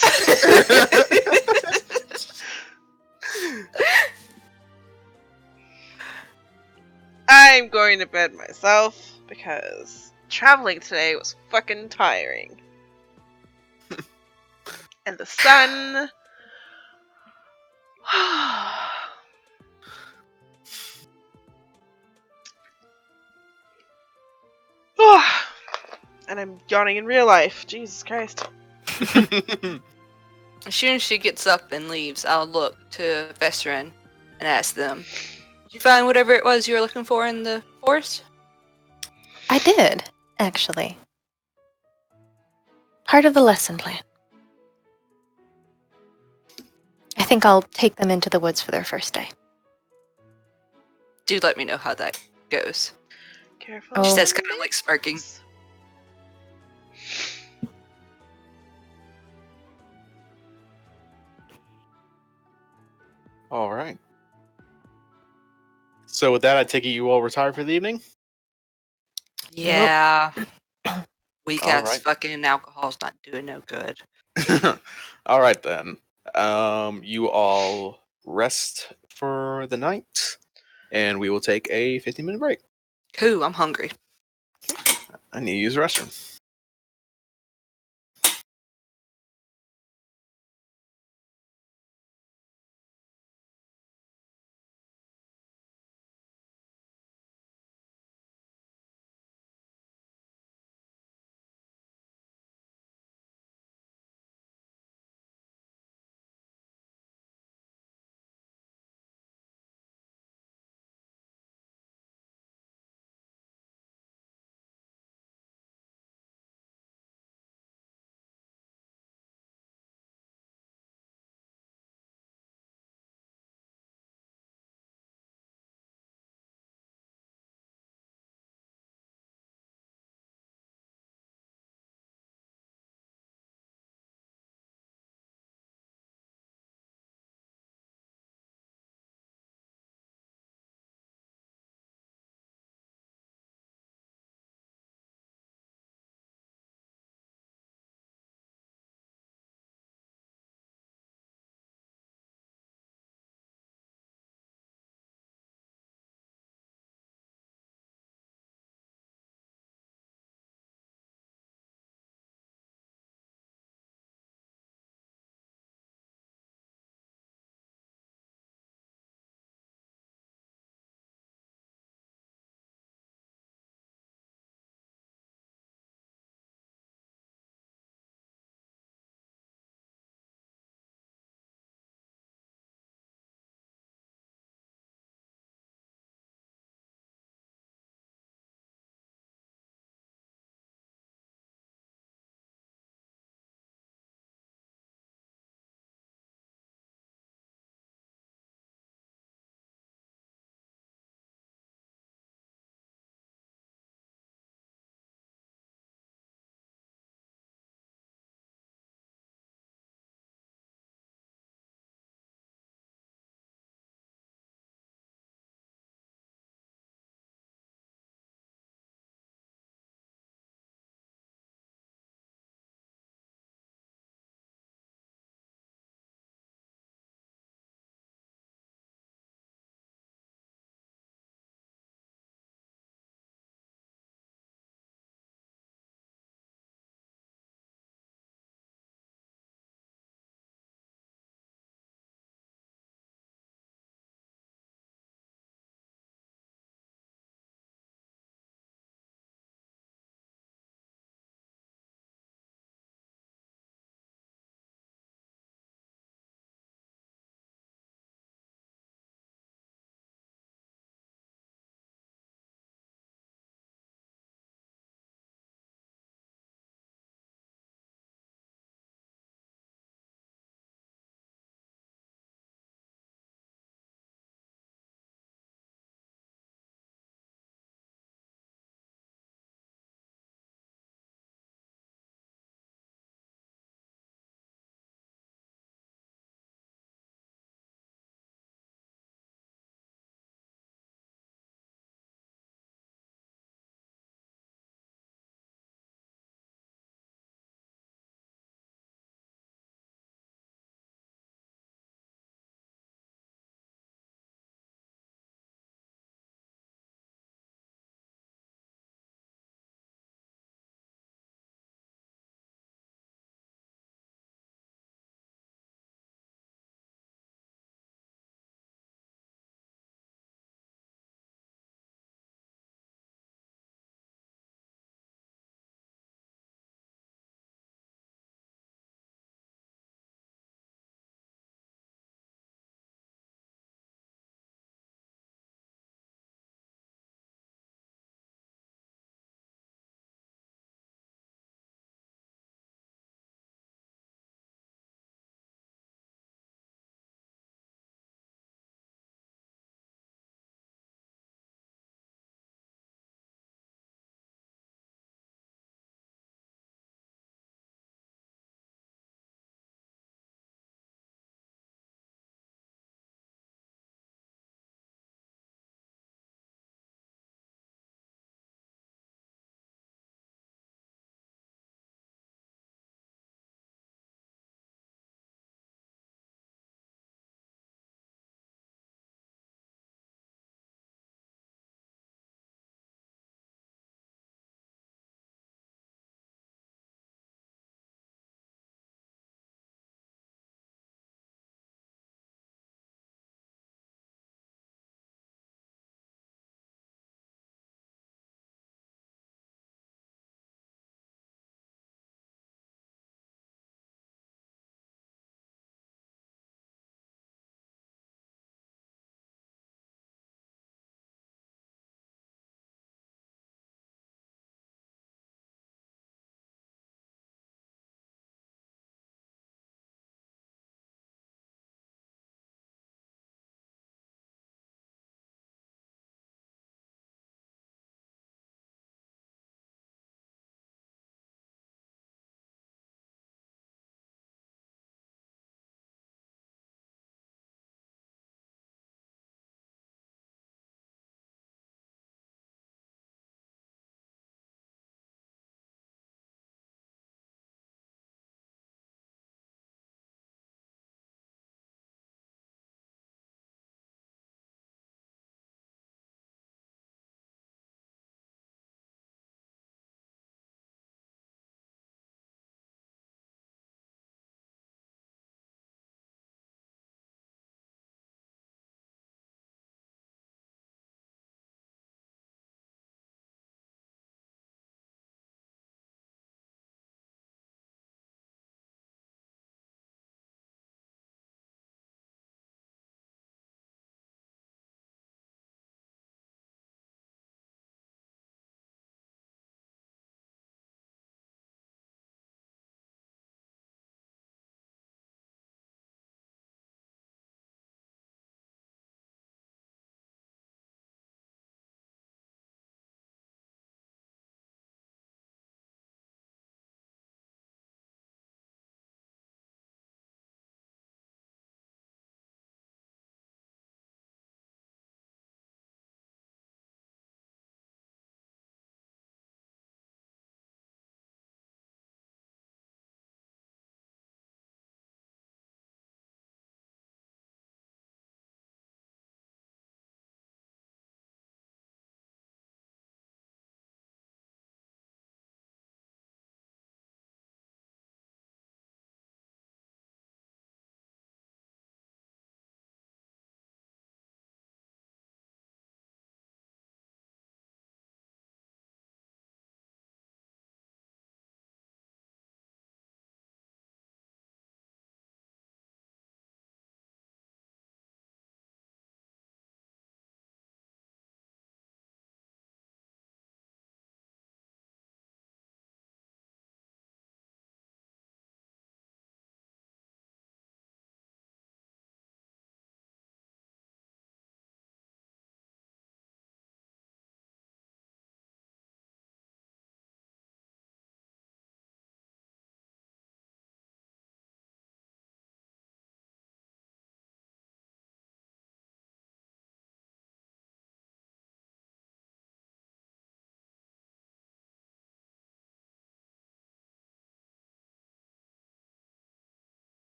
I'm going to bed myself because traveling today was fucking tiring. And the sun. And I'm yawning in real life. Jesus Christ. As soon as she gets up and leaves, I'll look to Vesserin and ask them, did you find whatever it was you were looking for in the forest? I did, actually. Part of the lesson plan. I think I'll take them into the woods for their first day. Do let me know how that goes. Careful. Oh. She says, kind of like smirking. All right. So with that, I take it you all retire for the evening? Yeah. Weak All ass right. fucking alcohol's not doing no good. All right then. You all rest for the night, and we will take a 15-minute break. Who? I'm hungry. I need to use the restroom.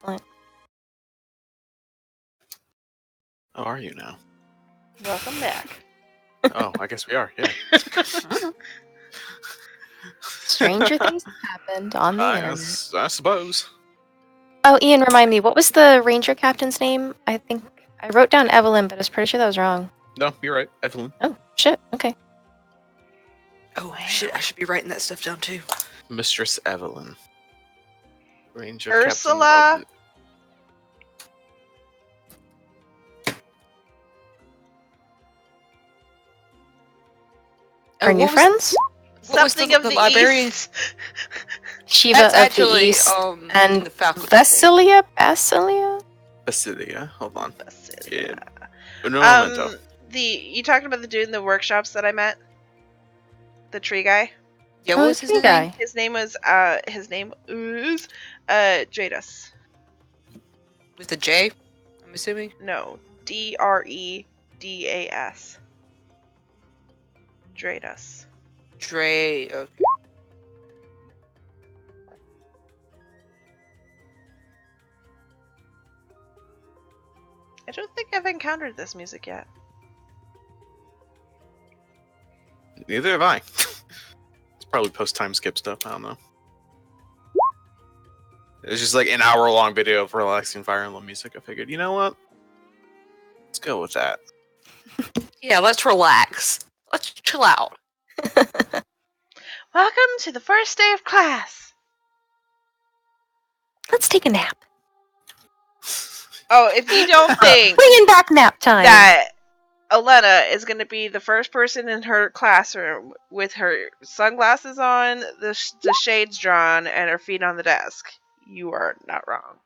Oh, are you now? Welcome back. Oh, I guess we are. Yeah. Stranger things have happened on the internet. I suppose. Oh, Ian, remind me, what was the ranger captain's name? I think I wrote down Evelyn, but I was pretty sure that was wrong. No, you're right, Evelyn. Oh, shit. Okay. Oh shit! I should be writing that stuff down too. Mistress Evelyn. Ranger Ursula. Captain. Our new friends? What was Something of the librarian? East. Shiva That's of actually the East in and the faculty. Vasilia? Basilia? Basilia. Hold on. Basilia. No memento. You talking about the dude in the workshops that I met? The tree guy? Yeah, Oh, what was his tree name? guy. His name is Dratus. With a J, I'm assuming. No. Dredas. Dratus. Dre. Okay. I don't think I've encountered this music yet. Neither have I. It's probably post-time skip stuff. I don't know. It's just like an hour-long video of relaxing Fire Emblem music. I figured, you know what? Let's go with that. Yeah, let's relax. Let's chill out. Welcome to the first day of class. Let's take a nap. Oh, if you don't think Bringing back nap time. that Elena is going to be the first person in her classroom with her sunglasses on, the shades drawn, and her feet on the desk, you are not wrong.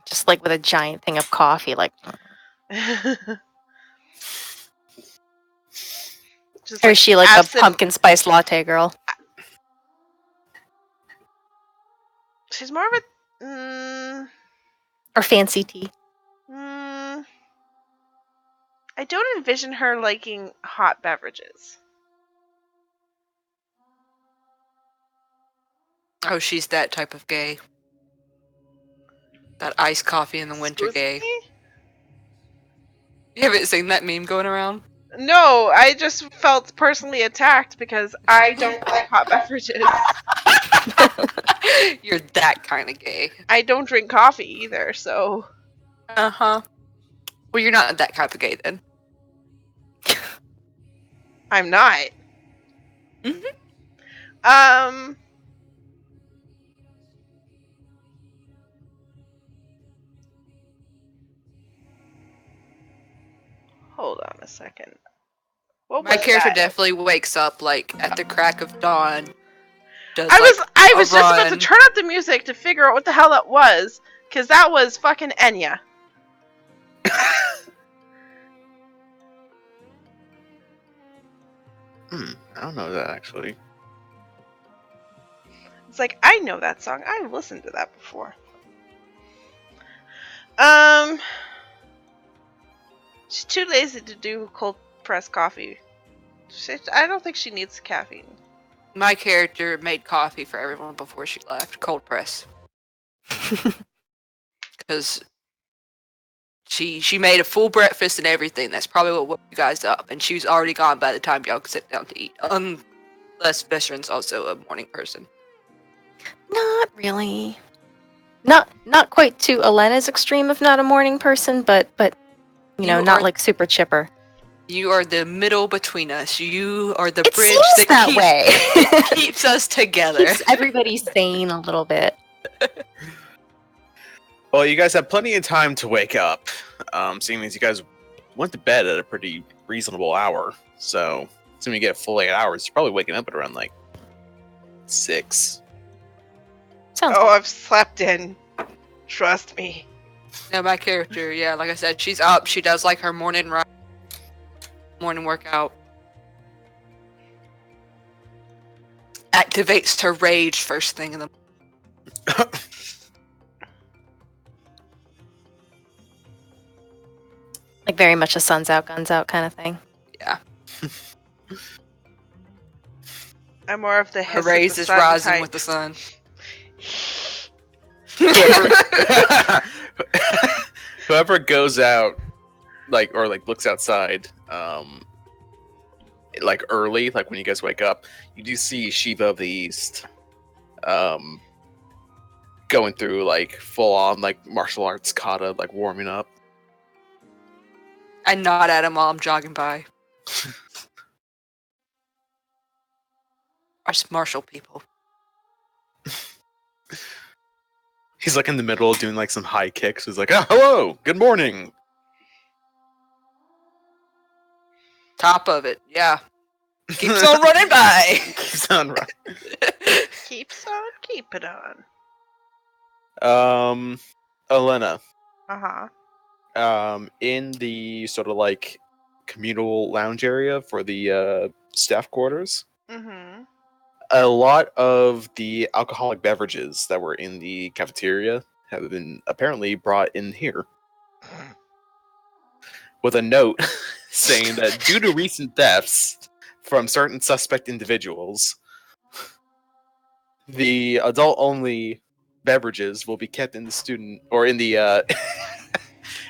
Just like with a giant thing of coffee, like. Just Or is she like absent- a pumpkin spice latte girl? She's more of a. Or fancy tea? I don't envision her liking hot beverages. Oh, she's that type of gay. That iced coffee in the winter Excuse gay. me? You haven't seen that meme going around? No, I just felt personally attacked because I don't like hot beverages. You're that kind of gay. I don't drink coffee either, so. Uh-huh. Well, you're not that type of gay then. I'm not. Mm-hmm. Hold on a second. What My was character that? definitely wakes up like at the crack of dawn. Does, I like, was a just about to run. turn up the music to figure out what the hell that was, because that was fucking Enya. I don't know that actually. It's like, I know that song. I've listened to that before. She's too lazy to do cold pressed coffee. I don't think she needs caffeine. My character made coffee for everyone before she left, cold press. Because she made a full breakfast and everything. That's probably what woke you guys up. And she was already gone by the time y'all could sit down to eat. Unless Veteran's also a morning person. Not really. Not quite to Elena's extreme of not a morning person, but you know, not like super chipper. You are the middle between us. You are the It bridge seems that way. keeps us together. Keeps everybody sane a little bit. Well, you guys have plenty of time to wake up, seeing as you guys went to bed at a pretty reasonable hour. So, assuming you get a full 8 hours, you're probably waking up at around like 6. Sounds Oh, I've slept in. Trust me. No, my character, yeah, like I said, she's up. She does like her morning run, morning workout. Activates her rage first thing in the like very much a sun's out, guns out kind of thing. Yeah. I'm more of the Her rays is rising with the sun. whoever, whoever goes out, or looks outside, early, like when you guys wake up, you do see Shiva of the East, going through full on martial arts kata, warming up. I nod at him while I'm jogging by. Us martial people. He's in the middle doing some high kicks. He's like, "Oh, hello, good morning." Top of it, yeah. Keeps on running by. Keeps on running. Keeps on keeping on. Elena. Uh-huh. In the sort of communal lounge area for the staff quarters. Mm-hmm. A lot of the alcoholic beverages that were in the cafeteria have been apparently brought in here. With a note saying that due to recent thefts from certain suspect individuals, the adult-only beverages will be kept in the student or in the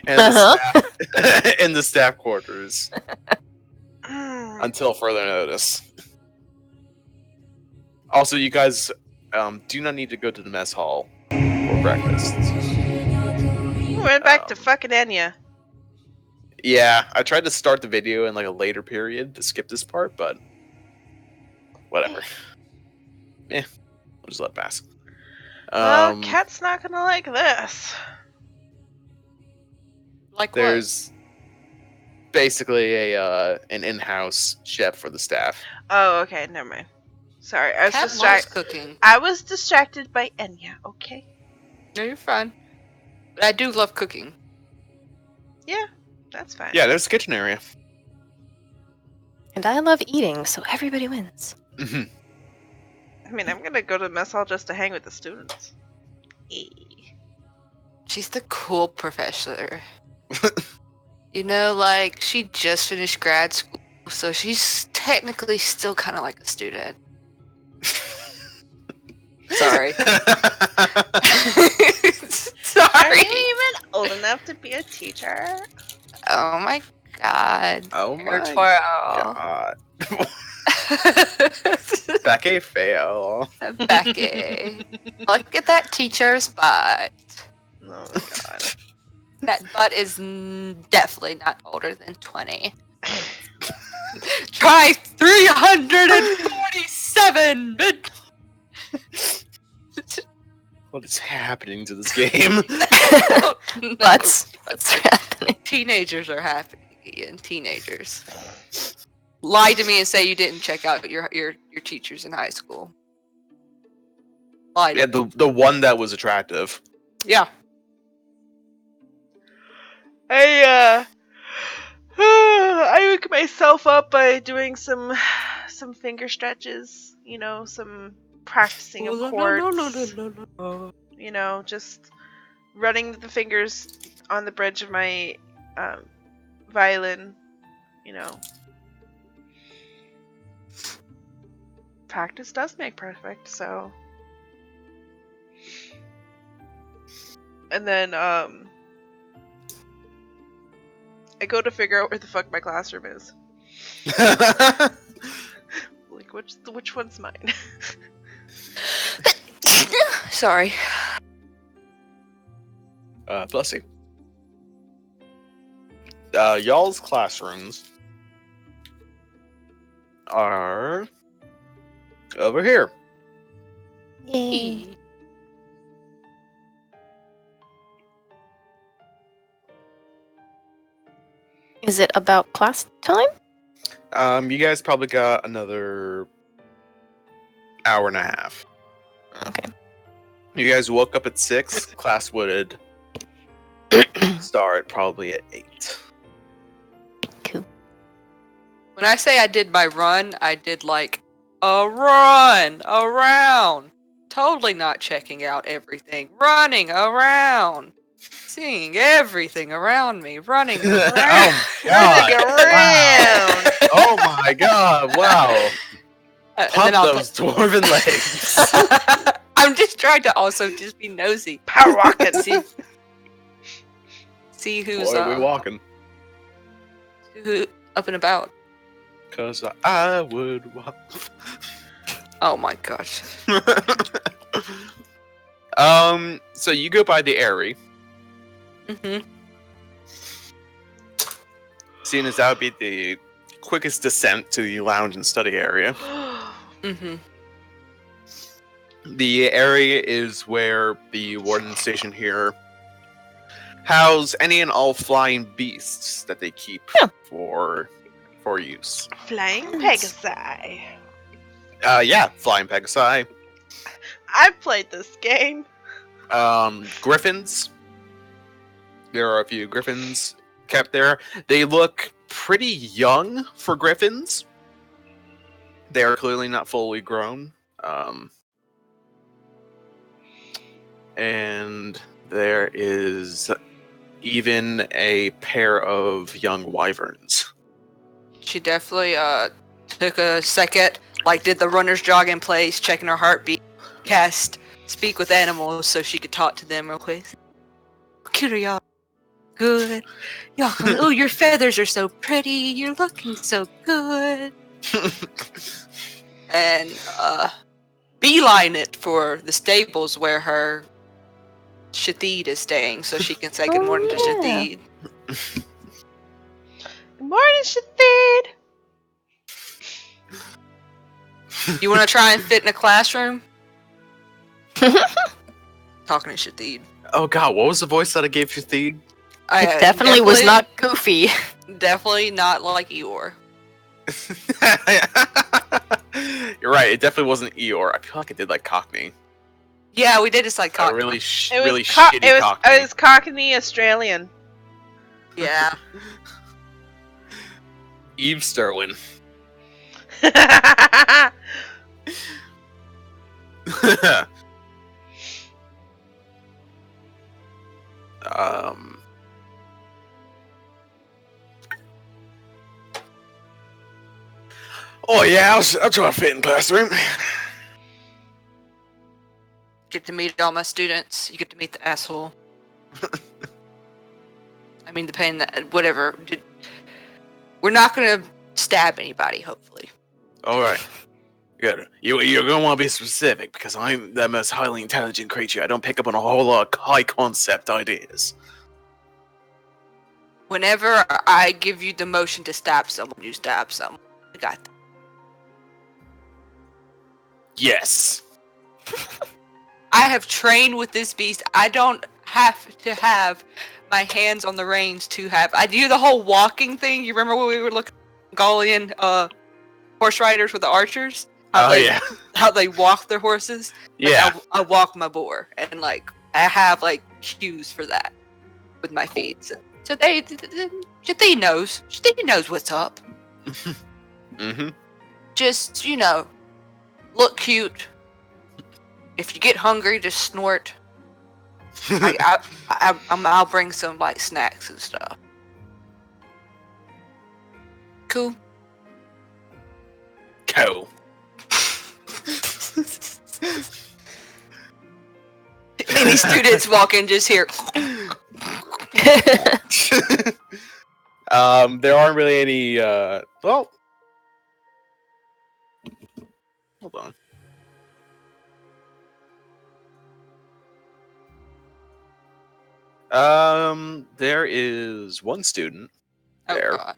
in the staff quarters until further notice. Also, you guys do not need to go to the mess hall for breakfast. We went back to fucking Enya. Yeah, I tried to start the video in a later period to skip this part, but whatever. We'll just let it pass. Well, Cat's not gonna like this. There's basically an in-house chef for the staff. Oh, okay, never mind. Sorry, I was Cat distracted. cooking. I was distracted by Enya. Okay. No, you're fine. But I do love cooking. Yeah, that's fine. Yeah, there's a kitchen area. And I love eating, so everybody wins. Mm-hmm. I mean, I'm gonna go to the mess hall just to hang with the students. She's the cool professor. She just finished grad school, so she's technically still kind of like a student. Sorry. Sorry. Are you even old enough to be a teacher? Oh my god. Oh my You're 12. god. Becky fail. Becky. Look at that teacher's butt. Oh my god. That butt is definitely not older than 20. Try 347! What is happening to this game? What's happening? Teenagers are happy, Ian. Teenagers. Lie to me and say you didn't check out your teachers in high school. Lie to me. The one that was attractive. Yeah. I woke myself up by doing some finger stretches, some practicing of chords. Just running the fingers on the bridge of my violin. Practice does make perfect, so. And then I go to figure out where the fuck my classroom is. Which one's mine? Sorry. Bless you. Y'all's classrooms are over here. Yay. Is it about class time? You guys probably got another hour and a half. Okay. You guys woke up at 6. Class would start probably at 8. Cool. When I say I did my run, I did like a run around. Totally not checking out everything. Running around. Seeing everything around me. Running around. Oh, God. Running around. Wow. Oh my god, wow. And Pump then I'll those dwarven legs. I I'm just trying to also just be nosy. Power walking. See who's Boy, we walking. who up and about. Cause I would walk. Oh my gosh. So you go by the Airy. Mm-hmm. Seeing as that would be the quickest descent to the lounge and study area. Mm-hmm. The area is where the warden station here house any and all flying beasts that they keep for use. Flying Pegasi. Yeah, flying Pegasi. I've played this game. Griffins. There are a few griffins kept there. They look pretty young for griffins. They are clearly not fully grown. And there is even a pair of young wyverns. She definitely took a second, like did the runner's jog in place, checking her heartbeat, cast speak with animals so she could talk to them real quick. Cute are y'all. Good. Y'all, oh, your feathers are so pretty. You're looking so good. And beeline it for the stables where her Shathid is staying, so she can say good morning to Shathid. Good morning, Shathid. You want to try and fit in a classroom? Talking to Shathid. Oh god, what was the voice that I gave you, Theed? It definitely was not goofy. Definitely not like Eeyore. You're right, it definitely wasn't Eeyore. I feel like it did like Cockney. Yeah, we did just like A Cockney. really, It was really shitty Cockney. It was Cockney Australian. Yeah. Eve Sterling. Oh yeah, I'll try to fit in classroom. Get to meet all my students. You get to meet the asshole. I mean, the pain that whatever. We're not gonna stab anybody, hopefully. All right, good. You're gonna want to be specific because I'm the most highly intelligent creature. I don't pick up on a whole lot of high concept ideas. Whenever I give you the motion to stab someone, you stab someone. I got that. Yes. I have trained with this beast. I don't have to have my hands on the reins to have. I do the whole walking thing. You remember when we were looking at Mongolian horse riders with the archers? Yeah. How they walk their horses? Yeah. Like, I walk my boar, and like I have like cues for that with my feet. So they knows. She knows what's up. Mm-hmm. Just look cute. If you get hungry, just snort. I'll bring some like snacks and stuff. Cool. Cool. Any students walk in just here. There aren't really any. Well, hold on. There is one student there. God.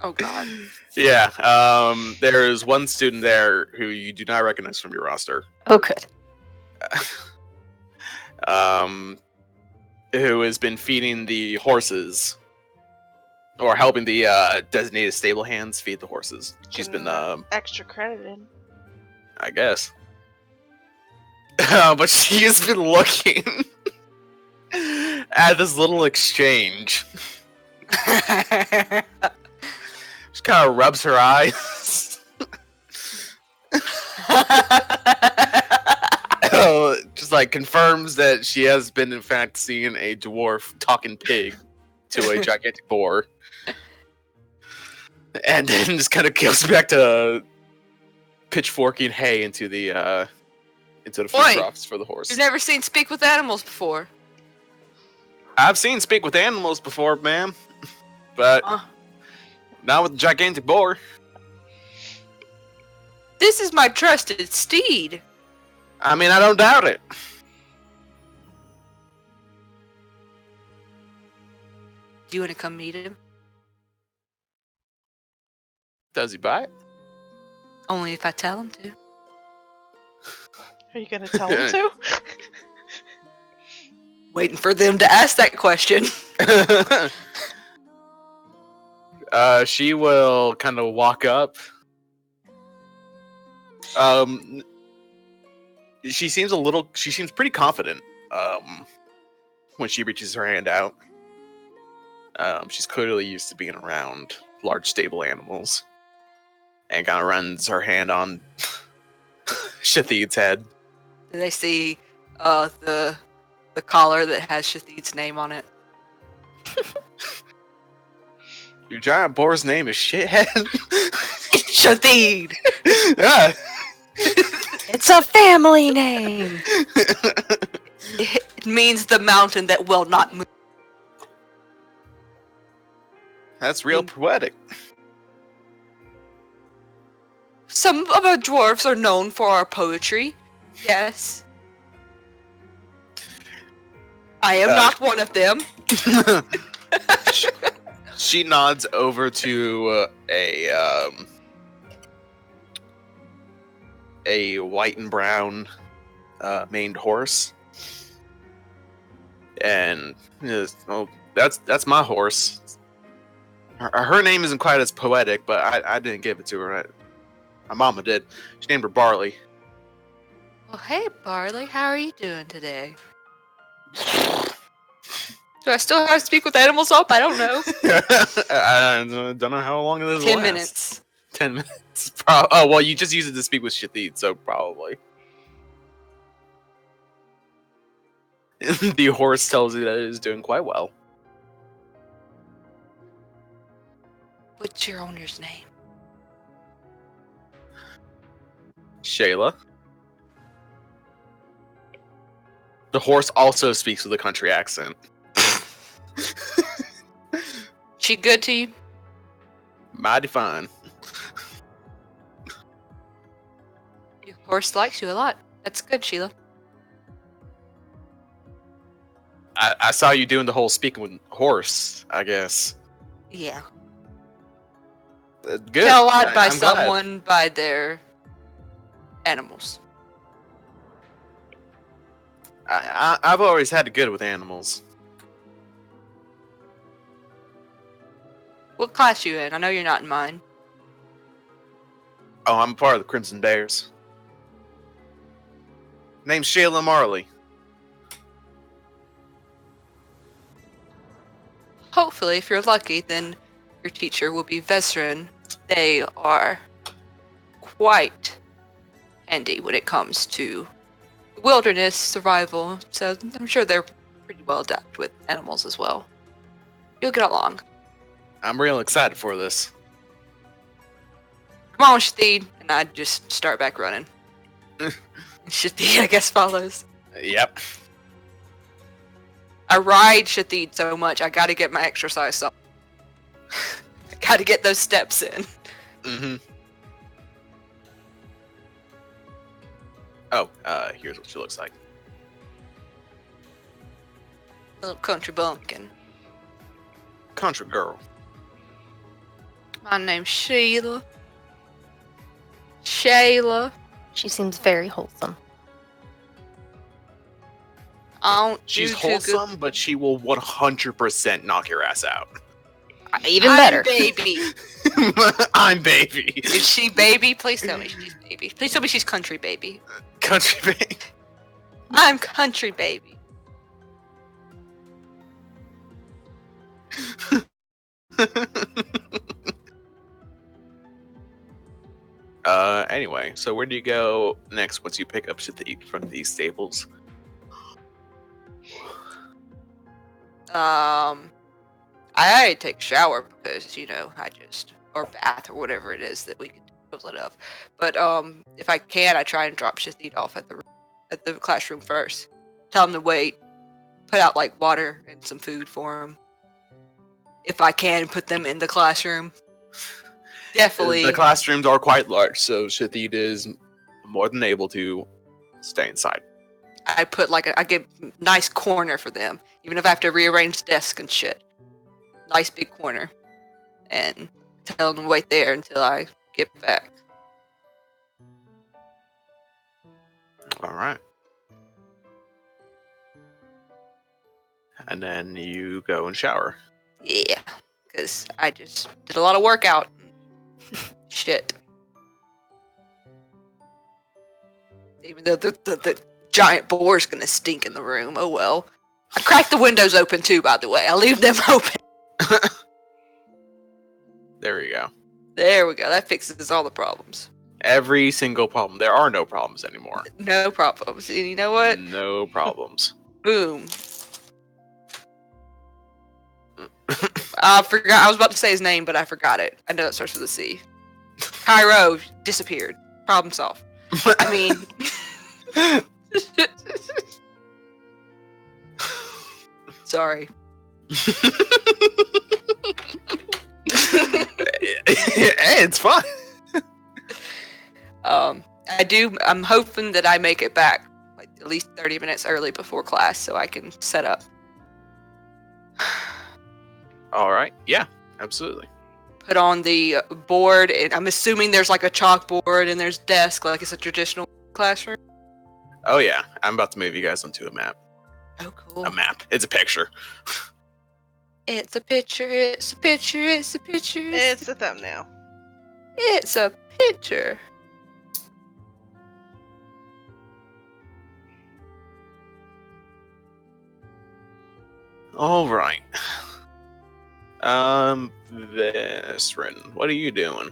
Oh God. Yeah. There's one student there who you do not recognize from your roster. Oh, good. Who has been feeding the horses, or helping the designated stable hands feed the horses. She's been extra credited. I guess. But she has been looking at this little exchange. She kind of rubs her eyes. Just like confirms that she has been in fact seeing a dwarf talking pig to a gigantic boar. And then just kind of goes back to pitchforking hay into the food Oi! troughs for the horse. You've never seen Speak with Animals before. I've seen Speak with Animals before, ma'am, but not with the gigantic boar. This is my trusted steed. I mean, I don't doubt it. Do you want to come meet him? Does he bite? Only if I tell him to. Are you gonna tell him to? Waiting for them to ask that question. She will kind of walk up. She seems pretty confident. When she reaches her hand out. She's clearly used to being around large stable animals. And kind of runs her hand on Shathid's head. Do they see the collar that has Shathid's name on it? Your giant boar's name is Shithead? Shathid! Yeah. It's a family name. It means the mountain that will not move. That's real poetic. Some of our dwarves are known for our poetry. Yes. I am not one of them. She nods over to a white and brown maned horse, and that's my horse. Her name isn't quite as poetic, but I didn't give it to her. My mama did. She named her Barley. Well, hey, Barley, how are you doing today? Do I still have to speak with animals up? I don't know. I don't know how long this will 10 last. minutes. 10 minutes. Oh, well, you just use it to speak with Shathid, so probably. The horse tells you that it is doing quite well. What's your owner's name? Shayla. The horse also speaks with a country accent. She good to you? Mighty fine. Your horse likes you a lot. That's good, Sheila. I saw you doing the whole speaking with horse, I guess. Yeah. Good. Tell a lot by I'm glad. someone by their animals. I've always had it good with animals. What class you in? I know you're not in mine. Oh, I'm a part of the Crimson Bears. Name's Shayla Marley. Hopefully, if you're lucky, then your teacher will be Vesrin. They are quite handy when it comes to wilderness survival, so I'm sure they're pretty well adapted with animals as well. You'll get along. I'm real excited for this. Come on, Shathid, and I just start back running. Shathid, I guess, follows. Yep. I ride Shathid so much, I gotta get my exercise up. I gotta get those steps in. Mm-hmm. Oh, here's what she looks like. Little country bumpkin. Country girl. My name's Sheila. Shayla. She seems very wholesome. She's wholesome, but she will 100% knock your ass out. Even better. Baby. I'm baby. Is she baby? Please tell me she's baby. Please tell me she's country baby. Country baby. I'm country baby. Anyway, so where do you go next once you pick up Shathid from these stables? I take a shower because, or bath or whatever it is that we could. enough. But if I can, I try and drop Shathid off at the classroom first. Tell him to wait. Put out like water and some food for him. If I can, put them in the classroom. Definitely. The classrooms are quite large, so Shathid is more than able to stay inside. I put I get nice corner for them, even if I have to rearrange desk and shit. Nice big corner, and tell them to wait there until I get back. All right. And then you go and shower. Yeah, because I just did a lot of workout. Shit. Even though the giant boar's gonna stink in the room, oh well. I cracked the windows open too, by the way. I leave them open. There we go. There we go. That fixes all the problems. Every single problem. There are no problems anymore. No problems. And you know what? No problems. Boom. I forgot. I was about to say his name, but I forgot it. I know it starts with a C. Cairo disappeared. Problem solved. I mean... Sorry. Hey, it's fun. I'm hoping that I make it back like at least 30 minutes early before class so I can set up. All right. Yeah, absolutely. Put on the board, and I'm assuming there's like a chalkboard and there's desk like it's a traditional classroom. Oh, yeah. I'm about to move you guys onto a map. Oh, cool. A map. It's a picture. It's a picture, it's a picture, it's a picture. It's a thumbnail. It's a picture. All right. Vesrin, what are you doing?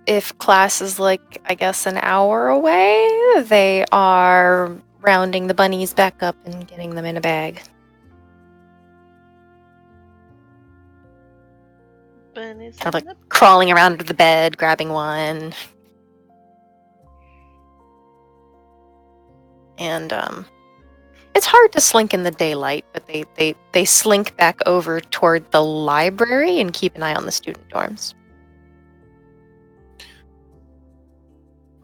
If class is like, I guess, an hour away, they are rounding the bunnies back up and getting them in a bag. Bunnies Kind of in like the- crawling around under the bed, grabbing one. And, it's hard to slink in the daylight, but they slink back over toward the library and keep an eye on the student dorms.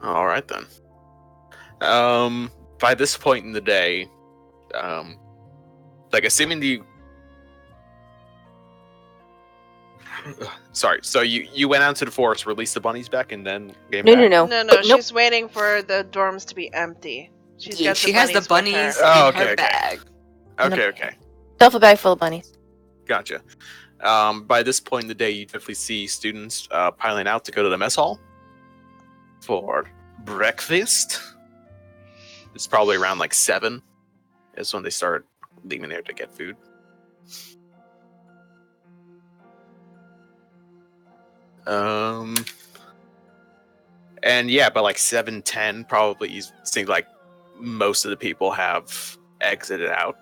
All right, then. By this point in the day, like, assuming you... Sorry, so you went out to the forest, released the bunnies back, and then came No, back? no. No, Nope. she's waiting for the dorms to be empty. Yeah, she has the bunnies in Oh, okay, her okay. bag. Okay. Duffel bag full of bunnies. Gotcha. By this point in the day, you definitely see students piling out to go to the mess hall for breakfast. It's probably around like 7 is when they start leaving there to get food. And yeah, by like 7:10, probably you think like most of the people have exited out.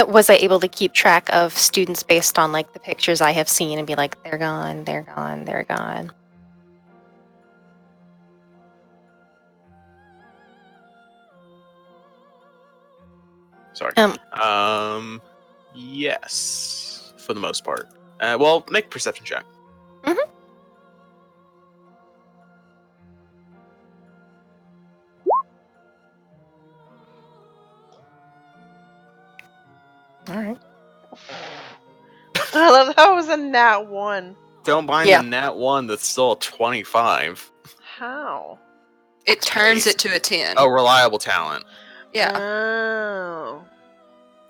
Was I able to keep track of students based on like the pictures I have seen and be like, they're gone, they're gone, they're gone? Sorry. Yes, for the most part. Well, make a perception check. All right. I love that was a nat 1. Don't mind Yeah. the nat 1 that's still a 25. How? It turns it to a 10. Oh, reliable talent. Yeah, Oh.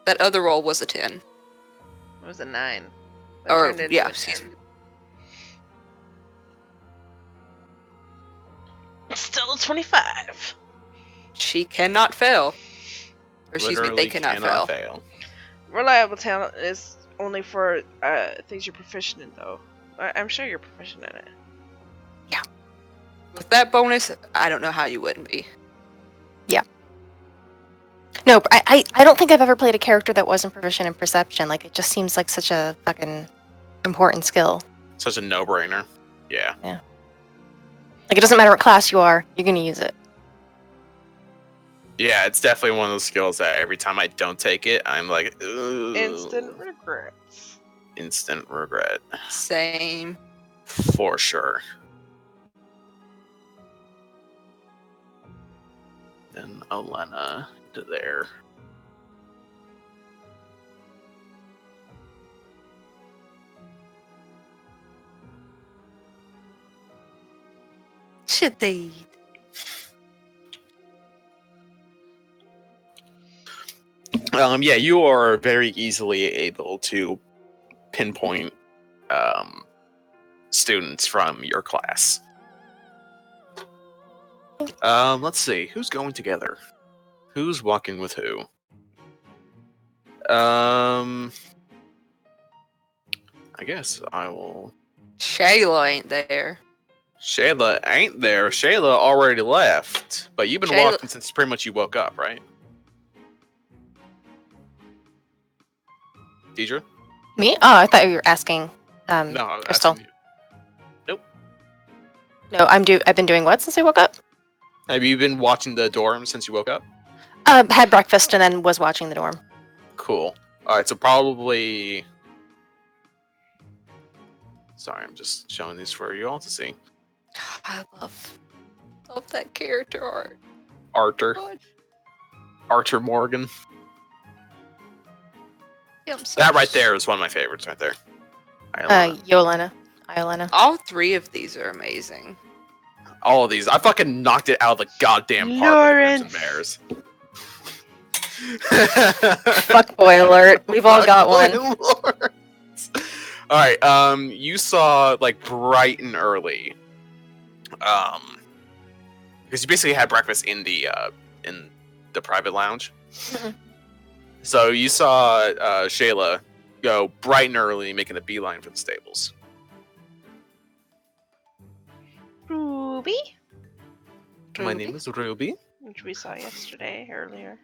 that other roll was a 10. It was a 9. That Or, turned into yeah, a excuse 10. me. Still a 25. She cannot fail. Or excuse me, they Literally cannot fail. Reliable talent is only for things you're proficient in, though. I'm sure you're proficient in it. With that bonus, I don't know how you wouldn't be. No, I don't think I've ever played a character that wasn't proficient in perception. Like, it just seems like such a fucking important skill. Such a no-brainer. Yeah. Like, it doesn't matter what class you are, you're gonna use it. Yeah, it's definitely one of those skills that every time I don't take it, I'm like, ooh. Instant regrets. Instant regret. Same. For sure. Then Olena to there. Should they? Yeah, you are very easily able to pinpoint students from your class. Let's see, who's going together? Who's walking with who? I guess I will. Shayla ain't there. Shayla ain't there. Shayla already left, but you've been Shayla- walking since pretty much you woke up, right? Deidre? Me? Oh, I thought you were asking. No, I was Crystal. asking you. No, I've been doing what since I woke up? Have you been watching the dorm since you woke up? Had breakfast and then was watching the dorm. Cool. Alright, so probably... Sorry, I'm just showing these for you all to see. I love that character art. Arthur. God. Arthur Morgan. Yeah, I'm so That right there is one of my favorites right there. Iolena. All three of these are amazing. All of these. I fucking knocked it out of the goddamn park with the Crimson Bears. Fuck boy alert. We've all got one. Alright, you saw like bright and early. Because you basically had breakfast in the private lounge. Mhm. So you saw Shayla go bright and early, making a beeline for the stables. Ruby, My name is Ruby. which we saw yesterday earlier.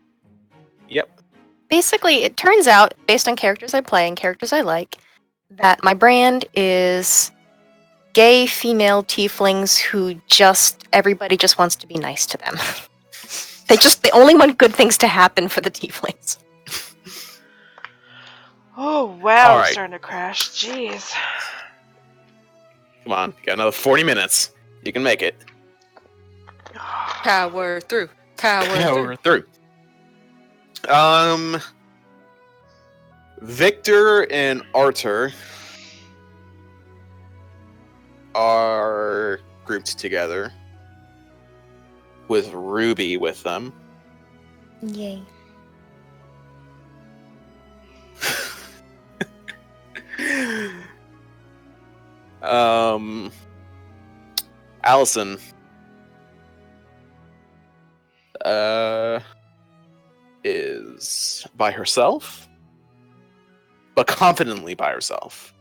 Yep. Basically, it turns out, based on characters I play and characters I like, that my brand is gay female tieflings who everybody just wants to be nice to them. They only want good things to happen for the tieflings. Oh wow, All it's right. starting to crash. Jeez. Come on, you got another 40 minutes. You can make it. Power through. Power Power through. through. Victor and Arthur are grouped together with Ruby with them. Yay. Allison is by herself, but confidently by herself.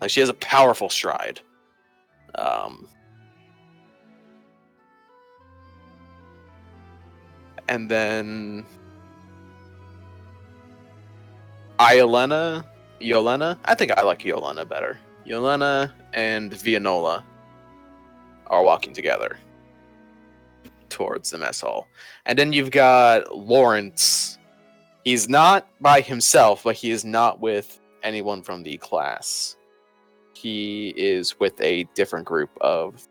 Like, she has a powerful stride. And then Yolena, I think I like Yolena better. Yolena and Vianola are walking together towards the mess hall. And then you've got Lawrence. He's not by himself, but he is not with anyone from the class. He is with a different group of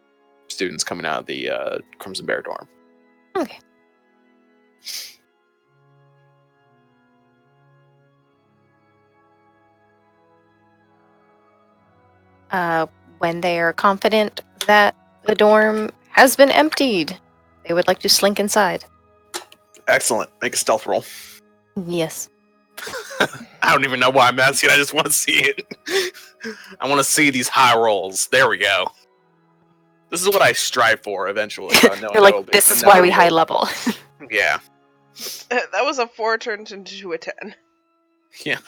students coming out of the Crimson Bear dorm. Okay. When they are confident that the dorm has been emptied, they would like to slink inside. Excellent. Make a stealth roll. Yes. I don't even know why I'm asking. I just want to see it. I want to see these high rolls. There we go. This is what I strive for eventually. You're like, this is why we high level. Yeah. That was a 4 turned into a 10. Yeah.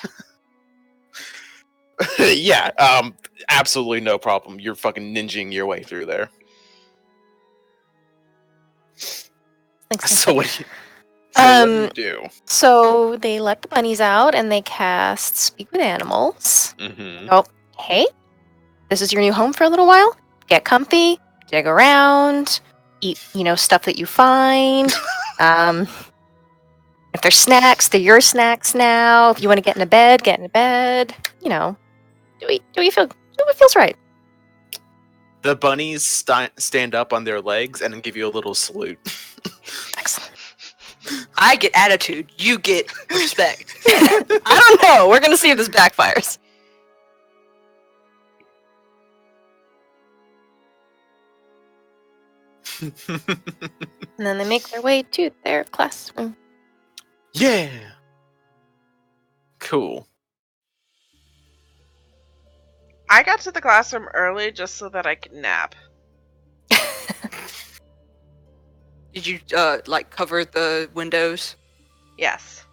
Yeah. Absolutely no problem. You're fucking ninjing your way through there. Thanks. So what do you do? So they let the bunnies out and they cast Speak with Animals. Mm-hmm. Oh, hey, this is your new home for a little while. Get comfy, dig around, eat, stuff that you find. If there's snacks, they're your snacks now. If you want to get into bed, get into bed. Do what feels right. The bunnies stand up on their legs and then give you a little salute. Excellent. I get attitude. You get respect. I don't know. We're gonna see if this backfires. And then they make their way to their classroom. Yeah. Cool. I got to the classroom early just so that I could nap. Did you cover the windows? Yes.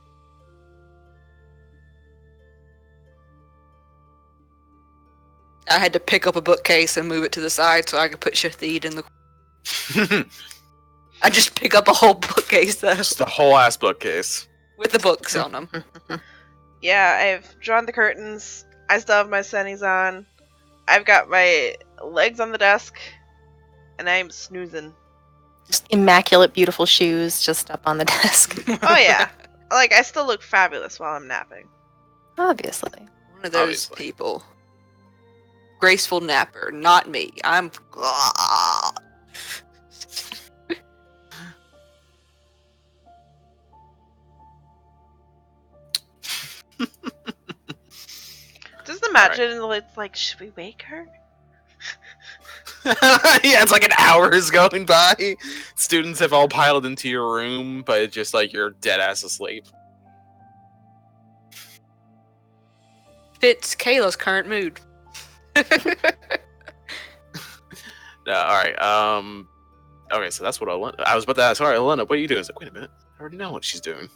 I had to pick up a bookcase and move it to the side so I could put Shathid in the. I just pick up a whole bookcase though, Just the whole ass bookcase. with the books on them. Yeah, I've drawn the curtains. I still have my sunnies on. I've got my legs on the desk. And I'm snoozing. Just immaculate, beautiful shoes just up on the desk. Oh yeah. Like, I still look fabulous while I'm napping. Obviously. One of those Obviously. people. Graceful napper, not me. I'm. Just imagine, it's like, should we wake her? Yeah, it's like an hour is going by. Students have all piled into your room, but it's just like you're dead ass asleep. Fits Kayla's current mood. Alright, okay, so that's what I was about to ask. Alright, Elena, what are you doing? I was like, wait a minute. I already know what she's doing.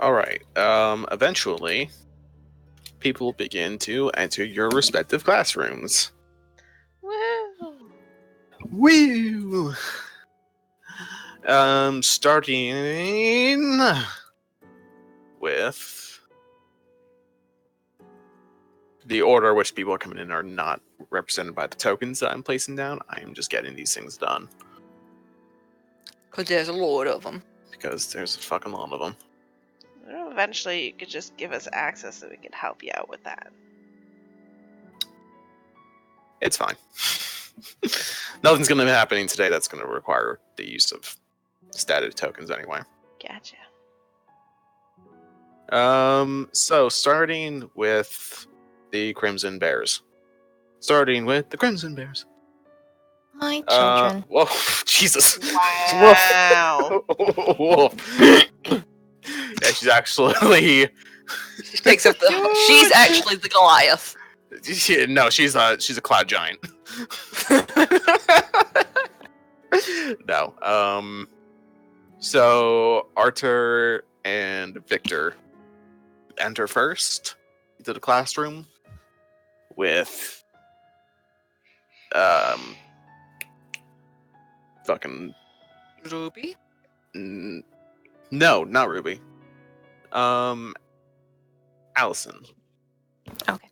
Alright, eventually, people begin to enter your respective classrooms. Woo! Woo! Starting with the order which people are coming in are not represented by the tokens that I'm placing down. I am just getting these things done. Because there's a lot of them. Because there's a fucking lot of them. Well, eventually, you could just give us access so we could help you out with that. It's fine. Nothing's going to be happening today that's going to require the use of static tokens anyway. Gotcha. So starting with the Crimson Bears. My children. Whoa, Jesus. Wow. Woof. Yeah, she's actually. She takes up the. She's actually the Goliath. No, she's a cloud giant. No. So Arthur and Victor enter first into the classroom with fucking Ruby? no, not Ruby. Allison. Okay.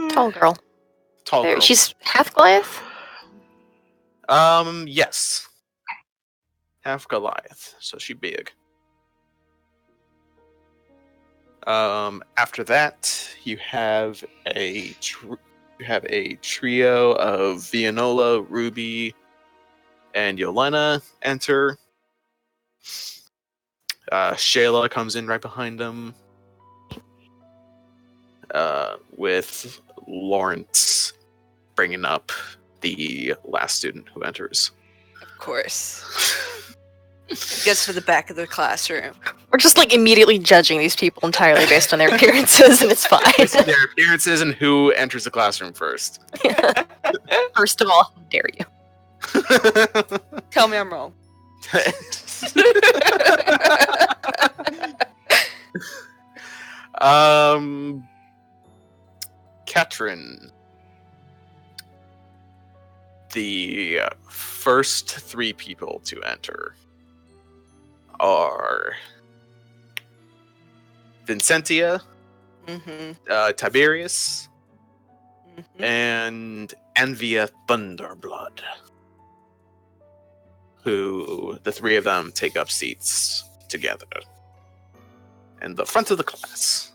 Tall girl. Tall girl. She's half Goliath? Yes. Half Goliath, so she big. After that, you have a trio of Vianola, Ruby, and Yelena enter. Shayla comes in right behind them. With Lawrence bringing up the last student who enters. Of course. Gets to the back of the classroom. We're just immediately judging these people entirely based on their appearances, and it's fine. Their appearances and who enters the classroom first. First of all, how dare you? Tell me I'm wrong. Katrin. The first 3 people to enter are Vincentia, Tiberius, and Anvia Thunderblood, who the 3 of them take up seats together in the front of the class.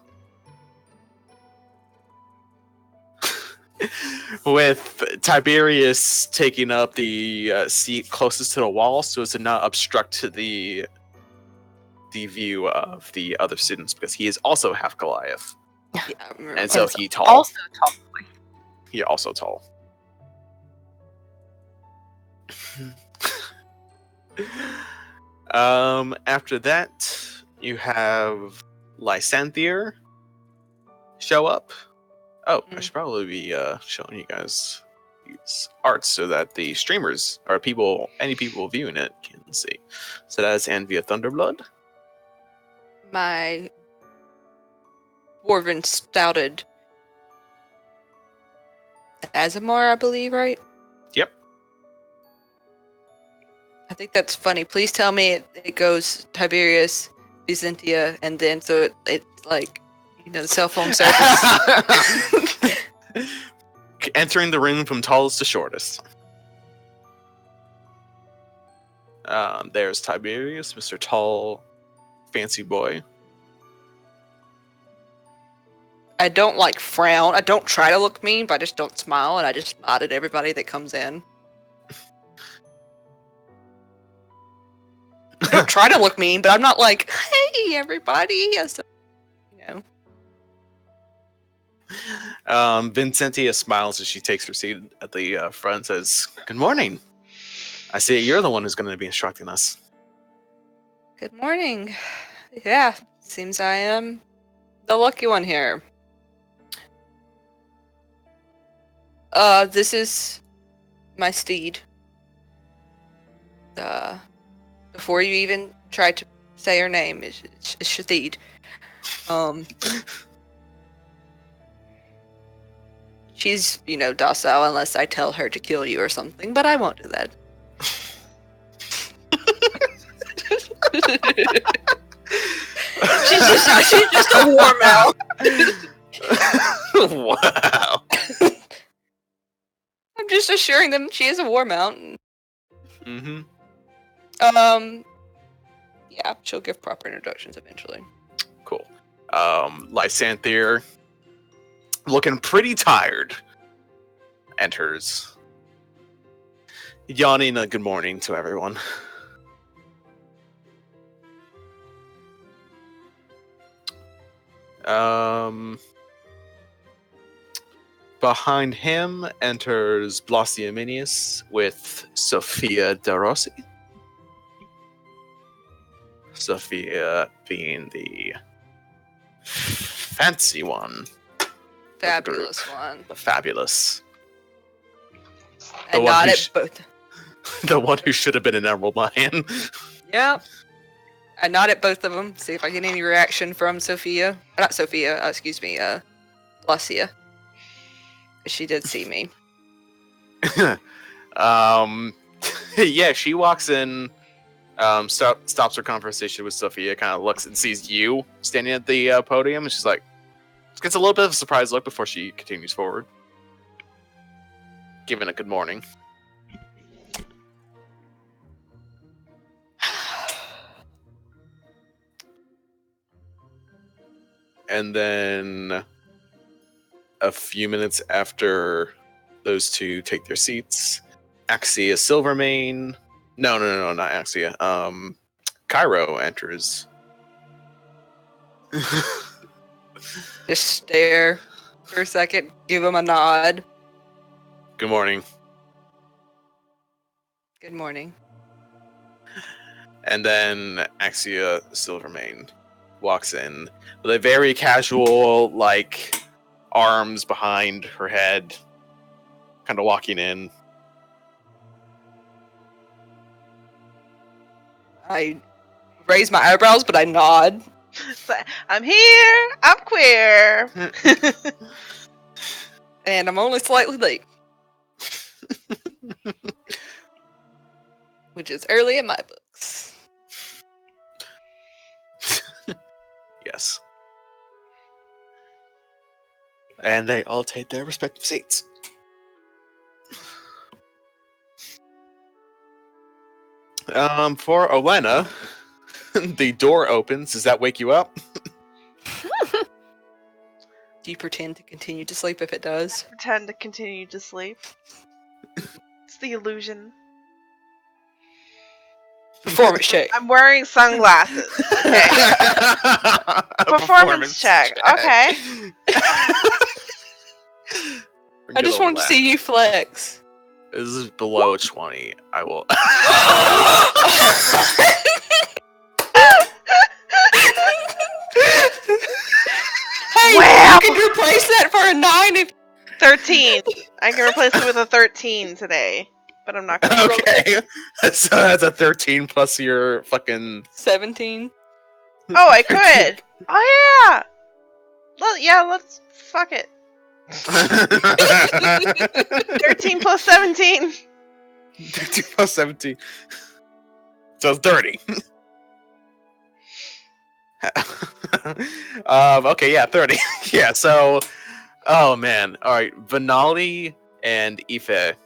With Tiberius taking up the seat closest to the wall so as to not obstruct the view of the other students, because he is also half Goliath. Yeah, and so he tall. Also tall. He also tall. After that, you have Lysanthier show up. Oh, I should probably be showing you guys these arts so that the streamers or any people viewing it can see. So that is Anvia Thunderblood. My dwarven stouted Azamar, I believe, right? Yep. I think that's funny. Please tell me it goes Tiberius, Byzantia, and then so it's like, the cell phone service. Entering the room from tallest to shortest. There's Tiberius, Mr. Tall, fancy boy. I don't frown. I don't try to look mean, but I just don't smile, and I just nod at everybody that comes in. I don't try to look mean, but I'm not like, hey, everybody. Yes, Vincentia smiles as she takes her seat at the front and says, "Good morning. I see you're the one who's going to be instructing us." Good morning. Yeah, seems I am the lucky one here. This is my steed. Before you even try to say her name, it's Shathid. She's, docile unless I tell her to kill you or something, but I won't do that. she's just a warm out. Wow. I'm just assuring them she is a war mount. Mm-hmm. Yeah, she'll give proper introductions eventually. Cool. Lysanthier, looking pretty tired, enters, yawning a good morning to everyone. Behind him enters Blasiaminius with Sophia de Rossi. Sophia being the fancy one. Fabulous one. The fabulous. And not at both. The one who should have been an Emerald Lion. Yep. I nod at both of them, see if I get any reaction from Sophia. Not Sophia, excuse me, Blasia. She did see me. Yeah, she walks in, stops her conversation with Sophia, kind of looks and sees you standing at the podium, and she's like, gets a little bit of a surprised look before she continues forward, giving a good morning. And then a few minutes after those two take their seats, Axia Silvermane. No, not Axia. Cairo enters. Just stare for a second, give him a nod. Good morning. Good morning. And then Axia Silvermane walks in with a very casual, arms behind her head, kind of walking in. I raise my eyebrows, but I nod. I'm here. I'm queer. And I'm only slightly late. Which is early in my books. Yes. And they all take their respective seats. For Olena, the door opens. Does that wake you up? Do you pretend to continue to sleep if it does? Pretend to continue to sleep. It's the illusion. Performance check. I'm wearing sunglasses. Okay. Performance check. Okay. I just wanted to see you flex. This is below 20. I will. Hey, Wow. you can replace that for a 9 if 13. I can replace it with a 13 today, but I'm not gonna. Okay. So that's a 13 plus your fucking. 17. Oh, I could. Oh yeah. Let's fuck it. 13 plus 17. 13 plus 17. So 30. Okay, yeah, 30. Yeah, so. Oh man. Alright. Vanali and Ife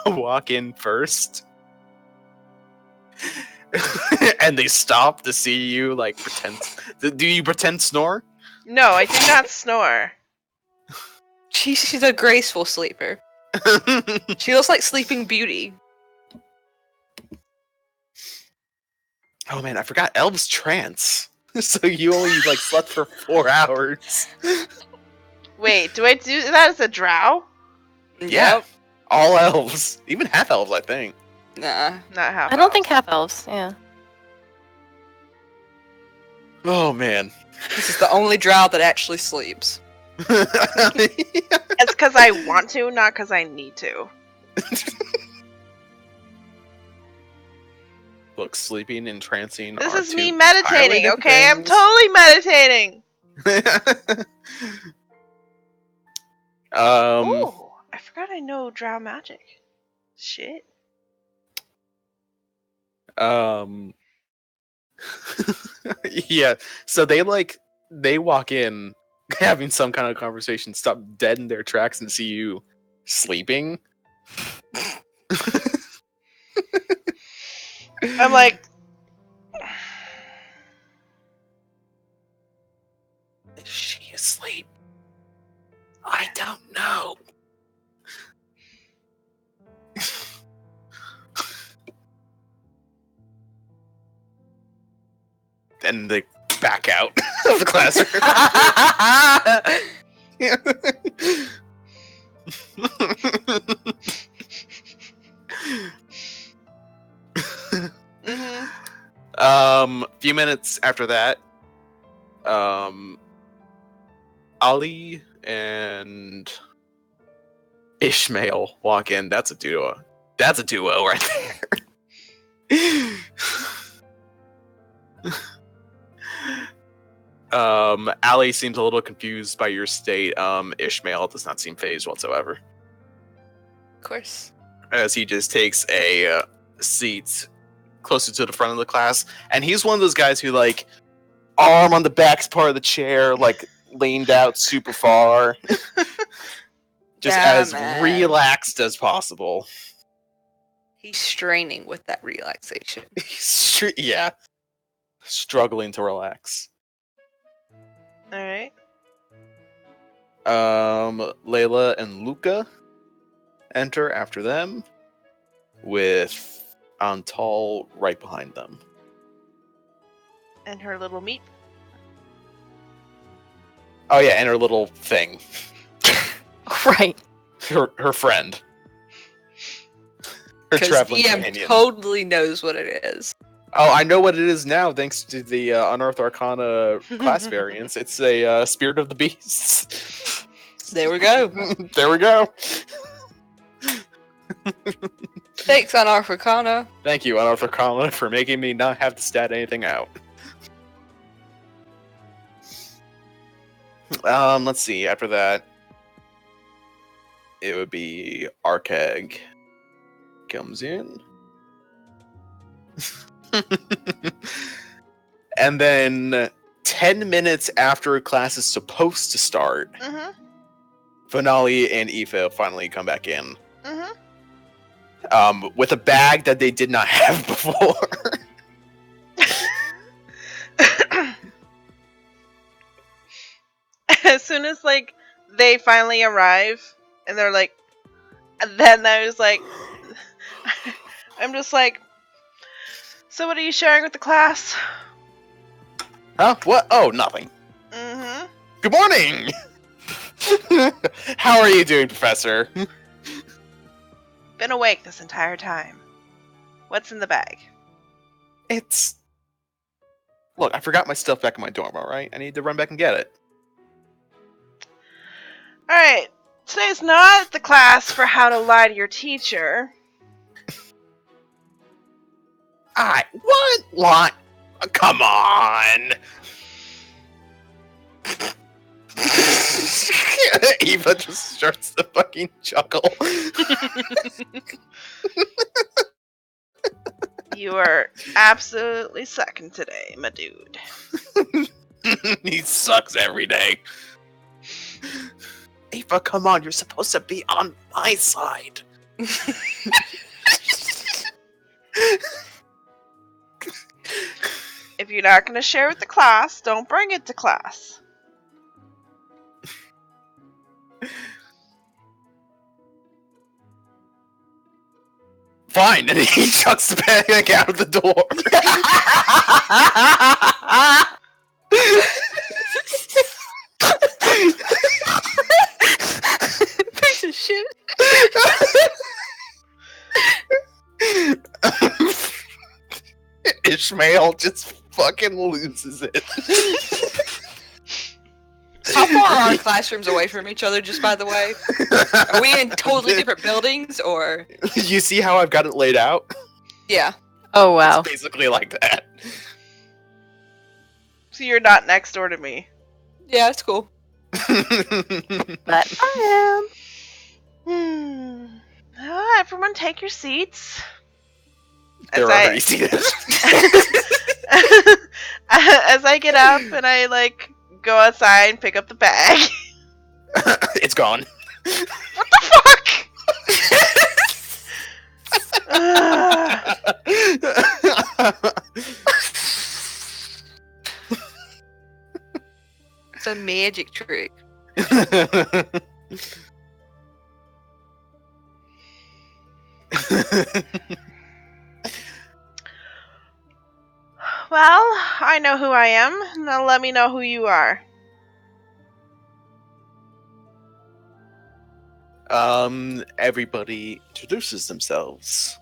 walk in first. And they stop to see you, like, pretend. Do you pretend snore? No, I do not snore. She's a graceful sleeper. She looks like Sleeping Beauty. Oh man, I forgot elves trance. So you only, like, slept for 4 hours. Wait, do I do that as a drow? Yeah. All elves. Even half elves, I think. Nah. Not half. I don't think half elves. Yeah. Oh man. This is the only drow that actually sleeps. It's because I want to, not because I need to. Look, sleeping and trancing. This are is me two meditating, entirely okay? I'm different totally meditating. things. Oh, I forgot I know drow magic. Shit. Yeah. So they walk in having some kind of conversation, stop dead in their tracks, and see you sleeping. I'm like, is she asleep? I don't know. And they back out of the classroom. Few minutes after that, Ali and Ishmael walk in. That's a duo. That's a duo right there. Ali seems a little confused by your state. Ishmael does not seem phased whatsoever, Of course. as he just takes a seat closer to the front of the class. And he's one of those guys who, like, arm on the back part of the chair, like, leaned out super far. Just as man. relaxed as possible. He's straining with that relaxation. Yeah. Struggling to relax. alright. Layla and Luca enter after them, with Antal right behind them. And her little meat. Oh yeah, and her little thing. Right. Her friend. Her Because traveling DM companion. totally knows what it is. Oh, I know what it is now, thanks to the Unearthed Arcana class variance. It's a Spirit of the Beasts. There we go. There we go. Thanks, Anarchicana. Thank you, Unearthed Arcana, for making me not have to stat anything out. Let's see. After that, it would be Arkeg comes in. And then 10 minutes after class is supposed to start, Mm-hmm. Finale and Aoife finally come back in. Mm-hmm. With a bag that they did not have before. As soon as like they finally arrive and they're like, and then I was like, I'm just like, so what are you sharing with the class? Huh? What? Oh, nothing. Mm-hmm. Good morning! How are you doing, Professor? Been awake this entire time. What's in the bag? It's... Look, I forgot my stuff back in my dorm, alright? I need to run back and get it. Alright, today's not the class for how to lie to your teacher. What? What? Come on! Eva just starts to fucking chuckle. You are absolutely sucking today, my dude. He sucks every day. Eva, come on, you're supposed to be on my side. If you're not going to share with the class, don't bring it to class. Fine, and he chucks the bag out of the door. Piece of shit. Ishmael just fucking loses it. How far are our classrooms away from each other, just by the way? Are we in totally different buildings, or...? You see how I've got it laid out? Yeah. Oh, wow. It's basically like that. So you're not next door to me. Yeah, it's cool. But I Everyone take your seats. They're already seated. As I get up and I, like, go outside and pick up the bag. It's gone. What the fuck? It's a magic trick. Well, I know who I am. Now let me know who you are. Everybody introduces themselves.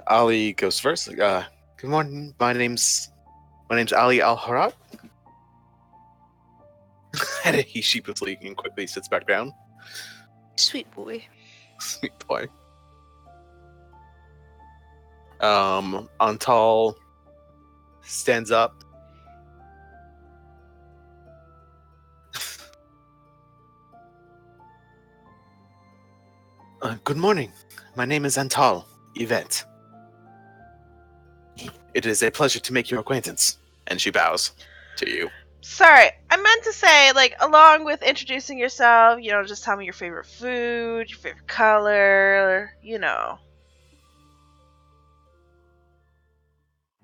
Ali goes first. Good morning. My name's Ali Al Harat. And he sheepishly and quickly sits back down. Sweet boy. Sweet boy. Antal stands up. Good morning. My name is Antal, Yvette. It is a pleasure to make your acquaintance. And she bows to you. Sorry, I meant to say, like, along with introducing yourself, you know, just tell me your favorite food, your favorite color, you know.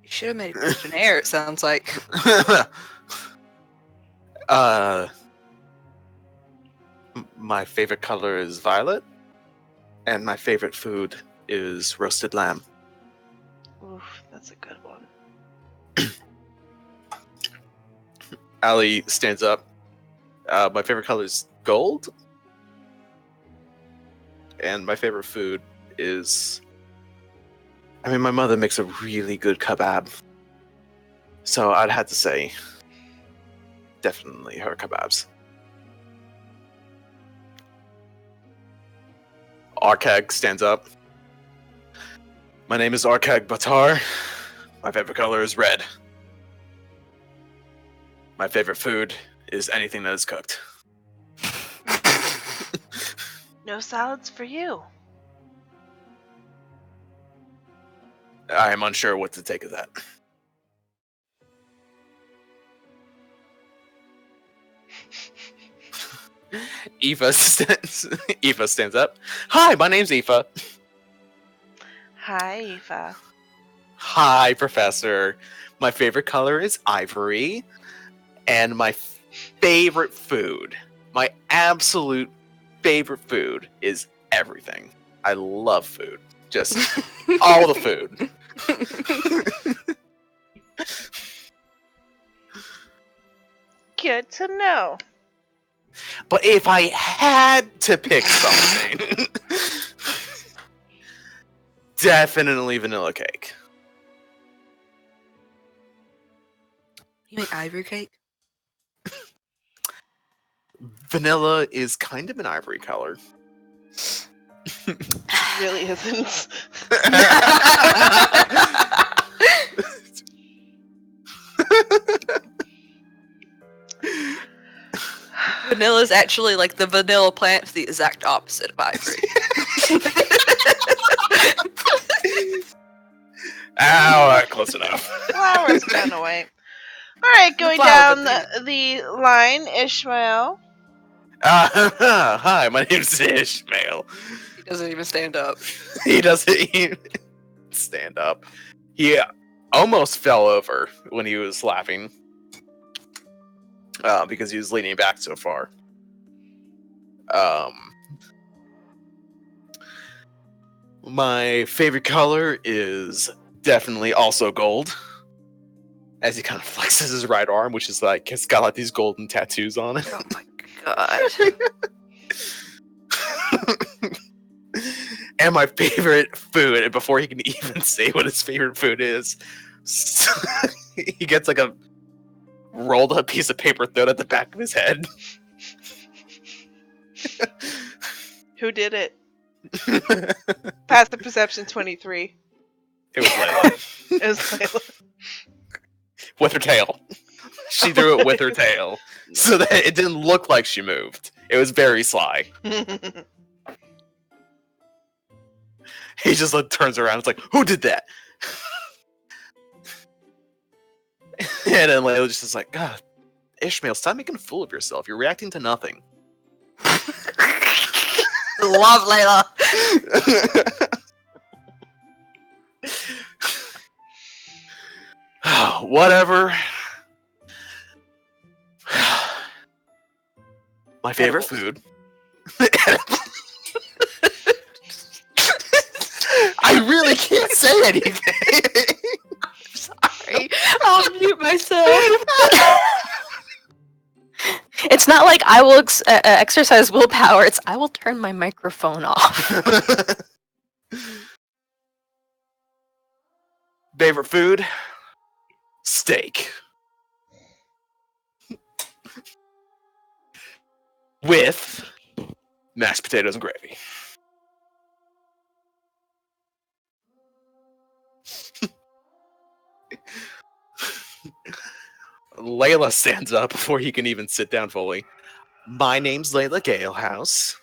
You should have made it questionnaire, it sounds like. My favorite color is violet, and my favorite food is roasted lamb. Oof, that's a good one. Ali stands up. My favorite color is gold, and my favorite food is... I mean, my mother makes a really good kebab, so I'd have to say definitely her kebabs. Arkeg stands up. My name is Arkag Batar. My favorite color is red. My favorite food is anything that is cooked. No salads for you. I am unsure what to take of that. Eva stands up. Hi, my name's Eva. Hi, Eva. Hi, Professor. My favorite color is ivory. And my favorite food, my absolute favorite food is everything. I love food. Just all the food. Good to know. But if I had to pick something, definitely vanilla cake. You make ivory cake? Vanilla is kind of an ivory color. It really isn't. Vanilla is actually like the vanilla plant is the exact opposite of ivory. Ow, close enough. Flower's gone away. Alright, going Flower, down but the line, Ishmael. Hi, my name's Ishmael. He doesn't even stand up. He doesn't even stand up. He almost fell over when he was laughing. Because he was leaning back so far. My favorite color is definitely also gold. As he kind of flexes his right arm, which is like, it's got like these golden tattoos on it. Oh my god. And my favorite food, and before he can even say what his favorite food is, he gets like a rolled up piece of paper thrown at the back of his head. Who did it? Pass the perception 23. It was Layla. It was Layla. With her tail. She threw it with her tail. So that it didn't look like she moved. It was very sly. He just like turns around. It's like, who did that? And then Layla just is like, God, Ishmael, stop making a fool of yourself. You're reacting to nothing. Love Layla. Whatever. My favorite food. I really can't say anything. Sorry. I'll mute myself. It's not like I will exercise willpower. It's I will turn my microphone off. Favorite food? Steak. With mashed potatoes and gravy. Layla stands up before he can even sit down fully. My name's Layla Galehouse,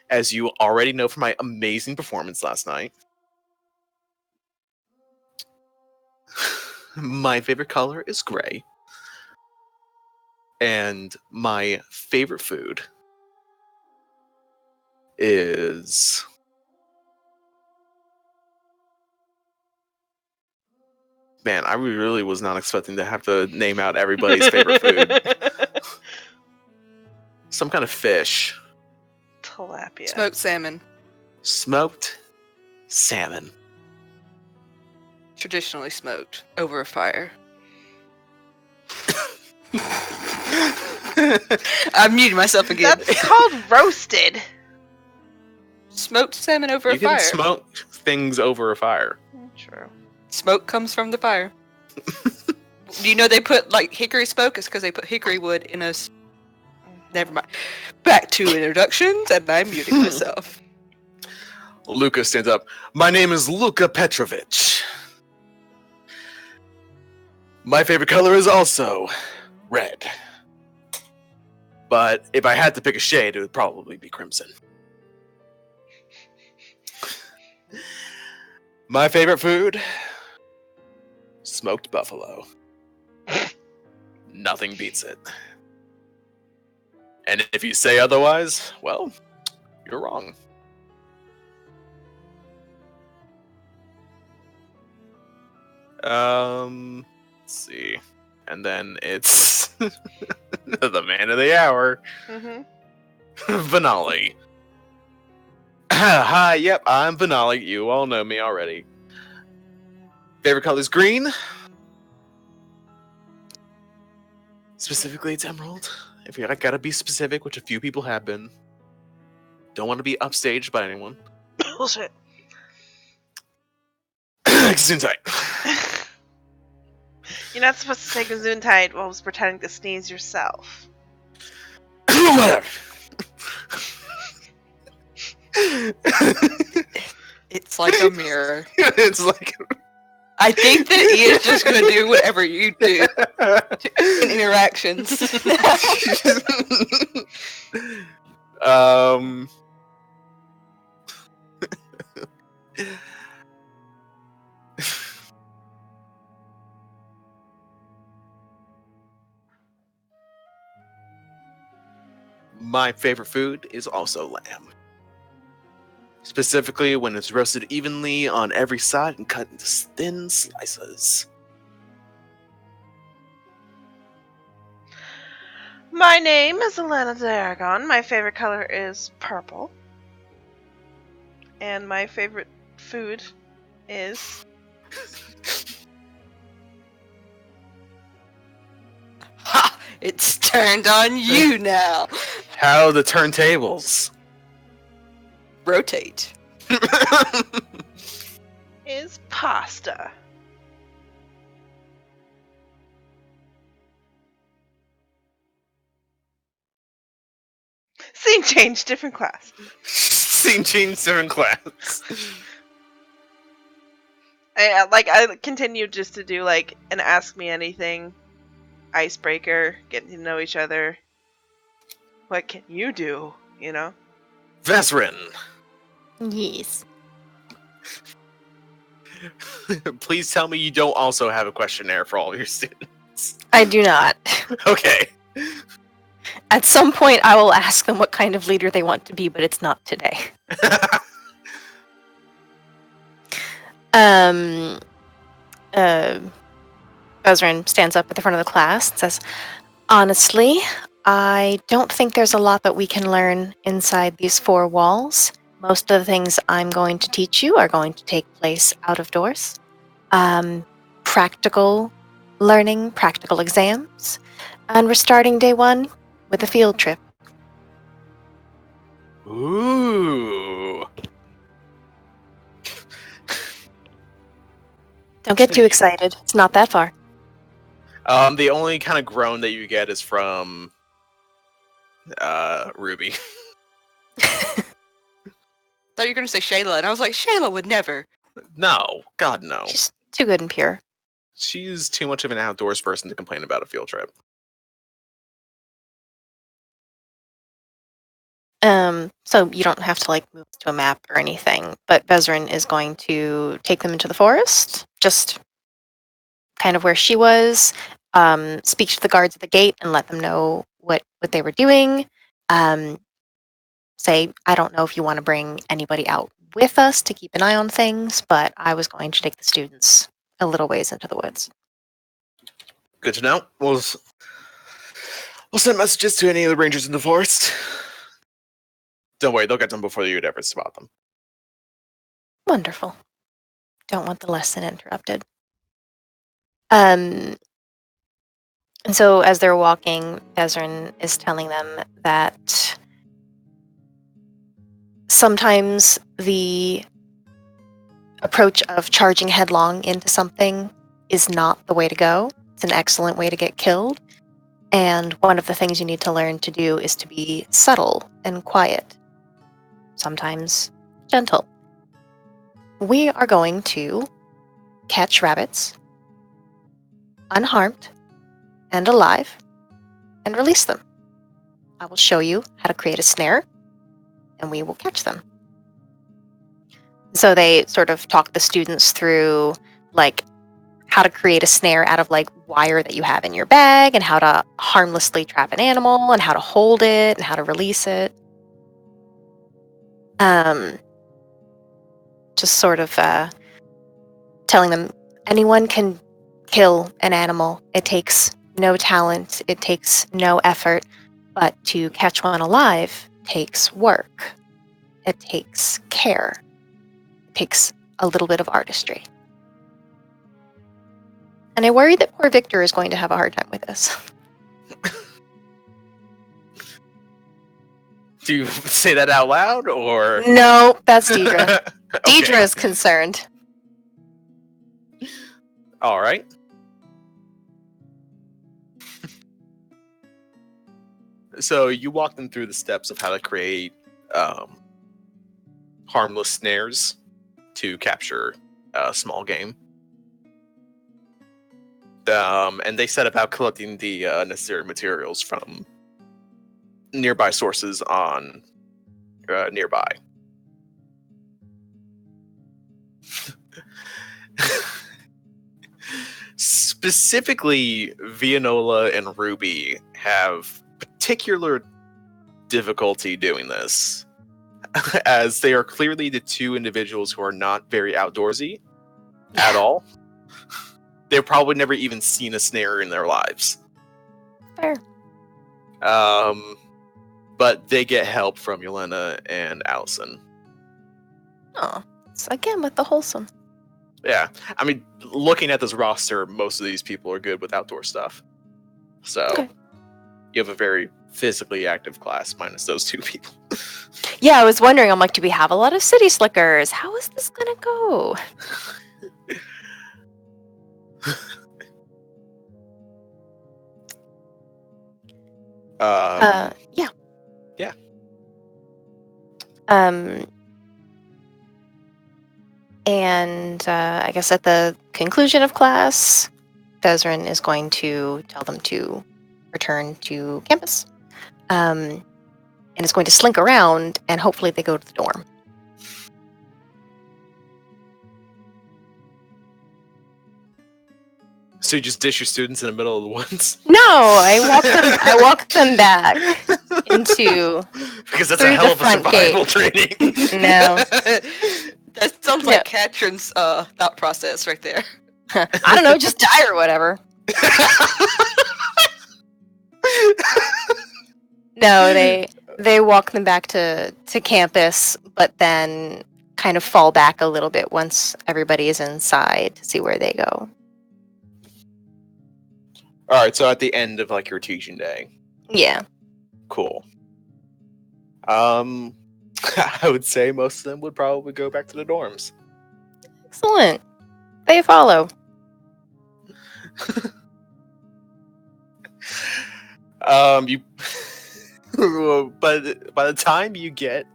as you already know from my amazing performance last night. My favorite color is gray. And my favorite food is... Man, I really was not expecting to have to name out everybody's favorite food. Some kind of fish. Tilapia. Smoked salmon. Smoked salmon. Traditionally smoked over a fire. I muted myself again. That's called roasted. Smoked salmon over You a can fire. smoke things over a fire. True. Smoke comes from the fire. Do you know they put like hickory smoke? It's because they put hickory wood in a. Never mind. Back to introductions, and I'm muting myself. Luca stands up. My name is Luka Petrovich. My favorite color is also red. But if I had to pick a shade, it would probably be crimson. My favorite food? Smoked buffalo. Nothing beats it. And if you say otherwise, well, you're wrong. Let's see. And then it's the man of the hour. Mm-hmm. Vanali. Hi, yep, I'm Vanali. You all know me already. Favorite color is green. Specifically, it's emerald. If I gotta be specific, which a few people have been. Don't want to be upstaged by anyone. Bullshit. Gesundheit. You're not supposed to say Gesundheit while pretending to sneeze yourself. Whatever. It's like a mirror. It's like I think that he is just going to do whatever you do in interactions. My favorite food is also lamb. Specifically when it's roasted evenly on every side and cut into thin slices. My name is Elena D'Aragon. My favorite color is purple. And my favorite food is... Ha! It's turned on you now. How the turntables. Rotate. is pasta. Scene change, different class. Scene change, different class. I continue just to do like an ask me anything, icebreaker, getting to know each other. What can you do? You know. Vesrin. Yes. Please tell me you don't also have a questionnaire for all your students. I do not. Okay. At some point, I will ask them what kind of leader they want to be, but it's not today. Bezrin stands up at the front of the class and says, honestly, I don't think there's a lot that we can learn inside these four walls. Most of the things I'm going to teach you are going to take place out of doors. Practical learning, practical exams, and we're starting day one with a field trip. Ooh. Don't get too excited. It's not that far. The only kind of groan that you get is from Ruby. Thought you were going to say Shayla, and I was like, Shayla would never. No, God no. She's too good and pure. She's too much of an outdoors person to complain about a field trip. So you don't have to move to a map or anything, but Bezrin is going to take them into the forest, just kind of where she was, speak to the guards at the gate and let them know what they were doing. Say, I don't know if you want to bring anybody out with us to keep an eye on things, but I was going to take the students a little ways into the woods. Good to know. We'll send messages to any of the rangers in the forest. Don't worry, they'll get them before you'd ever spot them. Wonderful. Don't want the lesson interrupted. And so as they're walking, Bezrin is telling them that sometimes the approach of charging headlong into something is not the way to go. It's an excellent way to get killed. And one of the things you need to learn to do is to be subtle and quiet. Sometimes gentle. we are going to catch rabbits unharmed and alive and release them. I will show you how to create a snare, and we will catch them. So they sort of talk the students through, like, how to create a snare out of, like, wire that you have in your bag, and how to harmlessly trap an animal, and how to hold it, and how to release it. Just sort of telling them anyone can kill an animal. It takes no talent, it takes no effort, but to catch one alive takes work. It takes care. It takes a little bit of artistry. And I worry that poor Victor is going to have a hard time with this. Do you say that out loud, or No, that's Deidre. Okay. Deidre is concerned. All right. So you walk them through the steps of how to create harmless snares to capture small game. And they set about collecting the necessary materials from nearby sources on nearby. Specifically, Vianola and Ruby have particular difficulty doing this, as they are clearly the two individuals who are not very outdoorsy at all. They've probably never even seen a snare in their lives. Fair. But they get help from Yelena and Allison. Oh, it's again with the wholesome. Yeah, I mean, looking at this roster, most of these people are good with outdoor stuff. So, Okay. You have a very physically active class, minus those two people. Yeah, I was wondering, I'm like, do we have a lot of city slickers? How is this gonna go? Yeah. Yeah. And I guess at the conclusion of class, Thezrin is going to tell them to return to campus. And is going to slink around, and hopefully they go to the dorm. So you just dish your students in the middle of the woods? No, I walk them back into Because that's through a hell the of a front survival gate. training. No. That sounds like Katrin's thought process right there. I don't know, just die or whatever. No, they walk them back to campus, but then kind of fall back a little bit once everybody is inside to see where they go. All right, so at the end of like your teaching day, Yeah. cool. I would say most of them would probably go back to the dorms. Excellent. They follow. You, but by the time you get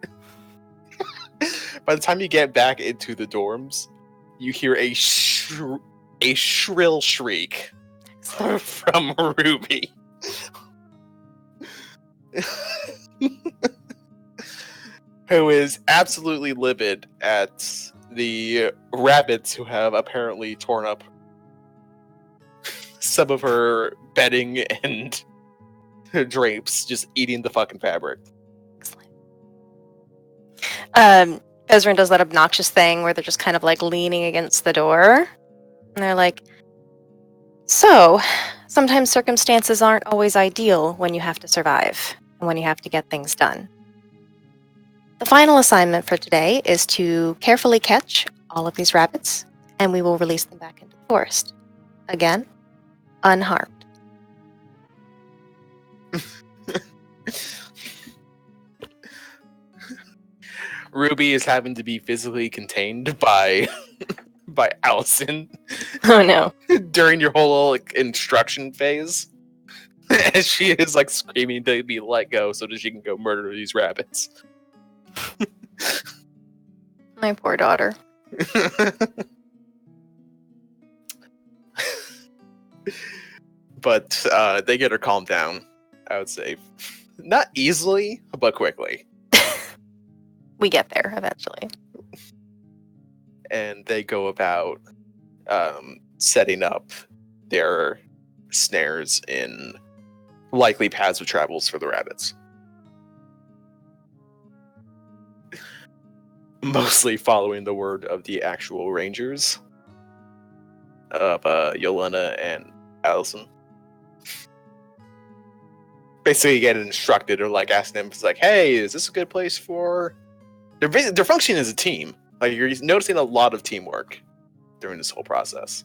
back into the dorms, you hear a shrill shriek from Ruby. Who is absolutely livid at the rabbits who have apparently torn up some of her bedding and drapes, just eating the fucking fabric. Ezrin does that obnoxious thing where they're just kind of like leaning against the door. And they're like, so, sometimes circumstances aren't always ideal when you have to survive and when you have to get things done. The final assignment for today is to carefully catch all of these rabbits, and we will release them back into the forest. Again, unharmed. Ruby is having to be physically contained by Allison Oh no. during your whole like, instruction phase. As she is like screaming to be let go so that she can go murder these rabbits. My poor daughter. But they get her calmed down, I would say. Not easily, but quickly. We get there eventually. And they go about setting up their snares in likely paths of travels for the rabbits. Mostly following the word of the actual rangers of Yolanda and Allison. Basically getting instructed or like asking them, it's like, hey, is this a good place for... They're functioning as a team. Like, you're noticing a lot of teamwork during this whole process.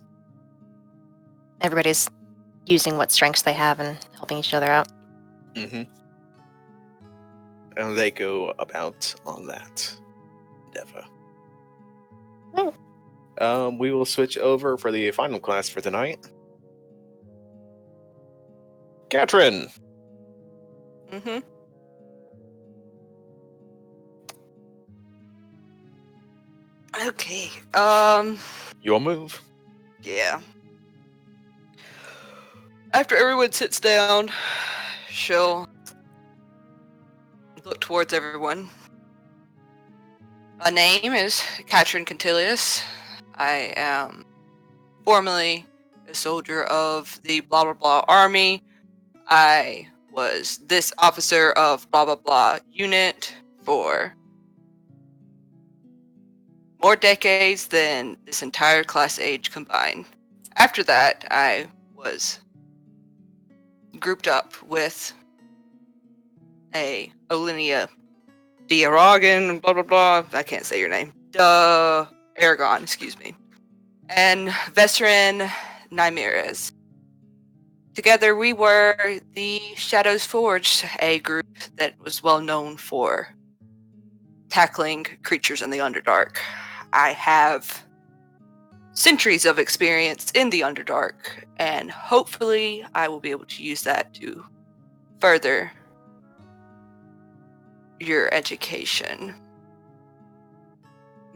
Everybody's using what strengths they have and helping each other out. Mm-hmm. And they go about on that endeavor. We will switch over for the final class for tonight. Katrin! Mm-hmm. Okay. Your move. Yeah. After everyone sits down, she'll look towards everyone. My name is Katrin Contilius. I am formerly a soldier of the blah blah blah army. I was this officer of blah blah blah unit for more decades than this entire class age combined. After that, I was grouped up with a Olinia Diaragon, blah blah blah. I can't say your name. Aragon, excuse me. And Vesserin Nymeres. Together we were the Shadows Forged, a group that was well known for tackling creatures in the Underdark. I have centuries of experience in the Underdark, and hopefully I will be able to use that to further your education.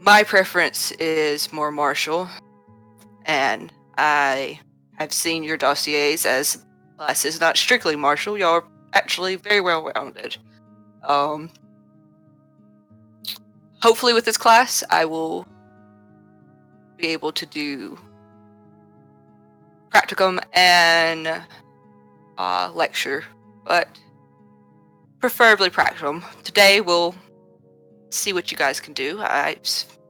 My preference is more martial, and I have seen your dossiers as class is not strictly martial. Y'all are actually very well rounded. Hopefully with this class, I will be able to do practicum and lecture, but preferably practicum. Today we'll see what you guys can do. I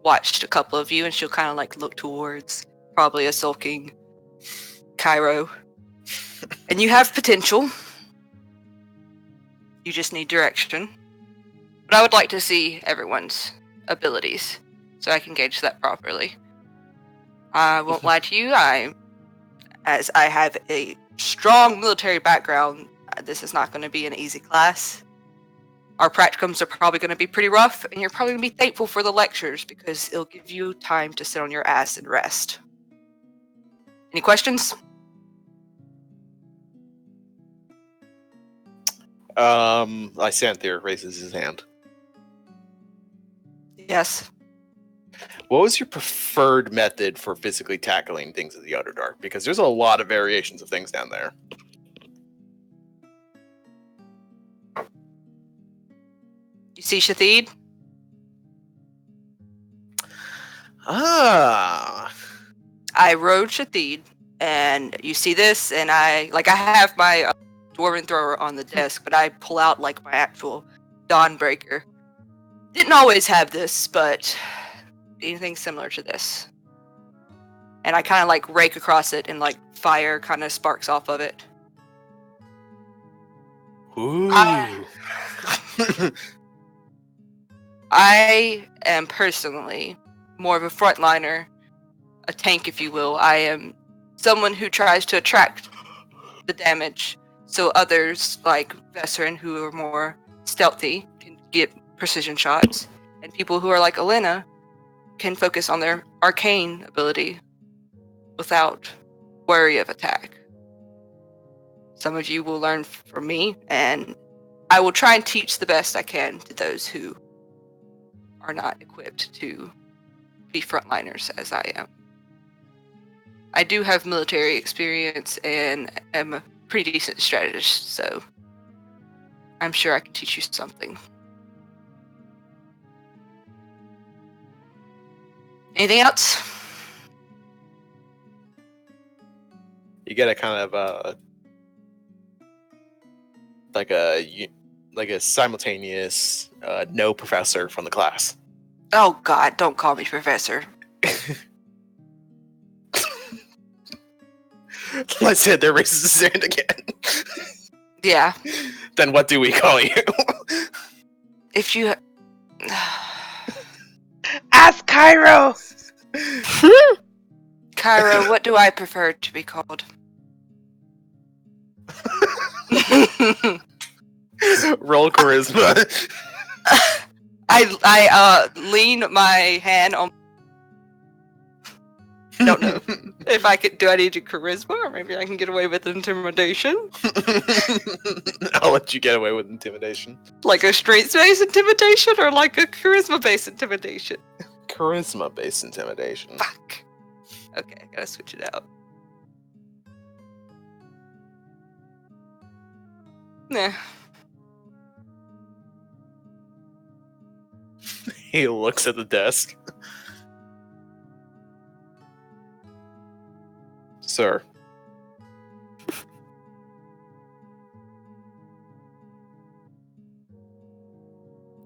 watched a couple of you, and she'll kind of like look towards probably a sulking Cairo. And you have potential. You just need direction. But I would like to see everyone's abilities so I can gauge that properly. I won't lie to you, as I have a strong military background, this is not going to be an easy class. Our practicums are probably going to be pretty rough, and you're probably going to be thankful for the lectures because it'll give you time to sit on your ass and rest. Any questions? Lysanthir raises his hand. Yes. What was your preferred method for physically tackling things in the Underdark? Because there's a lot of variations of things down there. You see Shathid? Ah. I rode Shathid, and you see this, and I have my Dwarven Thrower on the desk, but I pull out like my actual Dawnbreaker. Didn't always have this, but anything similar to this. And I kind of like rake across it, and like fire kind of sparks off of it. Ooh. I am personally more of a frontliner, a tank, if you will. I am someone who tries to attract the damage, so others like Vesserin, who are more stealthy, can get precision shots, and people who are like Elena can focus on their arcane ability without worry of attack. Some of you will learn from me, and I will try and teach the best I can to those who are not equipped to be frontliners as I am. I do have military experience and am a pretty decent strategist, so I'm sure I can teach you something. Anything else? You get a kind of like a simultaneous no professor from the class. Oh God, don't call me professor. I said there raises his hand again. Yeah. Then what do we call you? If you... Ask Cairo. Cairo, what do I prefer to be called? Roll charisma. I lean my hand on... I don't know if I could... Do I need a charisma? Or maybe I can get away with intimidation? I'll let you get away with intimidation. Like a strength-based intimidation or like a charisma-based intimidation? Charisma-based intimidation. Fuck. Okay, I gotta switch it out. Nah. He looks at the desk. Sir.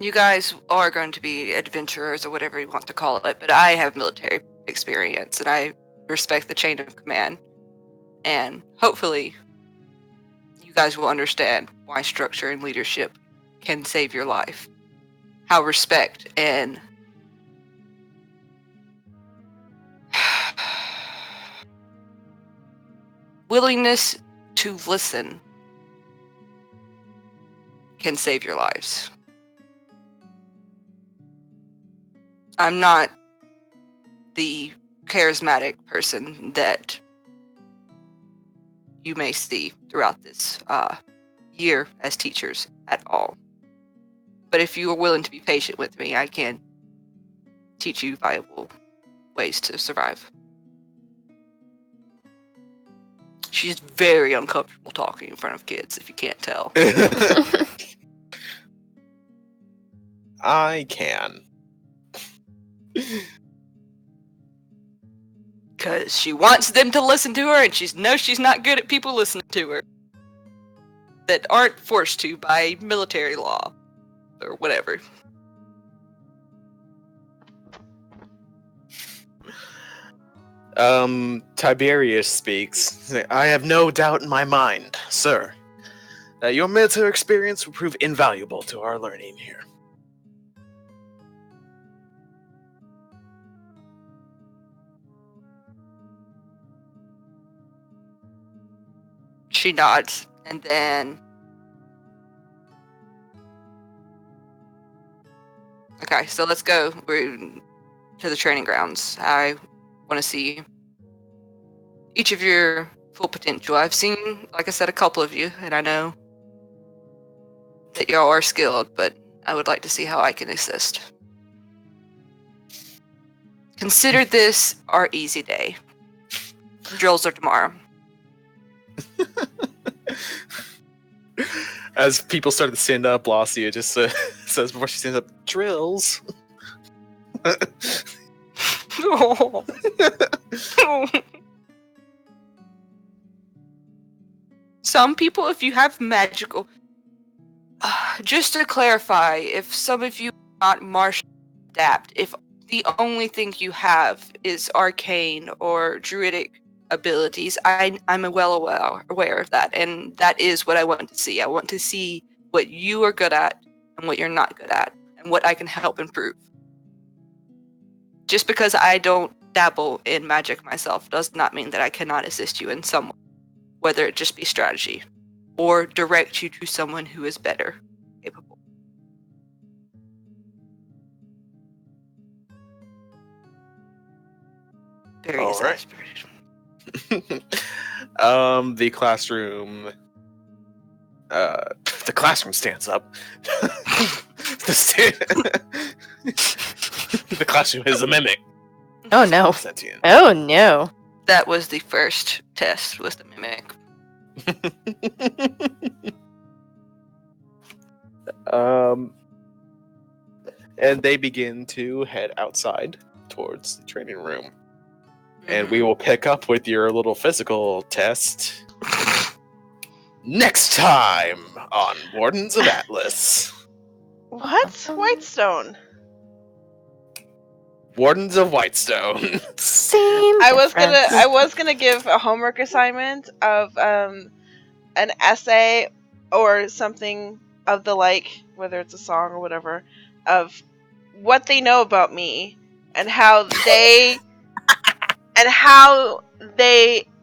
You guys are going to be adventurers or whatever you want to call it, but I have military experience and I respect the chain of command. And hopefully you guys will understand why structure and leadership can save your life. How respect and willingness to listen can save your lives. I'm not the charismatic person that you may see throughout this year as teachers at all. But if you are willing to be patient with me, I can teach you valuable ways to survive. She's very uncomfortable talking in front of kids, if you can't tell. I can. Because she wants them to listen to her, and she knows she's not good at people listening to her. That aren't forced to by military law. Or whatever. Tiberius speaks. I have no doubt in my mind, sir, that your military experience will prove invaluable to our learning here. She nods, and then... Okay, so let's go to the training grounds. I want to see each of your full potential. I've seen, like I said, a couple of you, and I know that y'all are skilled, but I would like to see how I can assist. Consider this our easy day. Drills are tomorrow. As people start to stand up, Blossia just says before she stands up, drills. Oh. Some people, if you have magical... just to clarify, if some of you are not martial adept, if the only thing you have is arcane or druidic abilities, I'm well aware of that, and that is what I want to see. I want to see what you are good at and what you're not good at, and what I can help improve. Just because I don't dabble in magic myself does not mean that I cannot assist you in some way, whether it just be strategy or direct you to someone who is better capable. Very All right. exasperated. The classroom. The classroom stands up. The classroom is a mimic. Oh no. Sentient. Oh no. That was the first test, was the mimic. And they begin to head outside towards the training room. And we Mhm. will pick up with your little physical test next time on Wardens of Atlas. What? Whitestone. Wardens of Whitestone. Same. I was gonna give a homework assignment of an essay or something of the like, whether it's a song or whatever, of what they know about me and how they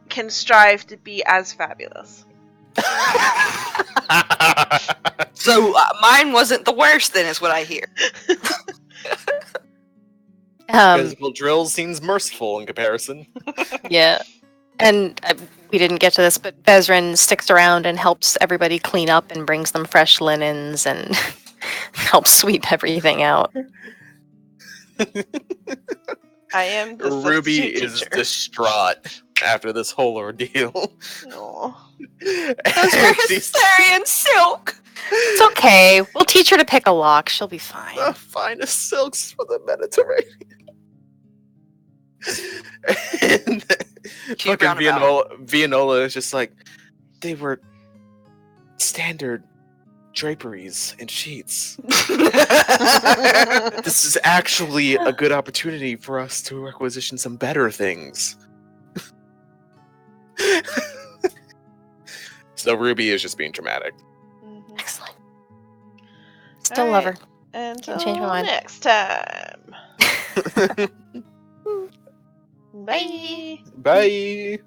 can strive to be as fabulous. So mine wasn't the worst, then, is what I hear. Physical drill seems merciful in comparison. Yeah. And we didn't get to this, but Bezrin sticks around and helps everybody clean up and brings them fresh linens and helps sweep everything out. I am the Ruby substitute is teacher. distraught after this whole ordeal. Aw. Those were Hesperian silk! It's okay. We'll teach her to pick a lock. She'll be fine. The finest silks for the Mediterranean. And She's fucking roundabout. Vianola is just like, they were standard draperies and sheets. This is actually a good opportunity for us to requisition some better things. So Ruby is just being dramatic. Mhm. Excellent. Still love her. Until change my mind. next time. Bye. Bye.